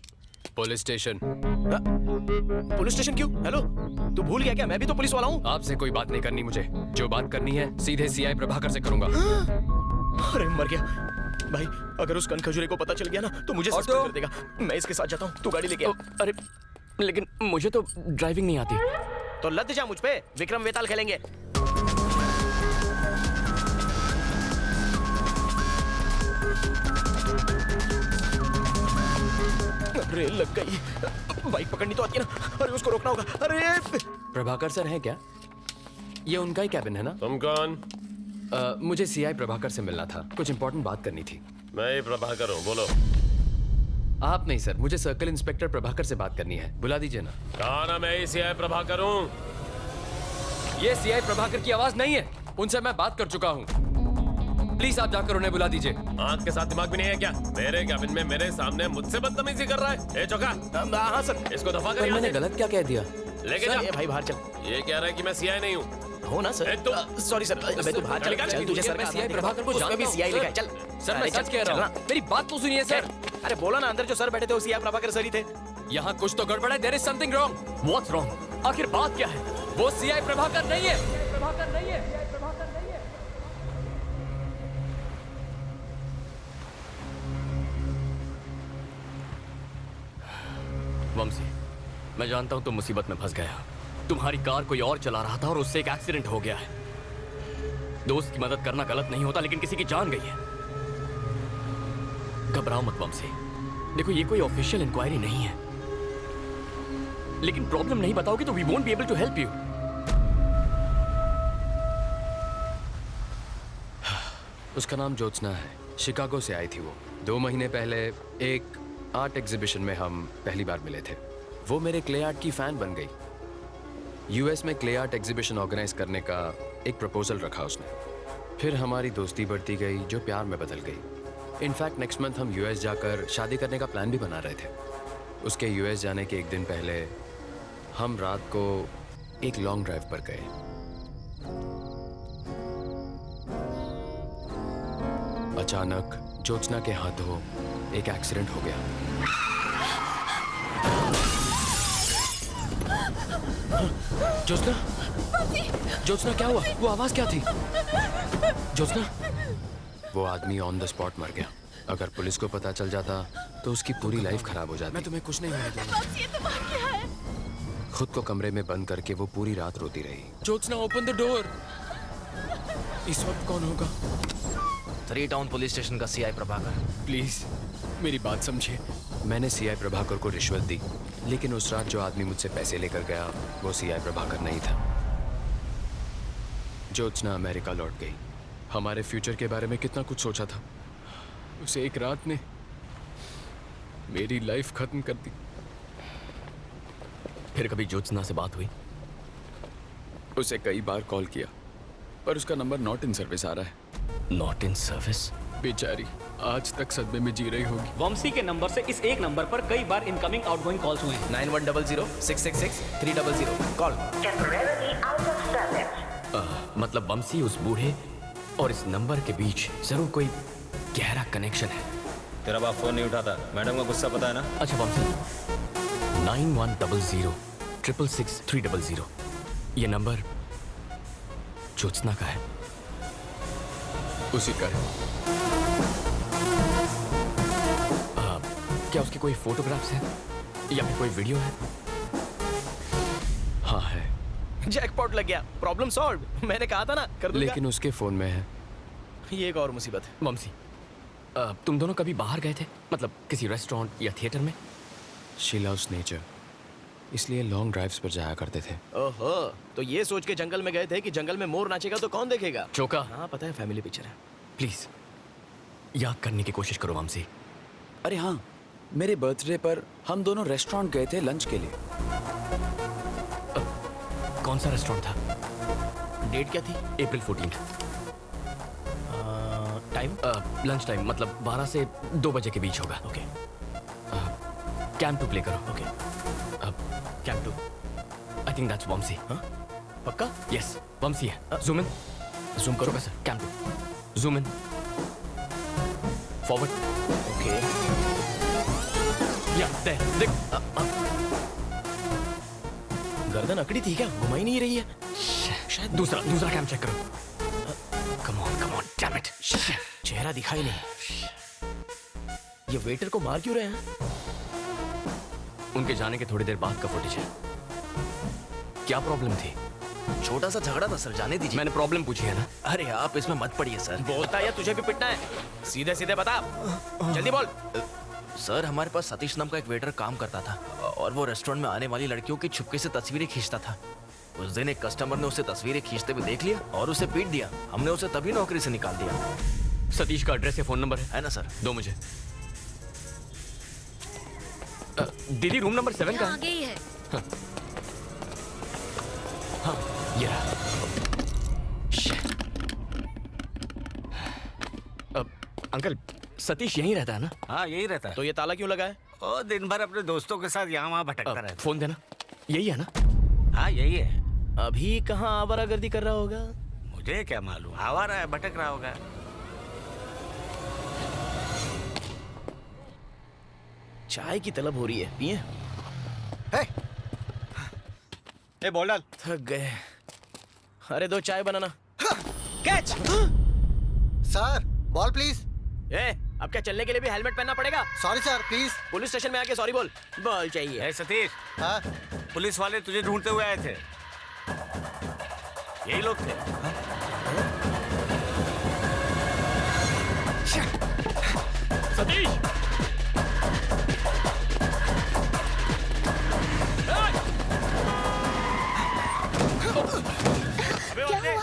Police station. पुलिस स्टेशन क्यों? हेलो, तू भूल गया क्या? मैं भी तो पुलिस वाला हूँ। आपसे कोई बात नहीं करनी मुझे। जो बात करनी है सीधे CI प्रभाकर से करूंगा। अरे मर गया भाई। अगर उस कनखजुरे को पता चल गया ना तो मुझे सस्पेंड कर देगा। मैं इसके साथ जाता हूँ, तू गाड़ी लेके आ। अरे लेकिन मुझे तो ड्राइविंग नहीं आती। तो लद जा मुझ पे, विक्रम वेताल खेलेंगे। अरे लग गई। बाइक पकड़नी तो आती है ना। अरे उसको रोकना होगा। अरे प्रभाकर सर है क्या? ये उनका ही कैबिन है ना? तुम कौन? मुझे CI प्रभाकर से मिलना था, कुछ इंपॉर्टेंट बात करनी थी। मैं ही प्रभाकर हूँ, बोलो। आप नहीं सर, मुझे सर्कल इंस्पेक्टर प्रभाकर से बात करनी है, बुला दीजिए ना। कहा ना मैं ही CI प्रभाकर हूँ। ये CI प्रभाकर की आवाज नहीं है, उनसे मैं बात कर चुका हूँ। प्लीज आप जाकर उन्हें बुला दीजिए। आंख के साथ दिमाग भी नहीं है क्या? मेरे कैबिन में मेरे सामने मुझसे बदतमीजी कर रहा है। ए चौका। हाँ सर। इसको दफा कर। मैंने गलत क्या कह दिया? लेके जा। भाई बाहर चल। ये कह रहा है कि मैं CI नहीं हूँ। हो ना सर? Sorry sir. अबे तू बाहर चल। तुझे सर मैं CI प्रभाकर को जानता हूँ। भी CI लिखा है। चल सर, मैं सच कह रहा हूँ। मेरी बात तो सुनिए सर। अरे बोला ना, अंदर जो सर बैठे थे वो CI प्रभाकर सर ही थे। यहाँ कुछ तो गड़बड़ है। There is something wrong. What's wrong? आखिर बात क्या है? वो CI प्रभाकर नहीं है। प्रभाकर नहीं है। प्रभाकर नहीं है। वंशी, मैं जानता हूं तुम मुसीबत में फंस गया। तुम्हारी कार कोई और चला रहा था और उससे एक एक्सीडेंट हो गया है। दोस्त की मदद करना गलत नहीं होता, लेकिन किसी की जान गई है। घबराओ मत वंशी। देखो ये कोई ऑफिशियल इंक्वायरी नहीं है, लेकिन प्रॉब्लम नहीं बताओगे तो we won't be able to help you. उसका नाम ज्योत्सना है। शिकागो से आई थी वो। 2 महीने पहले एक आर्ट एग्जीबिशन में हम पहली बार मिले थे। वो मेरे क्ले आर्ट की फैन बन गई। यूएस में क्ले आर्ट एग्जीबिशन ऑर्गेनाइज करने का एक प्रपोजल रखा उसने। फिर हमारी दोस्ती बढ़ती गई जो प्यार में बदल गई। इनफैक्ट नेक्स्ट मंथ हम यूएस जाकर शादी करने का प्लान भी बना रहे थे। उसके यूएस जाने के एक दिन पहले हम रात को एक लॉन्ग ड्राइव पर गए। अचानक ज्योत्सना के हाथों एक एक्सीडेंट हो गया। ज्योत्सना, ज्योत्सना क्या हुआ? वो आवाज क्या थी? ज्योत्सना, वो आदमी ऑन द स्पॉट मर गया। अगर पुलिस को पता चल जाता तो उसकी पूरी लाइफ खराब हो जाती। मैं तुम्हें कुछ नहीं होने दूंगा। खुद को कमरे में बंद करके वो पूरी रात रोती रही। Jyotsna, open the door. इस वक्त कौन होगा? 3 टाउन पुलिस स्टेशन का सीआई प्रभाकर। प्लीज मेरी बात समझिए। मैंने सीआई प्रभाकर को रिश्वत दी, लेकिन उस रात जो आदमी मुझसे पैसे लेकर गया वो सीआई प्रभाकर नहीं था। ज्योत्सना अमेरिका लौट गई। हमारे फ्यूचर के बारे में कितना कुछ सोचा था। उसे एक रात ने मेरी लाइफ खत्म कर दी। फिर कभी ज्योत्सना से बात हुई? उसे कई बार कॉल किया पर उसका नंबर नॉट इन सर्विस आ रहा है। Not in service? बेचारी आज तक सदमे में जी रही होगी। वंशी के नंबर से इस एक नंबर पर कई बार इनकमिंग आउटगोइंग कॉल्स हुए हैं। 9100-666-300 कॉल। मतलब वंशी उस बूढ़े और इस नंबर के बीच जरूर कोई गहरा कनेक्शन है। तेरा बाप फोन नहीं उठाता, मैडम का गुस्सा पता है ना? अच्छा वंशी, 9100-666-300 ये नंबर ज्योत्सना का है। उसी का है। क्या उसकी कोई फोटोग्राफ्स हैं या फिर कोई वीडियो है? हाँ है। जैकपॉट लग गया, प्रॉब्लम सॉल्व। मैंने कहा था ना कर दूंगा। लेकिन उसके फोन में है। ये एक और मुसीबत है। वंशी, तुम दोनों कभी बाहर गए थे? मतलब किसी रेस्टोरेंट या थिएटर में? शी लव्स नेचर, इसलिए लॉन्ग ड्राइव्स पर जाया करते थे। ओहो, तो ये सोच के जंगल में गए थे कि जंगल में मोर नाचेगा तो कौन देखेगा? चौका। हाँ पता है, फैमिली पिक्चर है। प्लीज याद करने की कोशिश करो वंशी। अरे हाँ, मेरे बर्थडे पर हम दोनों रेस्टोरेंट गए थे लंच के लिए। कौन सा रेस्टोरेंट था? डेट क्या थी? अप्रैल 14। टाइम? लंच टाइम, मतलब 12 से 2 बजे के बीच होगा। ओके। कैंप 2 प्ले करो। Okay. Camp 2। I think that's Vamsi. हाँ? पक्का? यस, वंशी है। Zoom in. जूम करो सर। कैंप 2। Zoom in. फॉरवर्ड। ओके। या देख। गर्दन अकड़ी थी क्या? घुमाई नहीं रही है। शायद दूसरा कैंप चेक करो। Come on damn it. चेहरा दिखाई नहीं। ये वेटर को मार क्यों रहे हैं? उनके जाने के थोड़ी देर बाद का फुटेज है। क्या प्रॉब्लम थी? छोटा सा झगड़ा था सर, जाने दीजिए। मैंने प्रॉब्लम पूछी है ना। अरे आप इसमें मत पड़िए सर। बोलता या तुझे भी पिटना है? सीधे सीधे बता, जल्दी बोल। सर हमारे पास सतीश नाम का एक वेटर काम करता था और वो रेस्टोरेंट में आने वाली लड़कियों की छुपके से तस्वीरें खींचता था। उस दिन एक कस्टमर ने उसे तस्वीरें खींचते हुए देख लिया और उसे पीट दिया। हमने उसे तभी नौकरी से निकाल दिया। सतीश का एड्रेस या फोन नंबर है ना सर? दो मुझे। दीदी रूम नंबर 7 का आगे ही है। हाँ ये रहा। अंकल सतीश यहीं रहता है ना? हाँ यही रहता है। तो ये ताला क्यों लगा है? ओ दिन भर अपने दोस्तों के साथ यहाँ वहाँ भटकता रहता है। फोन देना। यही है ना? हाँ यही है। अभी कहाँ आवारागर्दी कर रहा होगा? मुझे क्या मालूम, आवारा है, भटक रहा होगा। चाय की तलब हो रही है, पिए? ए बोल डाल। थक गए। अरे 2 चाय बनाना। कैच। Sir ball please. अब क्या चलने के लिए भी हेलमेट पहनना पड़ेगा? Sorry sir please. Police station में आके सॉरी बोल। बॉल चाहिए। ए सतीश। हाँ? पुलिस वाले तुझे ढूंढते हुए आए थे। यही लोग थे। सतीश।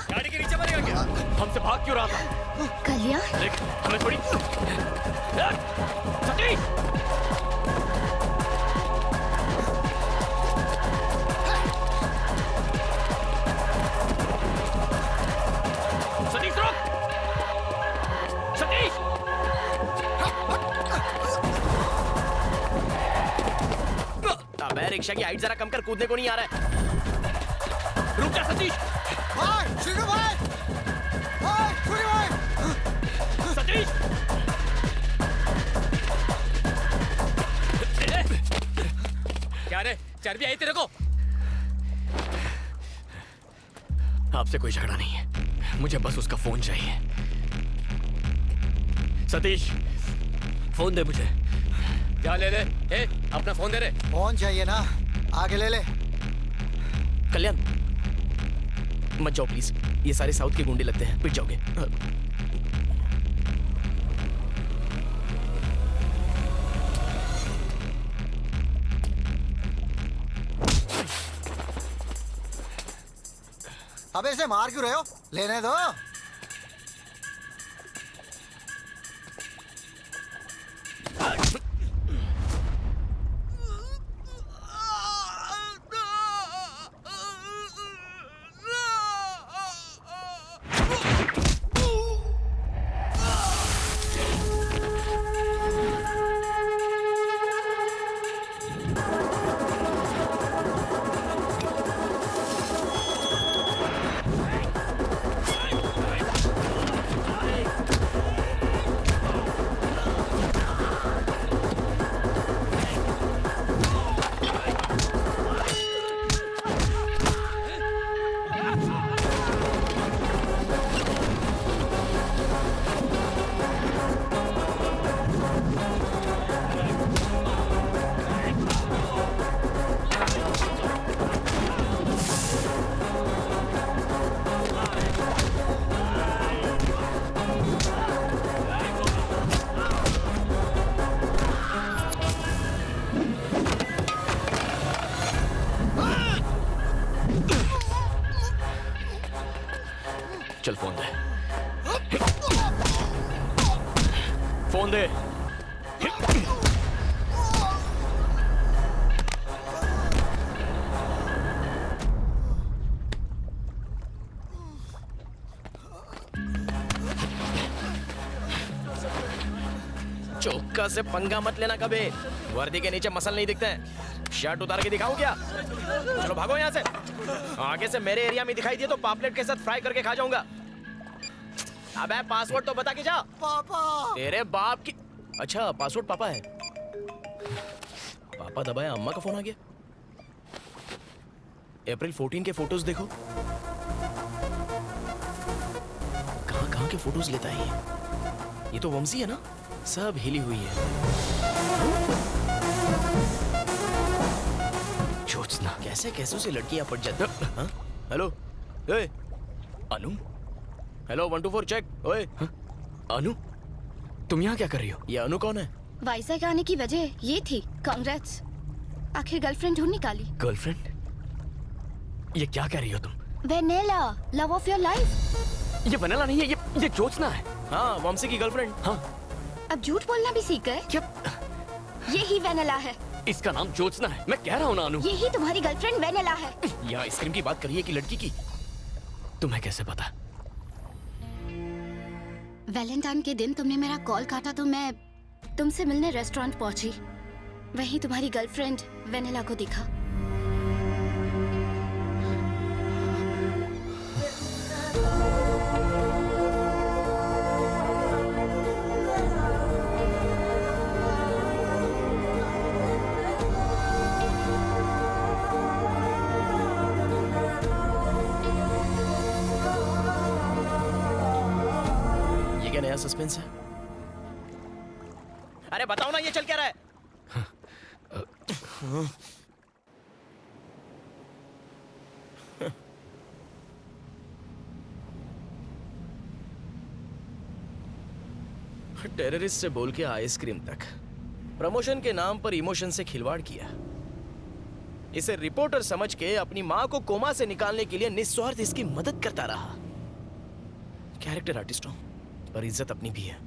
गाड़ी के नीचे मरेगा क्या? हमसे भाग क्यों रहा था? कल्याण, देख, हमें थोड़ी सतीश! सतीश रुक! सतीश! अबे रिक्शा की हाइट जरा कम कर, कूदने को नहीं आ रहा है। रुक जा सतीश! भाई, शिनू भाई! भाई, शिनू भाई! सतीश! क्या रे, चर्बी आई तेरे को? आपसे कोई झगड़ा नहीं है, मुझे बस उसका फोन चाहिए। सतीश, फोन दे मुझे। क्या ले ले? ए, अपना फोन दे रे। फोन चाहिए ना, आगे ले ले। कल्याण मत जाओ प्लीज, ये सारे साउथ के गुंडे लगते हैं, पिट जाओगे। अबे इसे मार क्यों रहे हो? लेने दो। चल फोन दे, फोन दे। चौका से पंगा मत लेना कभी, वर्दी के नीचे मसल नहीं दिखते हैं। शर्ट उतार के दिखाऊं क्या? चलो भागो यहाँ से, आगे से मेरे एरिया में दिखाई दिए तो पापलेट के साथ फ्राई करके खा जाऊंगा। अबे पासवर्ड तो बता के जा। पापा! तेरे बाप की। अच्छा पासवर्ड पापा है। पापा दबाया, अम्मा का फोन आ गया। अप्रैल 14 के फोटोज देखो, कहाँ कहाँ के फोटोज लेता है ये तो वंशी है ना, सब हिली हुई है। ज्योत्सना, कैसे कैसे से लड़कियां पट जाती। हाँ? हेलो, ए, अनु? Hello 1 2 4 check. ओए, अनु, तुम यहाँ क्या कर रही हो? ये अनु कौन है? वाइजैक आने की वजह ये थी। कांग्रेट्स, आखिर गर्लफ्रेंड ढूंढ निकाली। गर्लफ्रेंड? ये क्या कह रही हो तुम? Vennela, love of your life. ये वनेला नहीं है, ये ज्योत्सना है। हाँ, वंशी की गर्लफ्रेंड। हाँ। अब झूठ बोलना भी सीख गए? क्या? यही वेनेला है। इसका नाम ज्योत्सना है, मैं कह रहा हूँ ना अनु। यही तुम्हारी गर्लफ्रेंड वेनेला है। यहाँ आइसक्रीम की बात करिए कि लड़की की? तुम्हें कैसे पता? वैलेंटाइन के दिन तुमने मेरा कॉल काटा तो मैं तुमसे मिलने रेस्टोरेंट पहुंची। वहीं तुम्हारी गर्लफ्रेंड वेनेला को दिखा। नया सस्पेंस है। अरे बताओ ना, ये चल क्या रहा है? टेररिस्ट से बोल के आइसक्रीम तक, प्रमोशन के नाम पर इमोशन से खिलवाड़ किया। इसे रिपोर्टर समझ के अपनी मां को कोमा से निकालने के लिए निस्वार्थ इसकी मदद करता रहा। कैरेक्टर आर्टिस्ट हूँ, पर इज्जत अपनी भी है।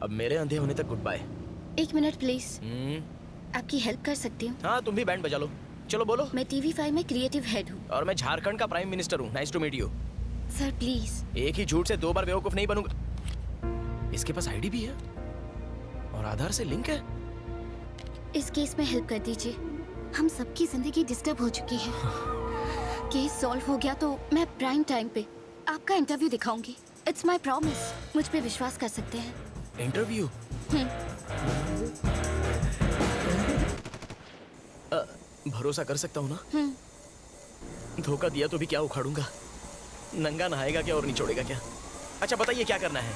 अब मेरे अंधे होने तक गुड बाय। 1 minute please. आपकी हेल्प कर सकती हूँ? हाँ, तुम भी बैंड बजा लो। चलो बोलो। मैं TV5 में क्रिएटिव हेड हूँ। और मैं झारखंड का प्राइम मिनिस्टर हूँ। Nice to meet you. Sir please. एक ही झूठ से 2 बार बेवकूफ नहीं बनूंगा। इसके पास आईडी भी है और आधार से लिंक है। इस केस में हेल्प कर दीजिए। हम सबकी जिंदगी डिस्टर्ब हो चुकी है। केस सॉल्व हो गया तो मैं प्राइम टाइम पे आपका इंटरव्यू दिखाऊंगी। It's my promise. मुझ पे विश्वास कर सकते हैं। इंटरव्यू? भरोसा कर सकता हूँ ना? धोखा दिया तो भी क्या उखाड़ूंगा? नंगा नहाएगा क्या और निचोड़ेगा क्या? अच्छा बताइए क्या करना है?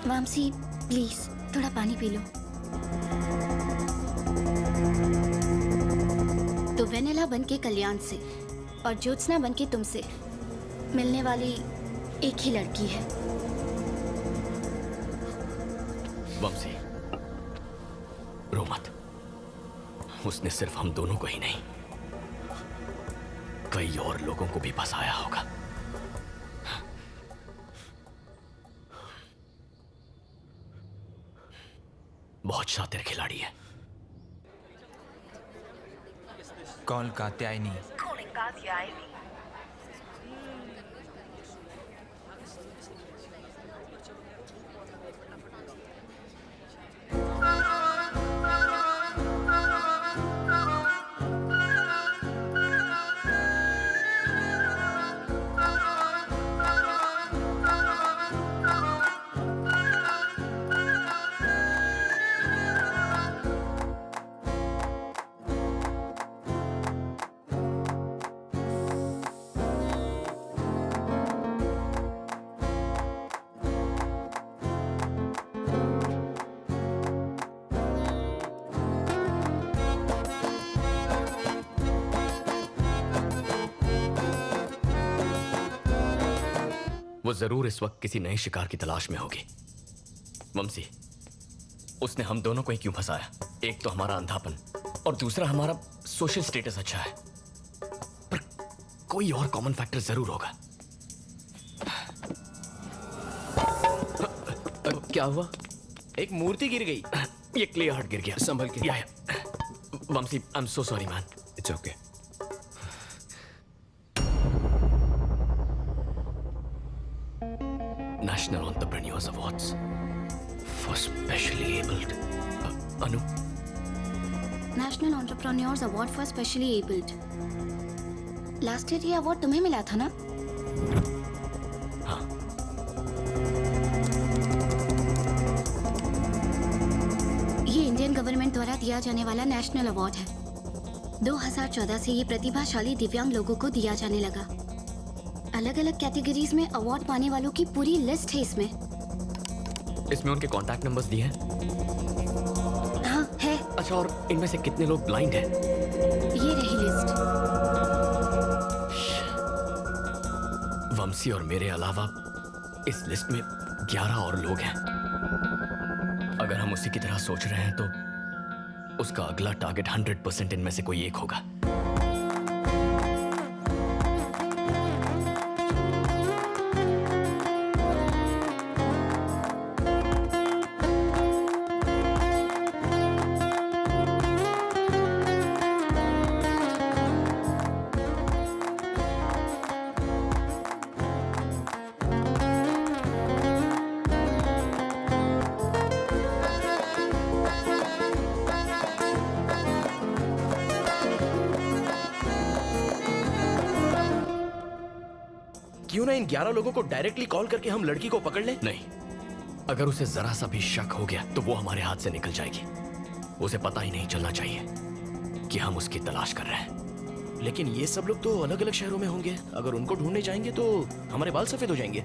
मामसी प्लीज थोड़ा पानी पी लो। तो वेनिला बनके कल्याण से और ज्योत्सना बनके तुमसे मिलने वाली एक ही लड़की है। वंशी, रो मत। उसने सिर्फ हम दोनों को ही नहीं, कई और लोगों को भी फंसाया होगा। बहुत शातिर खिलाड़ी है। कॉल कात्यायनी। Calling Katyayani. वो जरूर इस वक्त किसी नए शिकार की तलाश में होगी। ममसी, उसने हम दोनों को ही क्यों फंसाया? एक तो हमारा अंधापन और दूसरा हमारा सोशल स्टेटस अच्छा है, पर कोई और कॉमन फैक्टर जरूर होगा। क्या हुआ? एक मूर्ति गिर गई। ये क्ले हार्ट गिर गया। संभल के। Vamsi, I am so sorry man. It's okay. National Entrepreneurs Awards for Specially Abled. Anu? National entrepreneurs award for specially abled. Last year ये अवार्ड तुम्हें मिला था ना? हाँ। ये इंडियन गवर्नमेंट द्वारा दिया जाने वाला नेशनल अवार्ड है। 2014 से ये प्रतिभाशाली दिव्यांग लोगों को दिया जाने लगा। अलग अलग कैटेगरीज में अवार्ड पाने वालों की पूरी लिस्ट है इसमें। इसमें उनके कॉन्टैक्ट नंबर्स दिए हैं? हाँ है। अच्छा, और इनमें से कितने लोग ब्लाइंड हैं? ये रही लिस्ट। वंशी और मेरे अलावा इस लिस्ट में 11 और लोग हैं। अगर हम उसी की तरह सोच रहे हैं तो उसका अगला टारगेट 100% इनमें से कोई एक होगा। क्यों ना इन 11 लोगों को डायरेक्टली कॉल करके हम लड़की को पकड़ लें? नहीं, अगर उसे जरा सा भी शक हो गया तो वो हमारे हाथ से निकल जाएगी। उसे पता ही नहीं चलना चाहिए कि हम उसकी तलाश कर रहे हैं। लेकिन ये सब लोग तो अलग अलग शहरों में होंगे। अगर उनको ढूंढने जाएंगे तो हमारे बाल सफेद हो जाएंगे।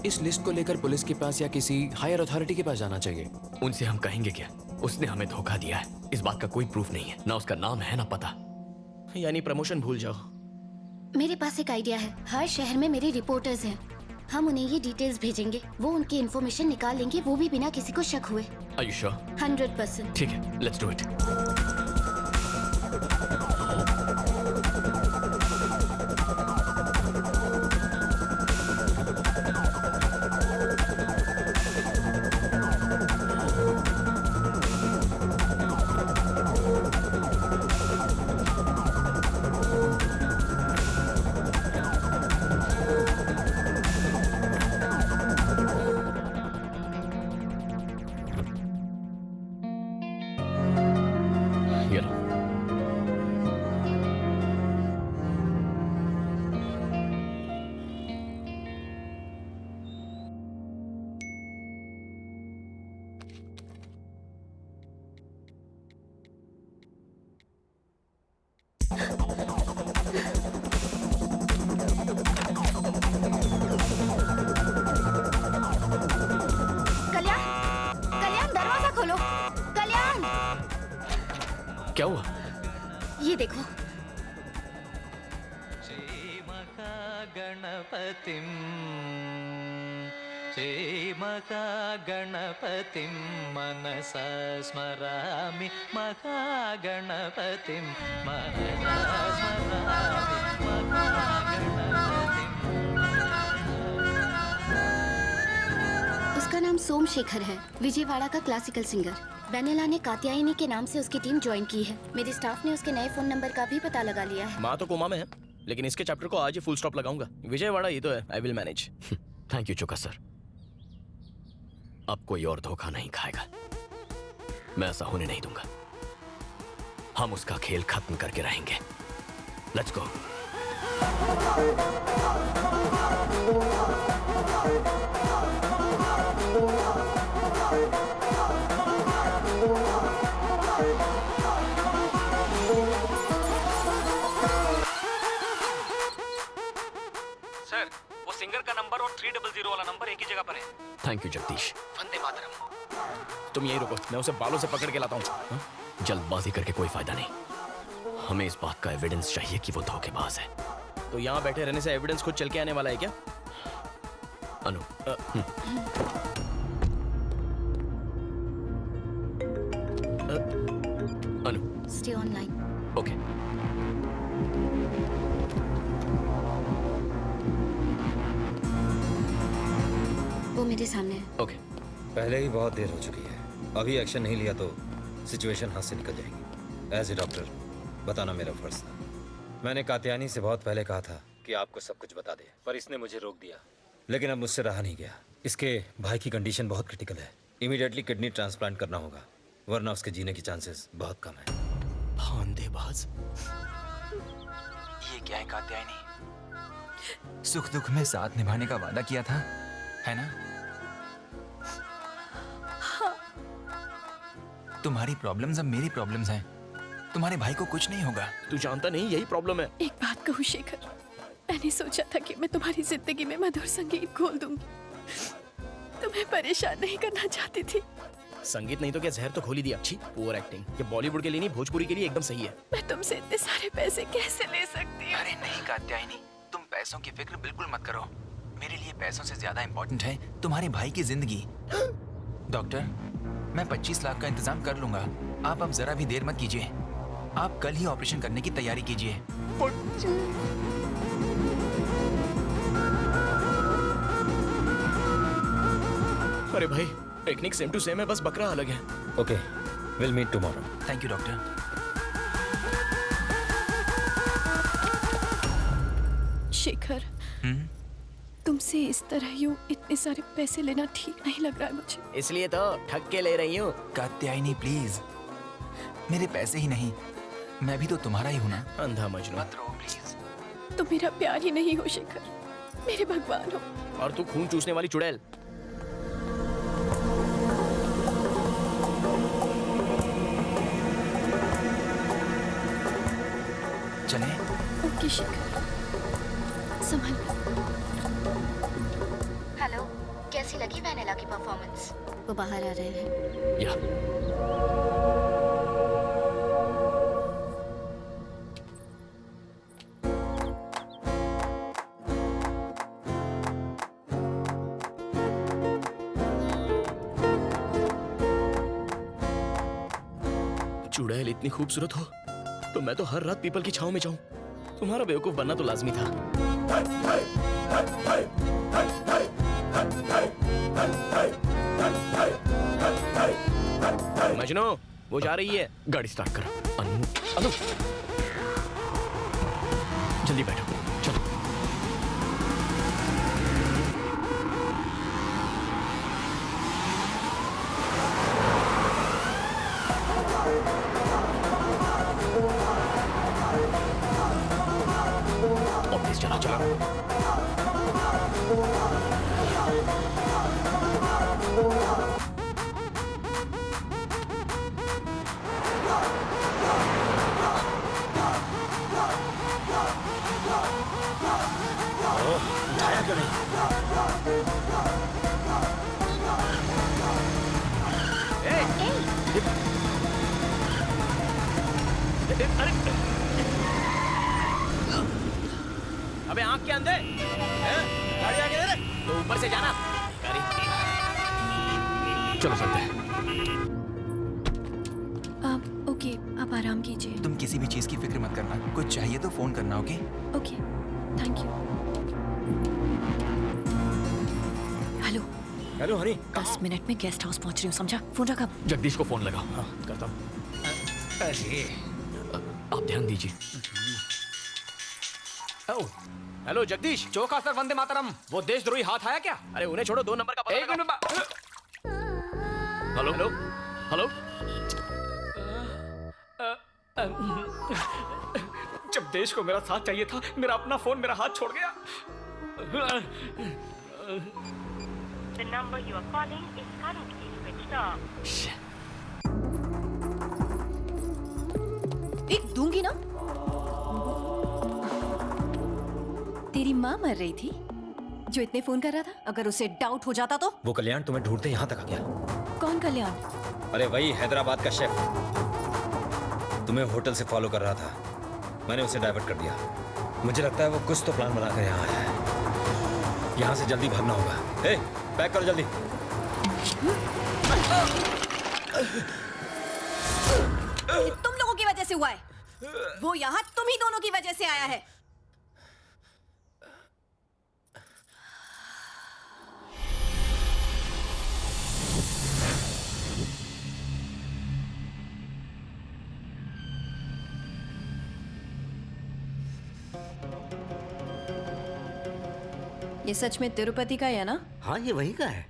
इस लिस्ट को लेकर पुलिस के पास या किसी हायर अथॉरिटी के पास जाना चाहिए। उनसे हम कहेंगे क्या? उसने हमें धोखा दिया है, इस बात का कोई प्रूफ नहीं है। ना उसका नाम है ना पता। यानी प्रमोशन भूल जाओ। मेरे पास एक आइडिया है। हर शहर में मेरे रिपोर्टर्स हैं। हम उन्हें ये डिटेल्स भेजेंगे, वो उनकी इन्फॉर्मेशन निकाल लेंगे, वो भी बिना किसी को शक हुए। Are you sure? 100%। ठीक है, let's do it. क्या हुआ? ये देखो। गणपतिम श्रीमहागणपतिम मनसा स्मरामि महागणपतिम मनसा स्मरामि महागणपतिम। उसका नाम सोमशेखर है, विजयवाड़ा का क्लासिकल सिंगर। वेनिला ने कात्यायनी के नाम से उसकी टीम ज्वाइन की है। मेरे स्टाफ ने उसके नए फोन नंबर का भी पता लगा लिया है। माँ तो कोमा में है, लेकिन इसके चैप्टर को आज ही फुल स्टॉप लगाऊंगा। विजयवाड़ा ये तो है, I will manage. Thank you Choka sir. अब कोई और धोखा नहीं खाएगा, मैं ऐसा होने नहीं दूंगा। हम उसका खेल खत्म करके रहेंगे। Let's go. सर, वो सिंगर का नंबर और 300 वाला नंबर एक ही जगह पर है। Thank you Jagdish. वंदे मातरम। तुम यही रुको, मैं उसे बालों से पकड़ के लाता हूँ। जल्दबाजी करके कोई फायदा नहीं, हमें इस बात का एविडेंस चाहिए कि वो धोखेबाज है। तो यहाँ बैठे रहने से एविडेंस खुद चल के आने वाला है क्या? अनु, अनु, स्टे ऑनलाइन। ओके। वो मेरे सामने है। ओके। पहले ही बहुत देर हो चुकी है, अभी एक्शन नहीं लिया तो सिचुएशन हाथ से निकल जाएगी। एज ए डॉक्टर बताना मेरा फर्ज था। मैंने कात्यायनी से बहुत पहले कहा था कि आपको सब कुछ बता दे, पर इसने मुझे रोक दिया। लेकिन अब मुझसे रहा नहीं गया। इसके भाई की कंडीशन बहुत क्रिटिकल है, इमीडिएटली किडनी ट्रांसप्लांट करना होगा, वरना उसके जीने की चांसेस बहुत कम है। भांदेबाज। ये क्या है कात्यायनी? सुख दुख में साथ निभाने का वादा किया था, है ना? हाँ। तुम्हारी प्रॉब्लम्स अब मेरी प्रॉब्लम्स हैं। तुम्हारे भाई को कुछ नहीं होगा। तू जानता नहीं यही प्रॉब्लम है। एक बात कहूँ शेखर, मैंने सोचा था कि मैं तुम्हारी जिंदगी में मधुर संगीत घोल दूंगी, तुम्हें परेशान नहीं करना चाहती थी। संगीत नहीं तो क्या जहर तो खोल ही दिया। अच्छी पुअर एक्टिंग। ये बॉलीवुड के लिए नहीं, भोजपुरी के लिए एकदम सही है। मैं तुमसे इतने सारे पैसे कैसे ले सकती हूँ? अरे नहीं कात्यायनी, तुम पैसों की फिक्र बिल्कुल मत करो। मेरे लिए पैसों से ज्यादा इम्पोर्टेंट है तुम्हारे भाई की जिंदगी। डॉक्टर, मैं 25 लाख का इंतजाम कर लूंगा। आप अब जरा भी देर मत कीजिए। आप कल ही ऑपरेशन करने की तैयारी कीजिए। अरे भाई, टेक्निक सेम टू सेम है, बस बकरा अलग है। Okay, will meet tomorrow. Thank you doctor. Shekhar, तुमसे इस तरह यूं इतने सारे पैसे लेना ठीक नहीं लग रहा है मुझे। इसलिए तो ठग के ले रही हूँ। कात्यायनी प्लीज, मेरे पैसे ही नहीं, मैं भी तो तुम्हारा ही हूँ ना। अंधा मजनू। मत रो प्लीज। तुम मेरा प्यार ही नहीं हो शेखर, मेरे भगवान हो। और तू खून चूसने वाली चुड़ैल। चले? ओके शेखर, संभल। हेलो, कैसी लगी वेनिला की परफॉर्मेंस? वो बाहर आ रहे हैं। या इतनी खूबसूरत हो तो मैं तो हर रात पीपल की छांव में जाऊं। तुम्हारा बेवकूफ बनना तो लाजमी था। मजनू, वो जा रही है। गाड़ी स्टार्ट करो। अनु, अनु, जल्दी बैठो, चलो। ऑफिस चला चला। उठाया क्यों नहीं? अबे आंख के अंधे, गाड़ी आगे दे, तो ऊपर से जाना। गाड़ी चलो चलते हैं। ओके, आप आराम कीजिए। तुम किसी भी चीज की फिक्र मत करना, कुछ चाहिए तो फोन करना। Okay okay, thank you. Hello hello Honey, 10 minute में गेस्ट हाउस पहुंच रही हूँ, समझा? फोन रखा। जगदीश को फोन लगाओ। हाँ करता हूँ। अरे आप ध्यान दीजिए। हेलो जगदीश। चौका सर, वंदे मातरम। वो देशद्रोही हाथ आया क्या? अरे उन्हें छोड़ो, 2 नंबर का पता एक मिनट। Hello hello hello. जब देश को मेरा साथ चाहिए था, मेरा अपना फोन मेरा हाथ छोड़ गया। The number you are calling is currently switched off. एक दूंगी ना। तेरी माँ मर रही थी जो इतने फोन कर रहा था। अगर उसे डाउट हो जाता तो? वो कल्याण तुम्हें ढूंढते यहाँ तक आ गया। कौन कल्याण? अरे वही हैदराबाद का शेफ, तुम्हें होटल से फॉलो कर रहा था। मैंने उसे डाइवर्ट कर दिया। मुझे लगता है वो कुछ तो प्लान बनाकर यहाँ आया है। यहाँ से जल्दी भागना होगा। ए, पैक करो जल्दी। तुम लोगों की वजह से हुआ है। वो यहाँ तुम ही दोनों की वजह से आया है। ये सच में तिरुपति का है ना? हाँ, ये वही का है।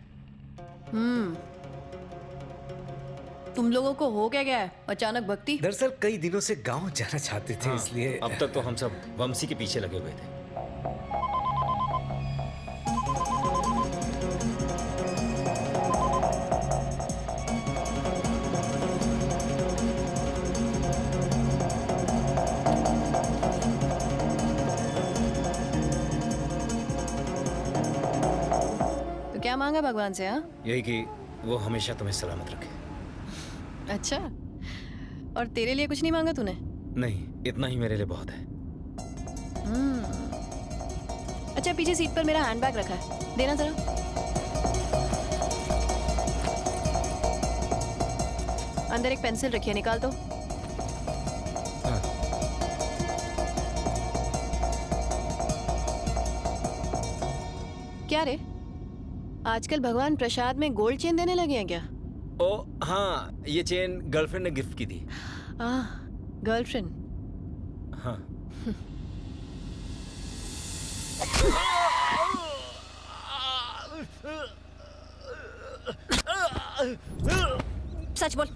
तुम लोगों को हो क्या गया है अचानक भक्ति? दरअसल कई दिनों से गांव जाना चाहते थे, इसलिए अब तक तो हम सब वंशी के पीछे लगे हुए थे। तो क्या मांगा भगवान से? हाँ, यही कि वो हमेशा तुम्हें सलामत रखे। अच्छा, और तेरे लिए कुछ नहीं मांगा तूने? नहीं, इतना ही मेरे लिए बहुत है। अच्छा, पीछे सीट पर मेरा हैंडबैग रखा है, देना जरा। अंदर एक पेंसिल रखी है, निकाल दो। क्या रे, आजकल भगवान प्रसाद में गोल्ड चेन देने लगे हैं क्या? ओ हाँ, ये चेन गर्लफ्रेंड ने गिफ्ट की थी। गर्लफ्रेंड? हाँ। सच बोल,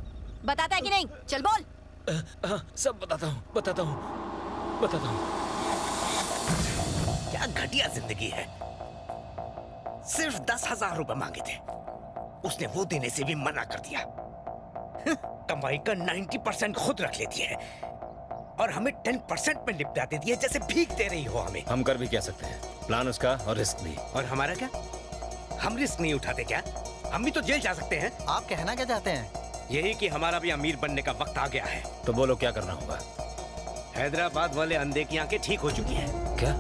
बताता है कि नहीं? चल बोल। हाँ, सब बताता हूँ, बताता हूँ, बताता हूँ। क्या घटिया जिंदगी है। सिर्फ 10,000 रुपए मांगे थे, उसने वो देने से भी मना कर दिया। कमाई का 90% खुद रख लेती है और हमें 10% में निपटा देती है, जैसे भीख दे रही हो हमें। हम कर भी क्या सकते हैं, प्लान उसका और रिस्क भी। और हमारा क्या? हम रिस्क नहीं उठाते क्या? हम भी तो जेल जा सकते हैं। आप कहना क्या चाहते हैं? यही कि हमारा भी अमीर बनने का वक्त आ गया है। तो बोलो क्या करना होगा? हैदराबाद वाले अंधे की आंखें ठीक हो चुकी हैं। क्या?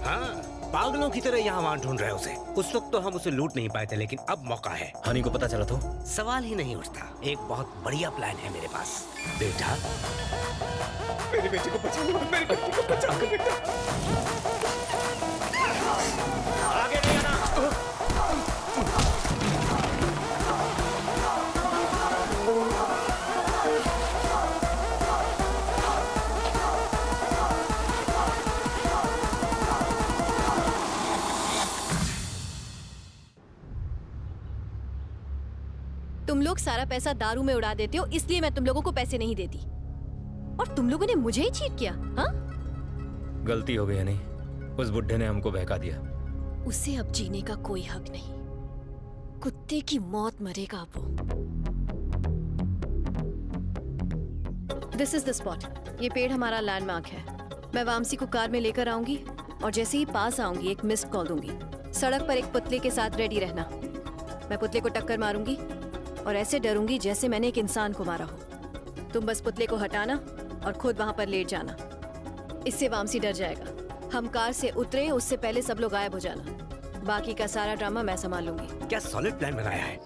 हाँ, पागलों की तरह यहाँ वहाँ ढूंढ रहे उसे। उस वक्त तो हम उसे लूट नहीं पाए थे, लेकिन अब मौका है। हनी को पता चला तो? सवाल ही नहीं उठता। एक बहुत बढ़िया प्लान है मेरे पास। बेटा, मेरी बेटी को बचा लो, मेरी बेटी को बचा लो बेटा। आगे नहीं आना। तुम लोग सारा पैसा दारू में उड़ा देते हो, इसलिए मैं तुम लोगों को पैसे नहीं देती। और तुम लोगों ने मुझे ही चीट किया, हाँ? गलती हो गई हनी, उस बुड्ढे ने हमको बहका दिया। उसे अब जीने का कोई हक नहीं। कुत्ते की मौत मरेगा अब वो। This is the spot. ये पेड़ हमारा लैंडमार्क है। मैं वामसी को कार में लेकर आऊंगी और जैसे ही पास आऊंगी एक मिस्ड कॉल दूंगी। सड़क पर एक पुतले के साथ रेडी रहना। मैं पुतले को टक्कर मारूंगी और ऐसे डरूंगी जैसे मैंने एक इंसान को मारा हो। तुम बस पुतले को हटाना और खुद वहां पर लेट जाना। इससे वामसी डर जाएगा। हम कार से उतरे उससे पहले सब लोग गायब हो जाना। बाकी का सारा ड्रामा मैं संभाल लूंगी। क्या सॉलिड प्लान बनाया है।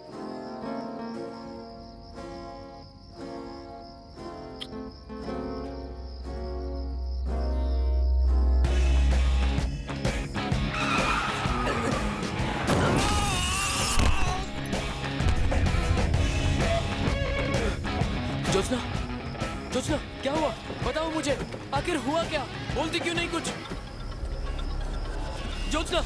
जोत्स्ना, जोत्स्ना, क्या हुआ? बताओ मुझे, आखिर हुआ क्या? बोलती क्यों नहीं कुछ? Jyotsna,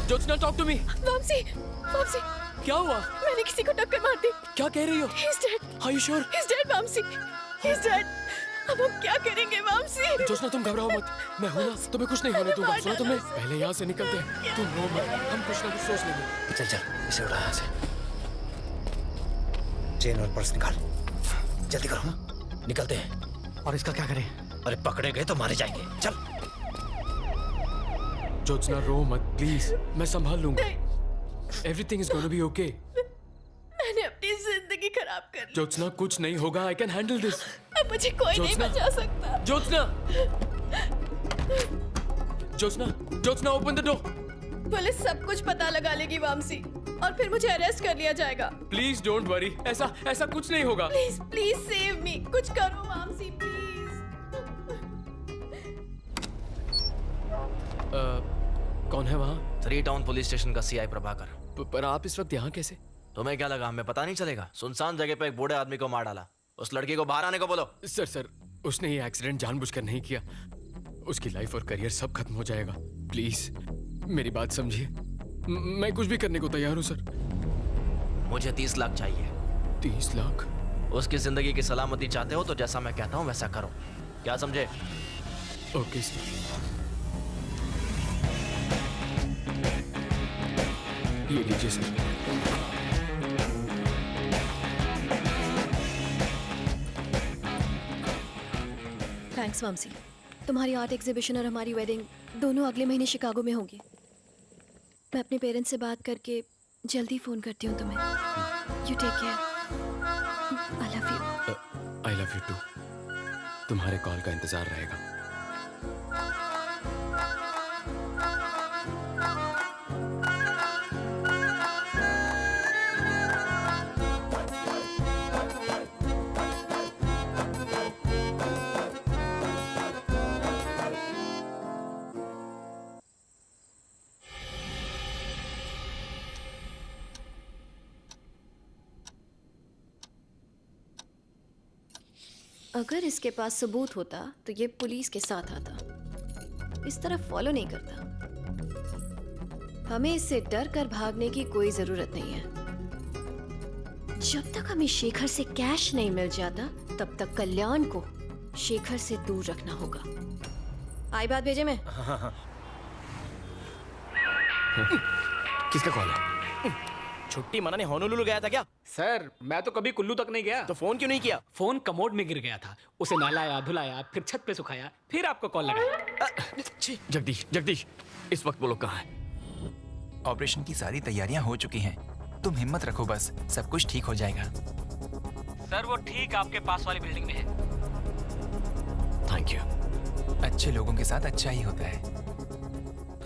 Jyotsna, talk to me. Vamsi, Vamsi, क्या हुआ? मैंने किसी को टक्कर मार दी। क्या कह रही हो? He's dead. Are you sure? He's dead, Vamsi. He's dead. अब हम क्या करेंगे वामसी? जोत्स्ना, तुम घबराओ मत, मैं हूं ना, तुम्हें कुछ नहीं होने दूंगा। सुनो तुमने, पहले यहाँ से निकलते हैं। तुम रो मत, हम कुछ ना कुछ सोच लेंगे। चल चल, इसे उड़ा यहाँ से। चेन और पर्स निकाल, जल्दी करो, निकलते हैं। और इसका क्या करें? अरे पकड़े गए तो मारे जाएंगे। चल। जोत्स्ना, रो मत प्लीज, मैं संभाल लूंगा। Everything is gonna be okay. मैंने अपनी जिंदगी खराब कर ली। जोत्स्ना, कुछ नहीं होगा, आई कैन हैंडल दिस। अब मुझे कोई नहीं बचा सकता। Jyotsna, Jyotsna, Jyotsna, open the door. Police सब कुछ पता लगा लेगी वामसी और फिर मुझे अरेस्ट कर लिया जाएगा। प्लीज डोंट वरी, ऐसा कुछ नहीं होगा। प्लीज प्लीज सेव मी, कुछ करो वामसी प्लीज। कौन है वहाँ? 3 टाउन पुलिस स्टेशन का सीआई प्रभाकर। पर आप इस वक्त यहाँ कैसे? तुम्हें क्या लगा हमें पता नहीं चलेगा? सुनसान जगह पे एक बूढ़े आदमी को मार डाला। उस लड़की को बाहर आने को बोलो। सर, उसने ये एक्सीडेंट जानबूझकर नहीं किया। उसकी लाइफ और करियर सब खत्म हो जाएगा। प्लीज मेरी बात समझिए, मैं कुछ भी करने को तैयार हूँ सर। मुझे 30 लाख चाहिए। 30 लाख? उसकी जिंदगी की सलामती चाहते हो तो जैसा मैं कहता हूँ वैसा करो। क्या समझे? Okay sir. ये लीजिए सर। थैंक्स वामसी। तुम्हारी आर्ट एग्जीबिशन और हमारी वेडिंग दोनों अगले महीने शिकागो में होंगी। मैं अपने पेरेंट्स से बात करके जल्दी फोन करती हूँ तुम्हें। You take care. I love you. I love you too. तुम्हारे कॉल का इंतजार रहेगा। अगर इसके पास सबूत होता तो ये पुलिस के साथ आता। इस तरह फॉलो नहीं करता। हमें इससे डर कर भागने की कोई जरूरत नहीं है। जब तक हमें शेखर से कैश नहीं मिल जाता तब तक कल्याण को शेखर से दूर रखना होगा। आई बात भेजे में? हाँ। किसका कॉल है? छुट्टी मनाने होनोलुलु गया था क्या? सर मैं तो कभी कुल्लू तक नहीं गया। तो फोन क्यों नहीं किया? फोन कमोड में गिर गया था, उसे नहलाया धुलाया फिर छत पे सुखाया फिर आपको कॉल लगाया। जगदीश, इस वक्त वो लोग कहाँ हैं? ऑपरेशन की सारी तैयारियां हो चुकी हैं। तुम हिम्मत रखो, बस सब कुछ ठीक हो जाएगा। सर वो ठीक आपके पास वाली बिल्डिंग में है। Thank you. अच्छे लोगों के साथ अच्छा ही होता है।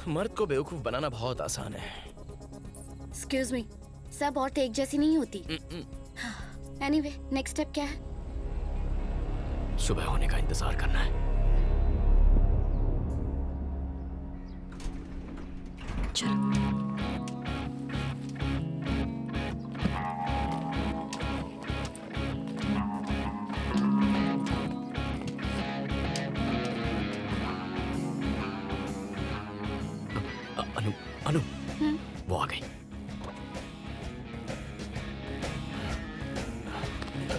मर्द को बेवकूफ बनाना बहुत आसान है। एक्सक्यूज मी, सब औरतें एक जैसी नहीं होती। एनीवे, नेक्स्ट स्टेप क्या है? सुबह होने का इंतजार करना है। चलो। अनु, अनु, वो आ गई।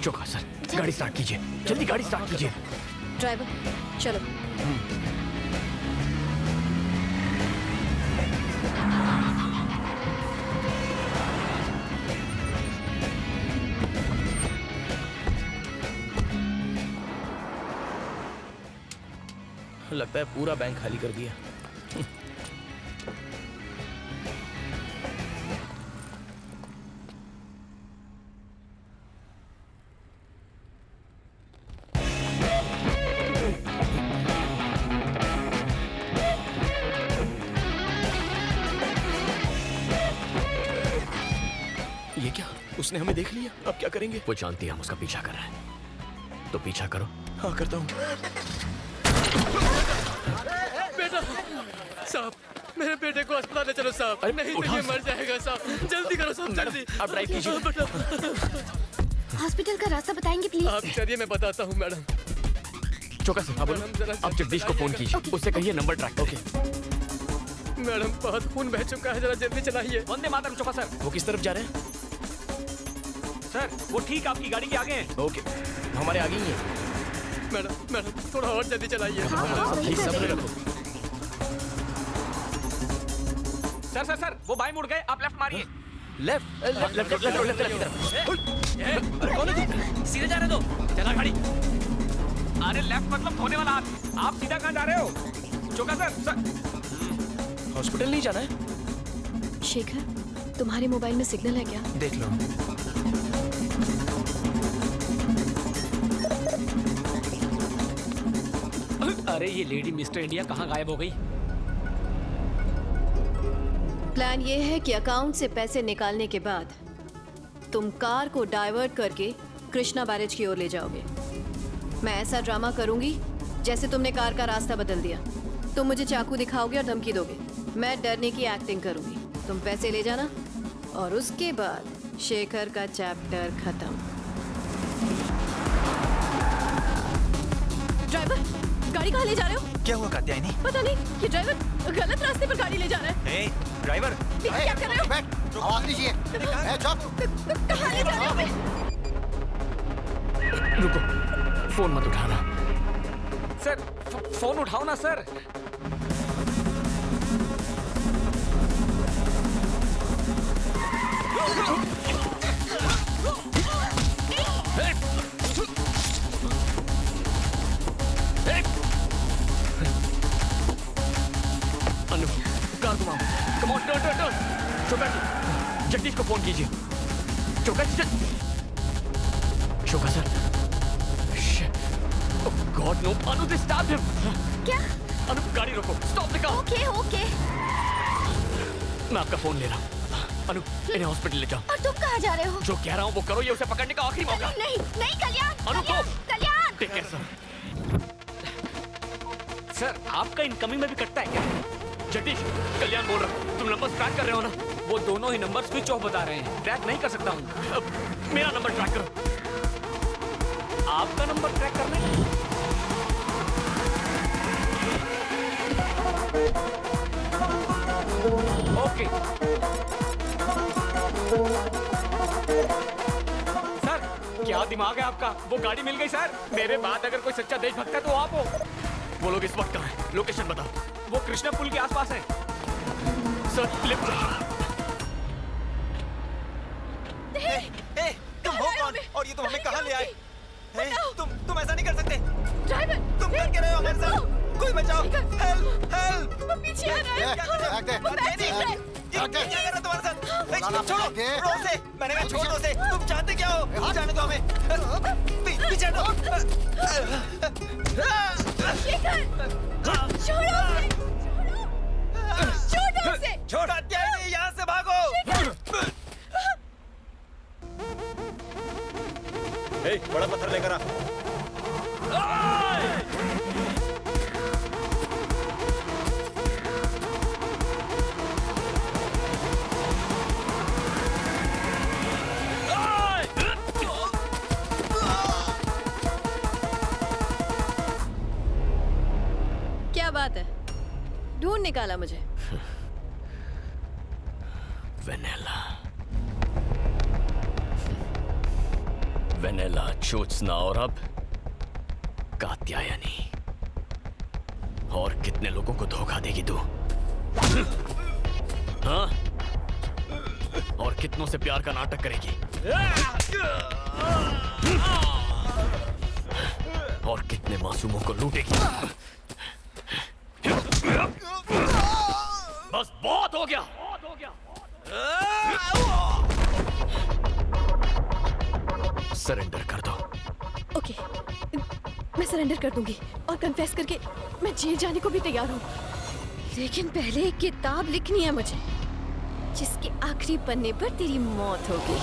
चौका सर, गाड़ी स्टार्ट कीजिए, जल्दी गाड़ी स्टार्ट कीजिए। ड्राइवर, चलो। लगता है पूरा बैंक खाली कर दिया। ये क्या? उसने हमें देख लिया, अब क्या करेंगे? वो जानती है हम उसका पीछा कर रहे हैं, तो पीछा करो। हाँ, करता हूँ। बेटा, साहब, मेरे बेटे को अस्पताल ले चलो साहब। नहीं तो ये मर जाएगा साहब। जल्दी करो साहब, जल्दी। आप ड्राइव कीजिए। हॉस्पिटल का रास्ता बताएंगे प्लीज? आप चलिए, मैं बताता हूँ मैडम। चौका सर, आप जगदीश को फोन कीजिए, उससे कहिए नंबर ट्रैक। ओके मैडम, बहुत खून बह चुका है, जरा जल्दी चलाइए। वंदे मातरम चौका सर। वो किस तरफ जा रहे हैं? सर, वो ठीक आपकी गाड़ी के आगे हैं। ओके, हमारे आगे ही है। मैडम, थोड़ा और जल्दी चलाइए। सब्र रखो। सर, वो बाएं मुड़ गए, आप लेफ्ट मारिए। लेफ्ट। सीधे जा रहे दो। चला गाड़ी। अरे लेफ्ट मतलब धोने वाला हाथ। आप सीधा कहाँ जा रहे हो? चौका सर। हॉस्पिटल नहीं जाना है? शेखर, तुम्हारे मोबाइल में सिग्नल है क्या? देख लो। अरे ये लेडी मिस्टर इंडिया कहाँ गायब हो गई? प्लान ये है कि अकाउंट से पैसे निकालने के बाद तुम कार को डाइवर्ट करके कृष्णा बैरेज की ओर ले जाओगे। मैं ऐसा ड्रामा करूंगी जैसे तुमने कार का रास्ता बदल दिया। तुम मुझे चाकू दिखाओगे और धमकी दोगे। मैं डरने की एक्टिंग करूंगी, तुम पैसे ले जाना और उसके बाद शेखर का चैप्टर खत्म। ड्राइवर, गाड़ी कहाँ ले जा रहे हो? क्या हुआ कात्यायनी? पता नहीं, ये ड्राइवर गलत रास्ते पर गाड़ी ले जा रहा है। ड्राइवर, क्या कर रहे हो? आवाज दीजिए। कहाँ ले जा रहे हो? रुको, फोन मत उठाना। सर, फोन उठाओ ना सर। अनु, कार घुमाओ। Come on, turn. Chowka ji, Jagdish को फोन कीजिए। Chowka ji, Chowka sir. God no, Anu they stop him. क्या? अनु, गाड़ी रोको, स्टॉप द कार। ओके। मैं आपका फोन ले रहा हूँ। अनु, इन्हें हॉस्पिटल ले जाओ। और तुम कहाँ जा रहे हो? जो कह रहा हूँ वो करो, ये उसे पकड़ने का आखिरी मौका। नहीं कल्याण। अनु को। Kalyan. Take care sir. Sir, आपका इनकमिंग में भी कटता है क्या? जगदीश, कल्याण बोल रहा हूँ। तुम नंबर ट्रैक कर रहे हो ना? वो दोनों ही नंबर स्विच ऑफ बता रहे हैं। ट्रैक नहीं कर सकता हूँ। मेरा नंबर ट्रैक करो। आपका नंबर ट्रैक करना है? ओके। सर, क्या दिमाग है आपका? वो गाड़ी मिल गई सर। मेरे बाद अगर कोई सच्चा देशभक्त है तो आप हो। वो लोग इस वक्त कहाँ हैं? लोकेशन बताओ। वो कृष्णा पुल के आसपास है। Sir, lift. तुम हो कौन? और ये तुम हमें कहाँ ले आए? तुम ऐसा नहीं कर सकते। ड्राइवर, तुम कर क्या रहे हो हमारे साथ? कोई बचाओ। हेल्प। वो पीछे आ रहा है। क्या कर रहे हो तुम्हारे साथ? छोड़ो उसे। मैंने कहा छोड़ दो उसे। तुम जानते क्या हो? जाने दो हमें। पीछे हटो। शेखर, छोड़ो उसे। छोड़ कात्यायनी, यहाँ से भागो। बड़ा पत्थर लेकर आ। क्या बात है, ढूंढ निकाला मुझे। वेनेला, वेनेला, ज्योत्सना और अब कात्यायनी। और कितने लोगों को धोखा देगी तू? हाँ? और कितनों से प्यार का नाटक करेगी? और कितने मासूमों को लूटेगी? बस बहुत हो गया। सरेंडर कर दो। ओके, मैं सरेंडर कर दूंगी और कन्फेस करके मैं जेल जाने को भी तैयार हूँ। लेकिन पहले एक किताब लिखनी है मुझे, जिसके आखिरी पन्ने पर तेरी मौत होगी।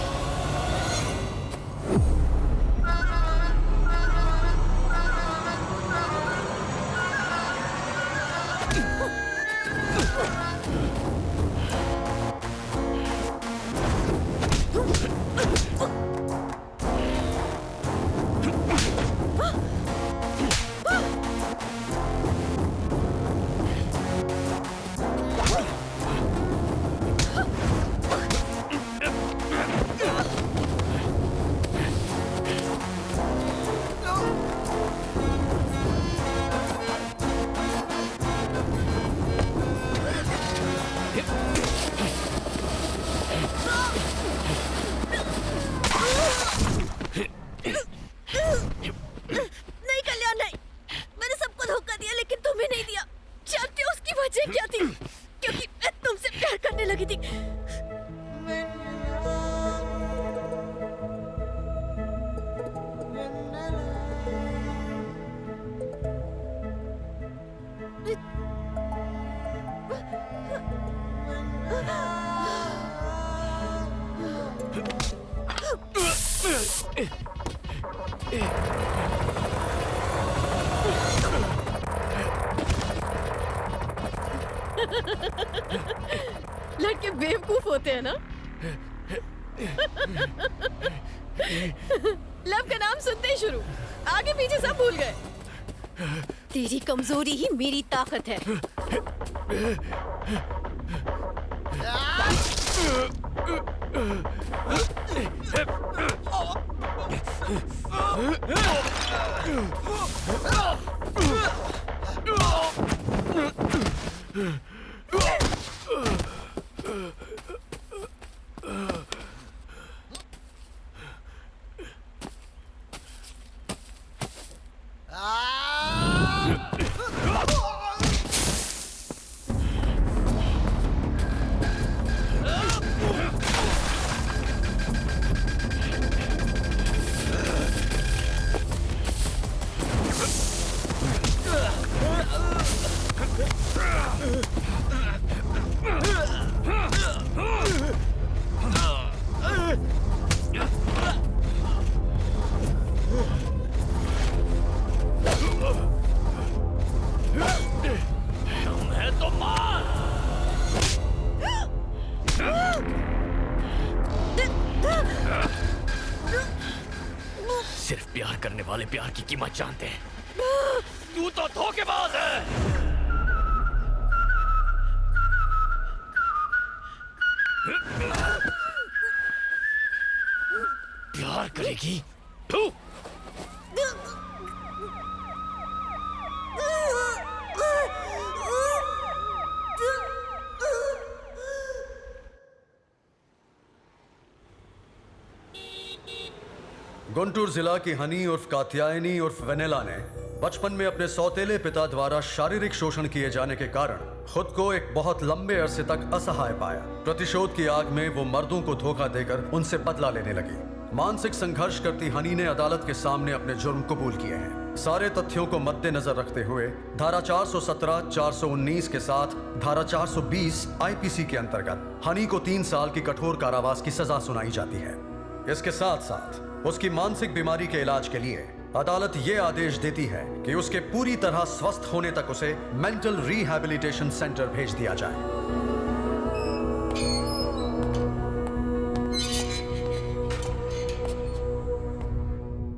लड़के बेवकूफ होते हैं ना। लव का नाम सुनते ही शुरू, आगे पीछे सब भूल गए। तेरी कमजोरी ही मेरी ताकत है। सिर्फ प्यार करने वाले प्यार की कीमत जानते हैं। तू तो धोखेबाज है। प्यार करेगी तू? गुंटूर जिला की हनी उर्फ कात्यायनी उर्फ वेनेला ने बचपन में अपने सौतेले पिता द्वारा शारीरिक शोषण किए जाने के कारण खुद को एक बहुत लंबे अरसे तक असहाय पाया। प्रतिशोध की आग में वो मर्दों को धोखा देकर उनसे बदला लेने लगी। मानसिक संघर्ष करती हनी ने अदालत के सामने अपने जुर्म कबूल किए हैं। सारे तथ्यों को मद्देनजर रखते हुए धारा 417, 419 के साथ धारा 420 आईपीसी के अंतर्गत हनी को 3 साल की कठोर कारावास की सजा सुनाई जाती है। इसके साथ साथ उसकी मानसिक बीमारी के इलाज के लिए अदालत ये आदेश देती है कि उसके पूरी तरह स्वस्थ होने तक उसे मेंटल रिहैबिलिटेशन सेंटर भेज दिया जाए।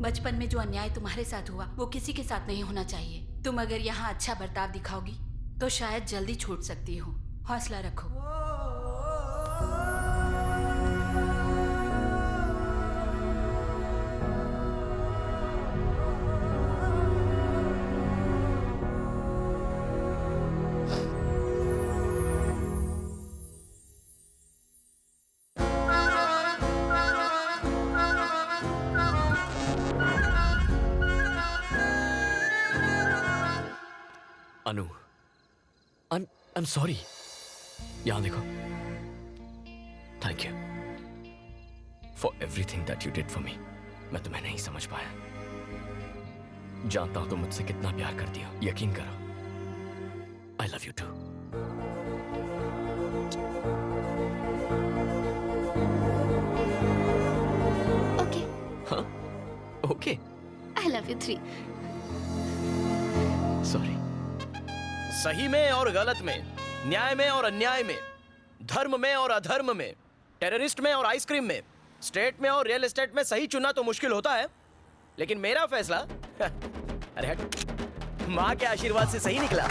बचपन में जो अन्याय तुम्हारे साथ हुआ वो किसी के साथ नहीं होना चाहिए। तुम अगर यहाँ अच्छा बर्ताव दिखाओगी तो शायद जल्दी छूट सकती हो। हौसला रखो। अनु, I'm sorry. यहाँ देखो. Thank you for everything that you did for me. मैं तुम्हें नहीं समझ पाया. जानता हूँ तुम मुझसे कितना प्यार करती हो. यकीन करो. I love you too. Okay. हाँ? Okay. I love you 3. Sorry. सही में और गलत में, न्याय में और अन्याय में, धर्म में और अधर्म में, टेररिस्ट में और आइसक्रीम में, स्टेट में और रियल एस्टेट में सही चुनना तो मुश्किल होता है, लेकिन मेरा फैसला अरे हट, माँ के आशीर्वाद से सही निकला।